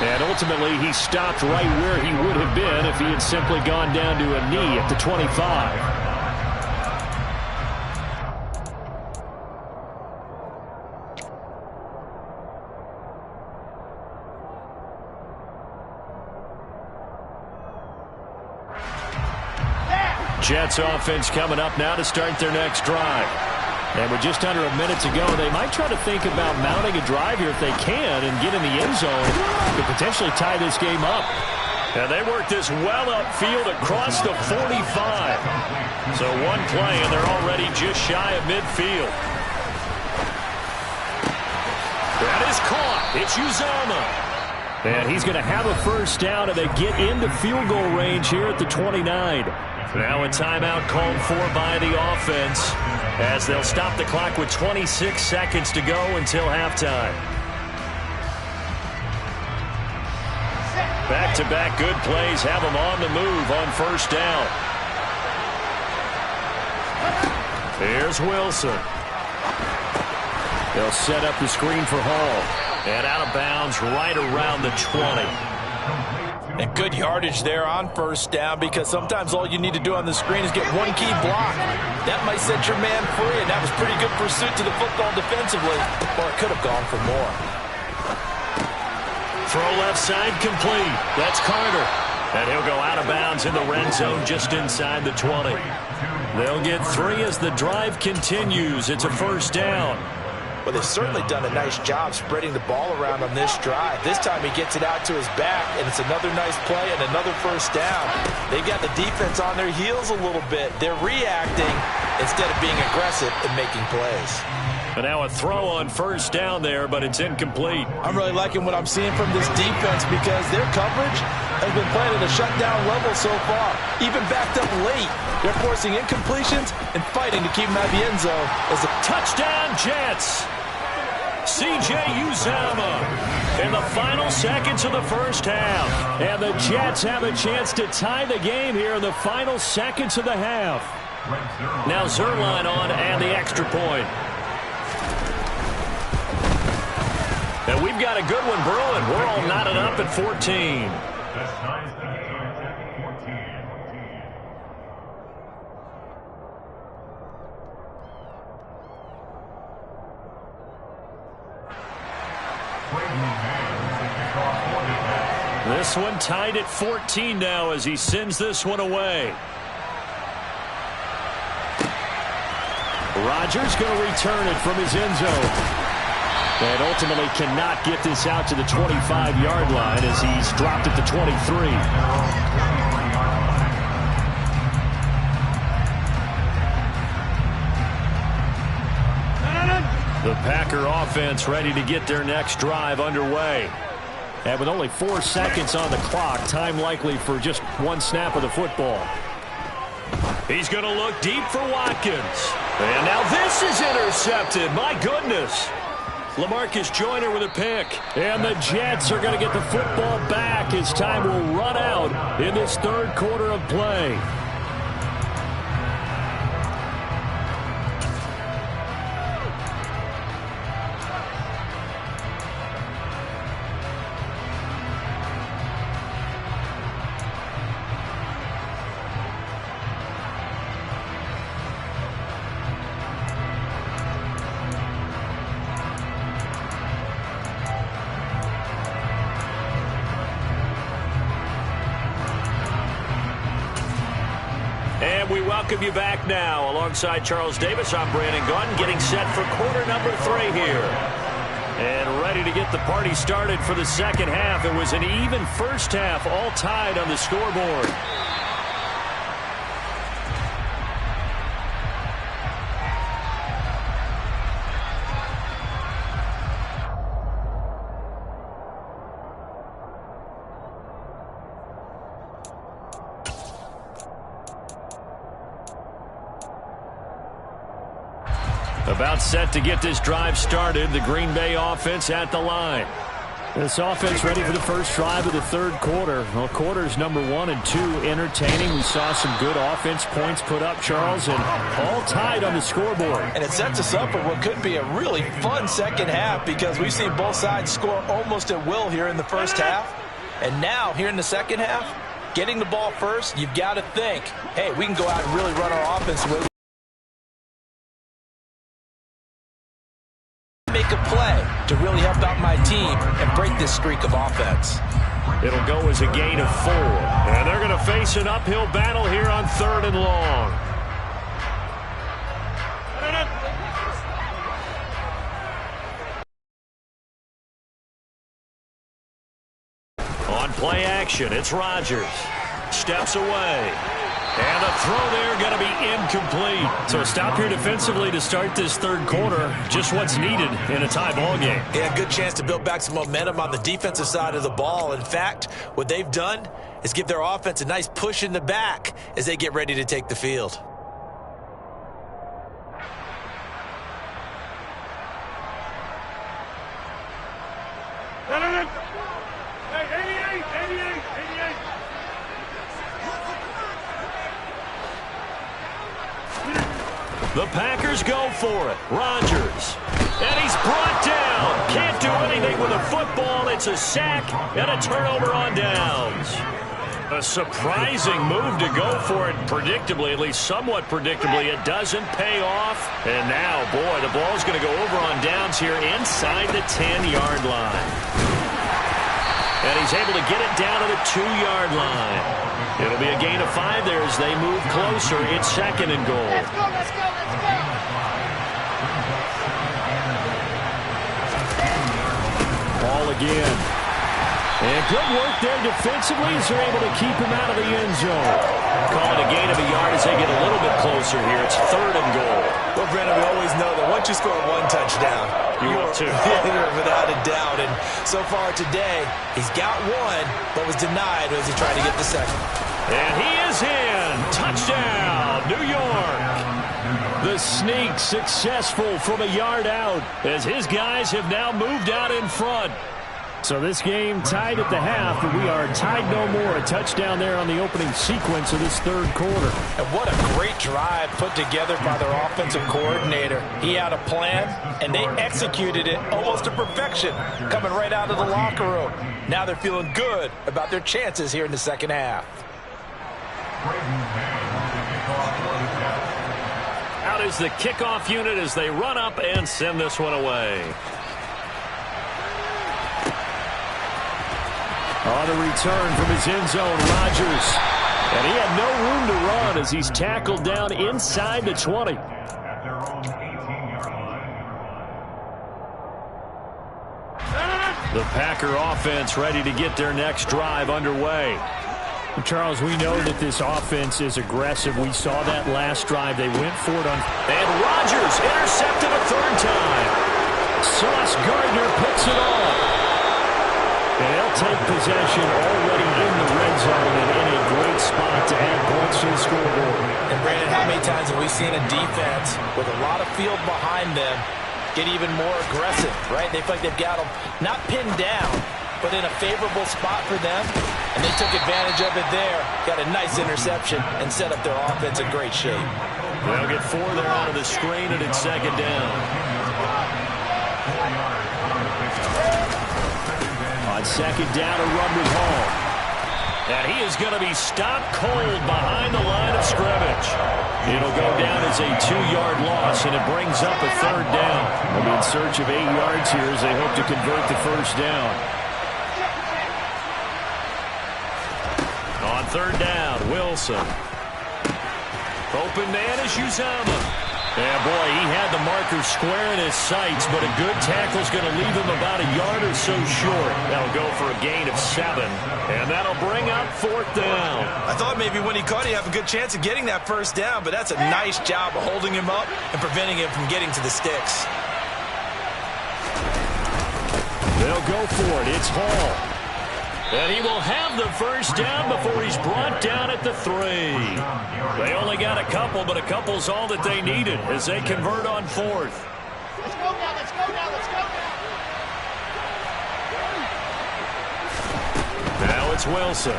And ultimately, he stopped right where he would have been if he had simply gone down to a knee at the 25. Jets offense coming up now to start their next drive. And with just under a minute to go, they might try to think about mounting a drive here if they can and get in the end zone to potentially tie this game up. And they work this well upfield across the 45. So one play and they're already just shy of midfield. That is caught. It's Uzomah. And he's going to have a first down, and they get into field goal range here at the 29. Now a timeout called for by the offense as they'll stop the clock with 26 seconds to go until halftime. Back-to-back good plays have them on the move on first down. Here's Wilson. They'll set up the screen for Hall. And out of bounds right around the 20. And good yardage there on first down, because sometimes all you need to do on the screen is get one key block. That might set your man free, and that was pretty good pursuit to the football defensively. Or it could have gone for more. Throw left side complete. That's Carter. And he'll go out of bounds in the red zone just inside the 20. They'll get 3 as the drive continues. It's a first down. Well, they've certainly done a nice job spreading the ball around on this drive. This time he gets it out to his back, and it's another nice play and another first down. They've got the defense on their heels a little bit. They're reacting instead of being aggressive and making plays. And now a throw on first down there, but it's incomplete. I'm really liking what I'm seeing from this defense because their coverage has been playing at a shutdown level so far. Even backed up late, they're forcing incompletions and fighting to keep them out of the end zone. As a touchdown, Jets! C.J. Uzomah in the final seconds of the first half. And the Jets have a chance to tie the game here in the final seconds of the half. Now Zerline on and the extra point. And we've got a good one brewing. We're all knotted up at 14. This one tied at 14 now as he sends this one away. Rodgers going to return it from his end zone. And ultimately cannot get this out to the 25-yard line as he's dropped at the 23. The Packer offense ready to get their next drive underway. And with only 4 seconds on the clock, time likely for just one snap of the football. He's going to look deep for Watkins. And now this is intercepted. My goodness. LaMarcus Joyner with a pick. And the Jets are going to get the football back as time will run out in this third quarter of play. We welcome you back now. Alongside Charles Davis, I'm Brandon Gaudin, getting set for quarter number 3 here. And ready to get the party started for the second half. It was an even first half, all tied on the scoreboard. About set to get this drive started. The Green Bay offense at the line. This offense ready for the first drive of the third quarter. Well, quarters number 1 and 2 entertaining. We saw some good offense points put up, Charles, and all tied on the scoreboard. And it sets us up for what could be a really fun second half because we've seen both sides score almost at will here in the first half. And now, here in the second half, getting the ball first, you've got to think, hey, we can go out and really run our offense with. Make a play to really help out my team and break this streak of offense. It'll go as a gain of 4. And they're going to face an uphill battle here on 3rd and long. On play action, it's Rodgers. Steps away. And the throw there going to be incomplete. So a stop here defensively to start this third quarter. Just what's needed in a tie ball game. Yeah, good chance to build back some momentum on the defensive side of the ball. In fact, what they've done is give their offense a nice push in the back as they get ready to take the field. The Packers go for it. Rodgers. And he's brought down. Can't do anything with a football. It's a sack and a turnover on downs. A surprising move to go for it predictably, at least somewhat predictably. It doesn't pay off. And now, boy, the ball's going to go over on downs here inside the 10-yard line. And he's able to get it down to the 2-yard line. It'll be a gain of 5 there as they move closer. It's 2nd and goal. Let's go, let's go, let's go. Ball again. And good work there defensively as they're able to keep him out of the end zone. Call it a gain of a yard as they get a little bit closer here. It's 3rd and goal. Well, Brandon, we always know that once you score 1 touchdown, you want 2. Without a doubt. And so far today, he's got 1, but was denied as he tried to get the second. And he is in. Touchdown, New York. The sneak successful from a yard out as his guys have now moved out in front. So this game tied at the half, but we are tied no more. A touchdown there on the opening sequence of this third quarter. And what a great drive put together by their offensive coordinator. He had a plan, and they executed it almost to perfection, coming right out of the locker room. Now they're feeling good about their chances here in the second half. Out is the kickoff unit as they run up and send this one away. On a return from his end zone, Rodgers. And he had no room to run as he's tackled down inside the 20. The Packer offense ready to get their next drive underway. Charles, we know that this offense is aggressive. We saw that last drive. They went for it on... And Rodgers intercepted a 3rd time. Sauce Gardner picks it off. And they'll take possession already in the red zone and in a great spot to add points to the scoreboard. And Brandon, how many times have we seen a defense with a lot of field behind them get even more aggressive, right? They feel like they've got them not pinned down, but in a favorable spot for them, and they took advantage of it there. Got a nice interception and set up their offense in great shape. They'll get 4 there out of the screen, and it's second down. On second down, a run with Hall. And he is going to be stopped cold behind the line of scrimmage. It'll go down as a 2-yard loss, and it brings up a third down. They'll be in search of 8 yards here as they hope to convert the first down. On third down, Wilson. Open man is Uzama. Yeah, boy, he had the marker square in his sights, but a good tackle's going to leave him about a yard or so short. That'll go for a gain of 7, and that'll bring up fourth down. I thought maybe when he caught it, he'd have a good chance of getting that first down, but that's a nice job of holding him up and preventing him from getting to the sticks. They'll go for it. It's Hall. And he will have the first down before he's brought down at the 3. They only got a couple, but a couple's all that they needed as they convert on fourth. Let's go now, let's go now, let's go now. Now it's Wilson.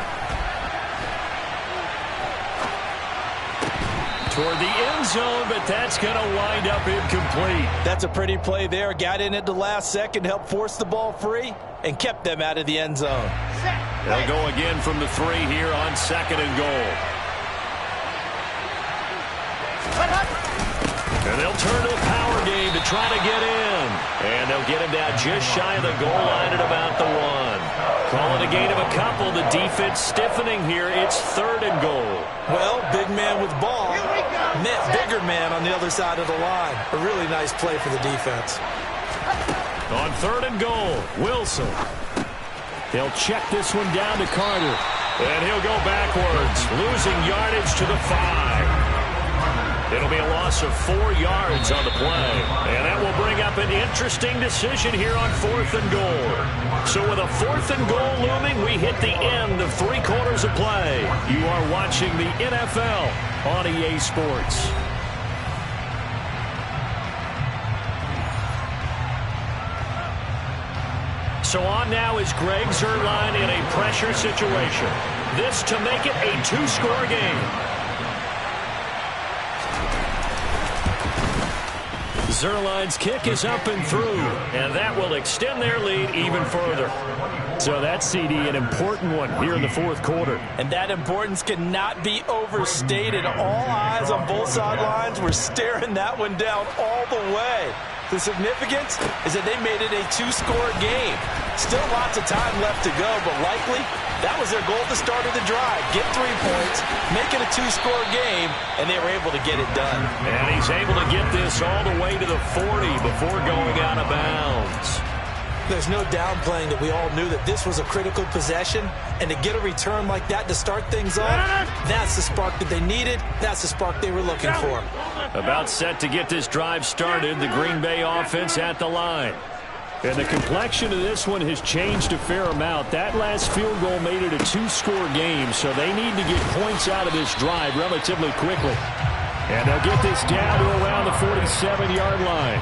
Toward the end zone, but that's going to wind up incomplete. That's a pretty play there. Got in at the last second, helped force the ball free, and kept them out of the end zone. They'll go again from the 3 here on second and goal. And they'll turn to a power game to try to get in. And they'll get him down just shy of the goal line at about the 1. Call it a gain of a couple. The defense stiffening here. It's third and goal. Well, big man with ball met bigger man on the other side of the line. A really nice play for the defense. On third and goal, Wilson. They'll check this one down to Carter. And he'll go backwards, losing yardage to the 5. It'll be a loss of 4 yards on the play. And that will bring up an interesting decision here on fourth and goal. So with a fourth and goal looming, we hit the end of 3 quarters of play. You are watching the NFL on EA Sports. So on now is Greg Zuerlein in a pressure situation. This to make it a 2-score game. Zuerlein's kick is up and through, and that will extend their lead even further. So that's, CD, an important one here in the fourth quarter. And that importance cannot be overstated. All eyes on both sidelines were staring that one down all the way. The significance is that they made it a 2-score game. Still lots of time left to go, but likely that was their goal at the start of the drive. Get 3 points, make it a 2-score game, and they were able to get it done. And he's able to get this all the way to the 40 before going out of bounds. There's no downplaying that we all knew that this was a critical possession, and to get a return like that to start things off, that's the spark that they needed. That's the spark they were looking for. About set to get this drive started, the Green Bay offense at the line. And the complexion of this one has changed a fair amount. That last field goal made it a 2-score game, so they need to get points out of this drive relatively quickly. And they'll get this down to around the 47-yard line.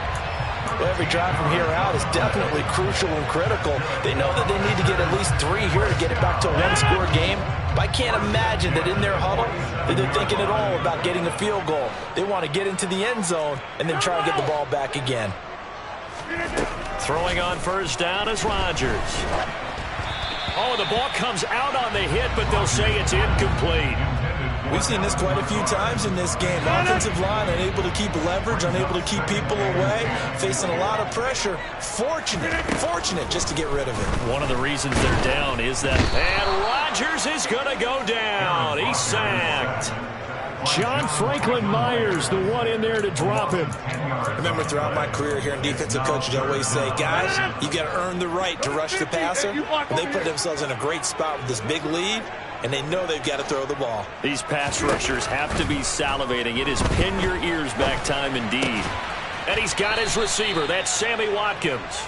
Well, every drive from here out is definitely crucial and critical. They know that they need to get at least 3 here to get it back to a 1-score game. But I can't imagine that in their huddle that they're thinking at all about getting a field goal. They want to get into the end zone and then try to get the ball back again. Throwing on first down is Rodgers. Oh, the ball comes out on the hit, but they'll say it's incomplete. We've seen this quite a few times in this game. Offensive line unable to keep leverage, unable to keep people away, facing a lot of pressure. Fortunate just to get rid of it. One of the reasons they're down is that, and Rodgers is going to go down. He's sacked. John Franklin Myers, the one in there to drop him. Remember, throughout my career here in defensive coaching, I always say, guys, you got to earn the right to rush the passer. They put themselves in a great spot with this big lead, and they know they've got to throw the ball. These pass rushers have to be salivating. It is pin your ears back time indeed. And he's got his receiver. That's Sammy Watkins.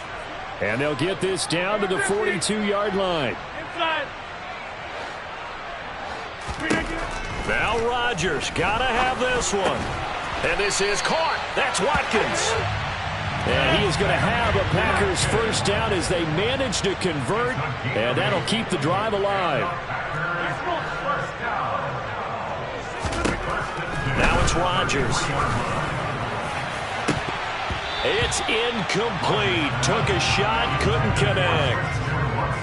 And they'll get this down to the 42-yard line. Inside. Now Rodgers got to have this one. And this is caught. That's Watkins. And he is going to have a Packers first down as they manage to convert, and that'll keep the drive alive. Now it's Rodgers. It's incomplete. Took a shot, couldn't connect.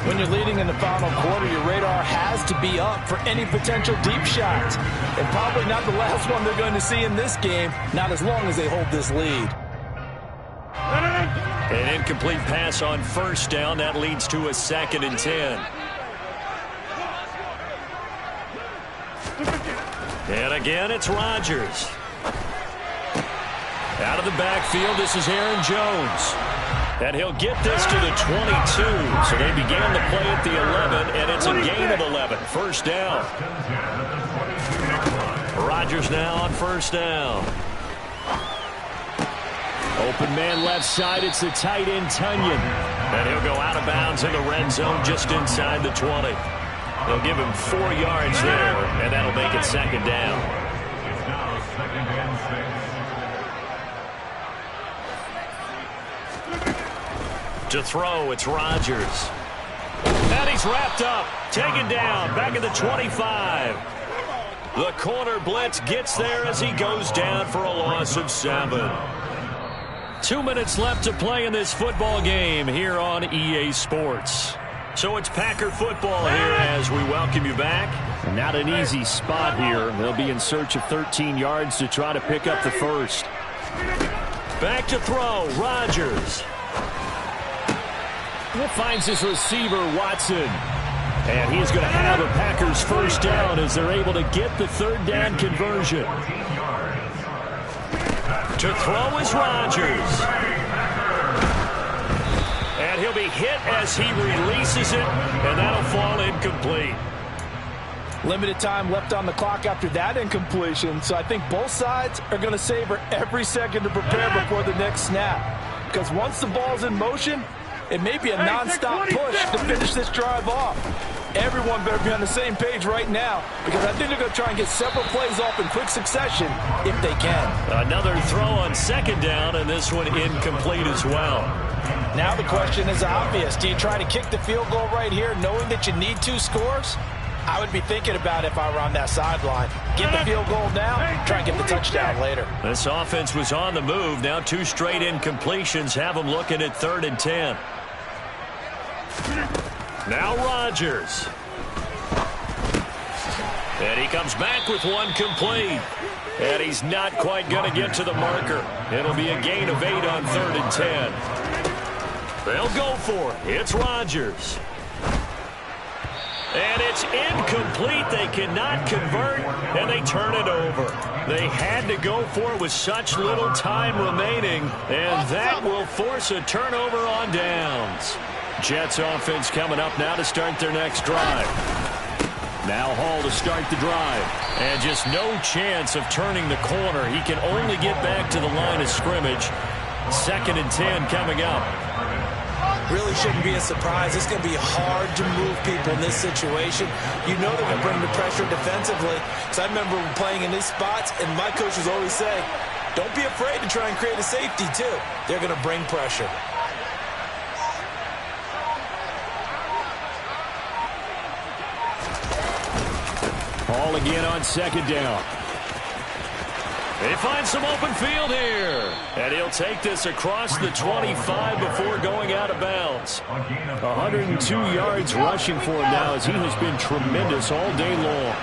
When you're leading in the final quarter, your radar has to be up for any potential deep shots. And probably not the last one they're going to see in this game, not as long as they hold this lead. An incomplete pass on first down. That leads to a 2nd and 10. And again, it's Rodgers. Out of the backfield, this is Aaron Jones. And he'll get this to the 22. So they began the play at the 11, and it's a gain of 11. First down. Rodgers now on first down. Open man left side. It's the tight end, Tunyon. And he'll go out of bounds in the red zone just inside the 20. They'll give him 4 yards there, and that'll make it 2nd down. It's now 2nd and 6. To throw, it's Rodgers. And he's wrapped up. Taken down. Back at the 25. The corner blitz gets there as he goes down for a loss of 7. 2 minutes left to play in this football game here on EA Sports. So it's Packer football here as we welcome you back. Not an easy spot here. They'll be in search of 13 yards to try to pick up the first. Back to throw, Rodgers. Finds his receiver, Watson. And he's going to have a Packers first down as they're able to get the 3rd down conversion. To throw is Rodgers. And he'll be hit as he releases it, and that'll fall incomplete. Limited time left on the clock after that incompletion, so I think both sides are going to savor every second to prepare before the next snap. Because once the ball's in motion, it may be a non-stop push to finish this drive off. Everyone better be on the same page right now, because I think they're going to try and get several plays off in quick succession if they can. Another throw on 2nd down, and this one incomplete as well. Now the question is obvious. Do you try to kick the field goal right here knowing that you need 2 scores? I would be thinking about it if I were on that sideline. Get the field goal now, try and get the touchdown later. This offense was on the move. Now 2 straight incompletions have them looking at 3rd and 10. Now Rodgers. And he comes back with one complete. And he's not quite going to get to the marker. It'll be a gain of 8 on 3rd and 10. They'll go for it. It's Rodgers. And it's incomplete. They cannot convert, and they turn it over. They had to go for it with such little time remaining, and that will force a turnover on downs. Jets offense coming up now to start their next drive. Now Hall to start the drive. And just no chance of turning the corner. He can only get back to the line of scrimmage. 2nd and 10 coming up. Really shouldn't be a surprise. It's going to be hard to move people in this situation. You know they're going to bring the pressure defensively. So I remember playing in these spots, and my coaches always say, don't be afraid to try and create a safety, too. They're going to bring pressure. Hall again on 2nd down. They find some open field here. And he'll take this across the 25 before going out of bounds. 102 yards rushing for him now as he has been tremendous all day long.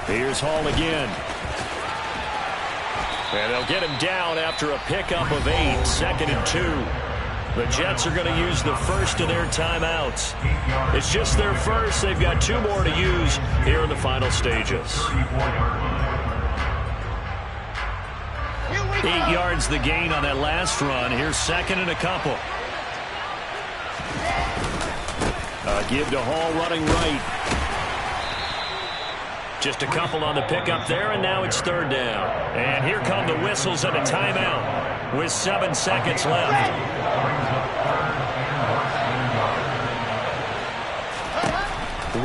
Here's Hall again. And they'll get him down after a pickup of 8, 2nd and 2. The Jets are going to use the first of their timeouts. It's just their first. They've got 2 more to use here in the final stages. 8 yards the gain on that last run. Here's 2nd and a couple. Give to Hall running right. Just a couple on the pickup there, and now it's 3rd down. And here come the whistles and a timeout with 7 seconds left.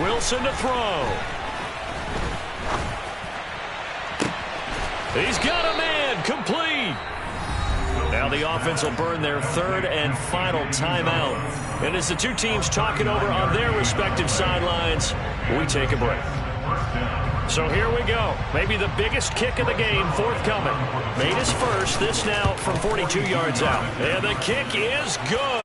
Wilson to throw. He's got a man, complete. the offense will burn their third and final timeout. And as the two teams talk it over on their respective sidelines, we take a break. So here we go. Maybe the biggest kick of the game forthcoming. Made his first. This now from 42 yards out. And the kick is good.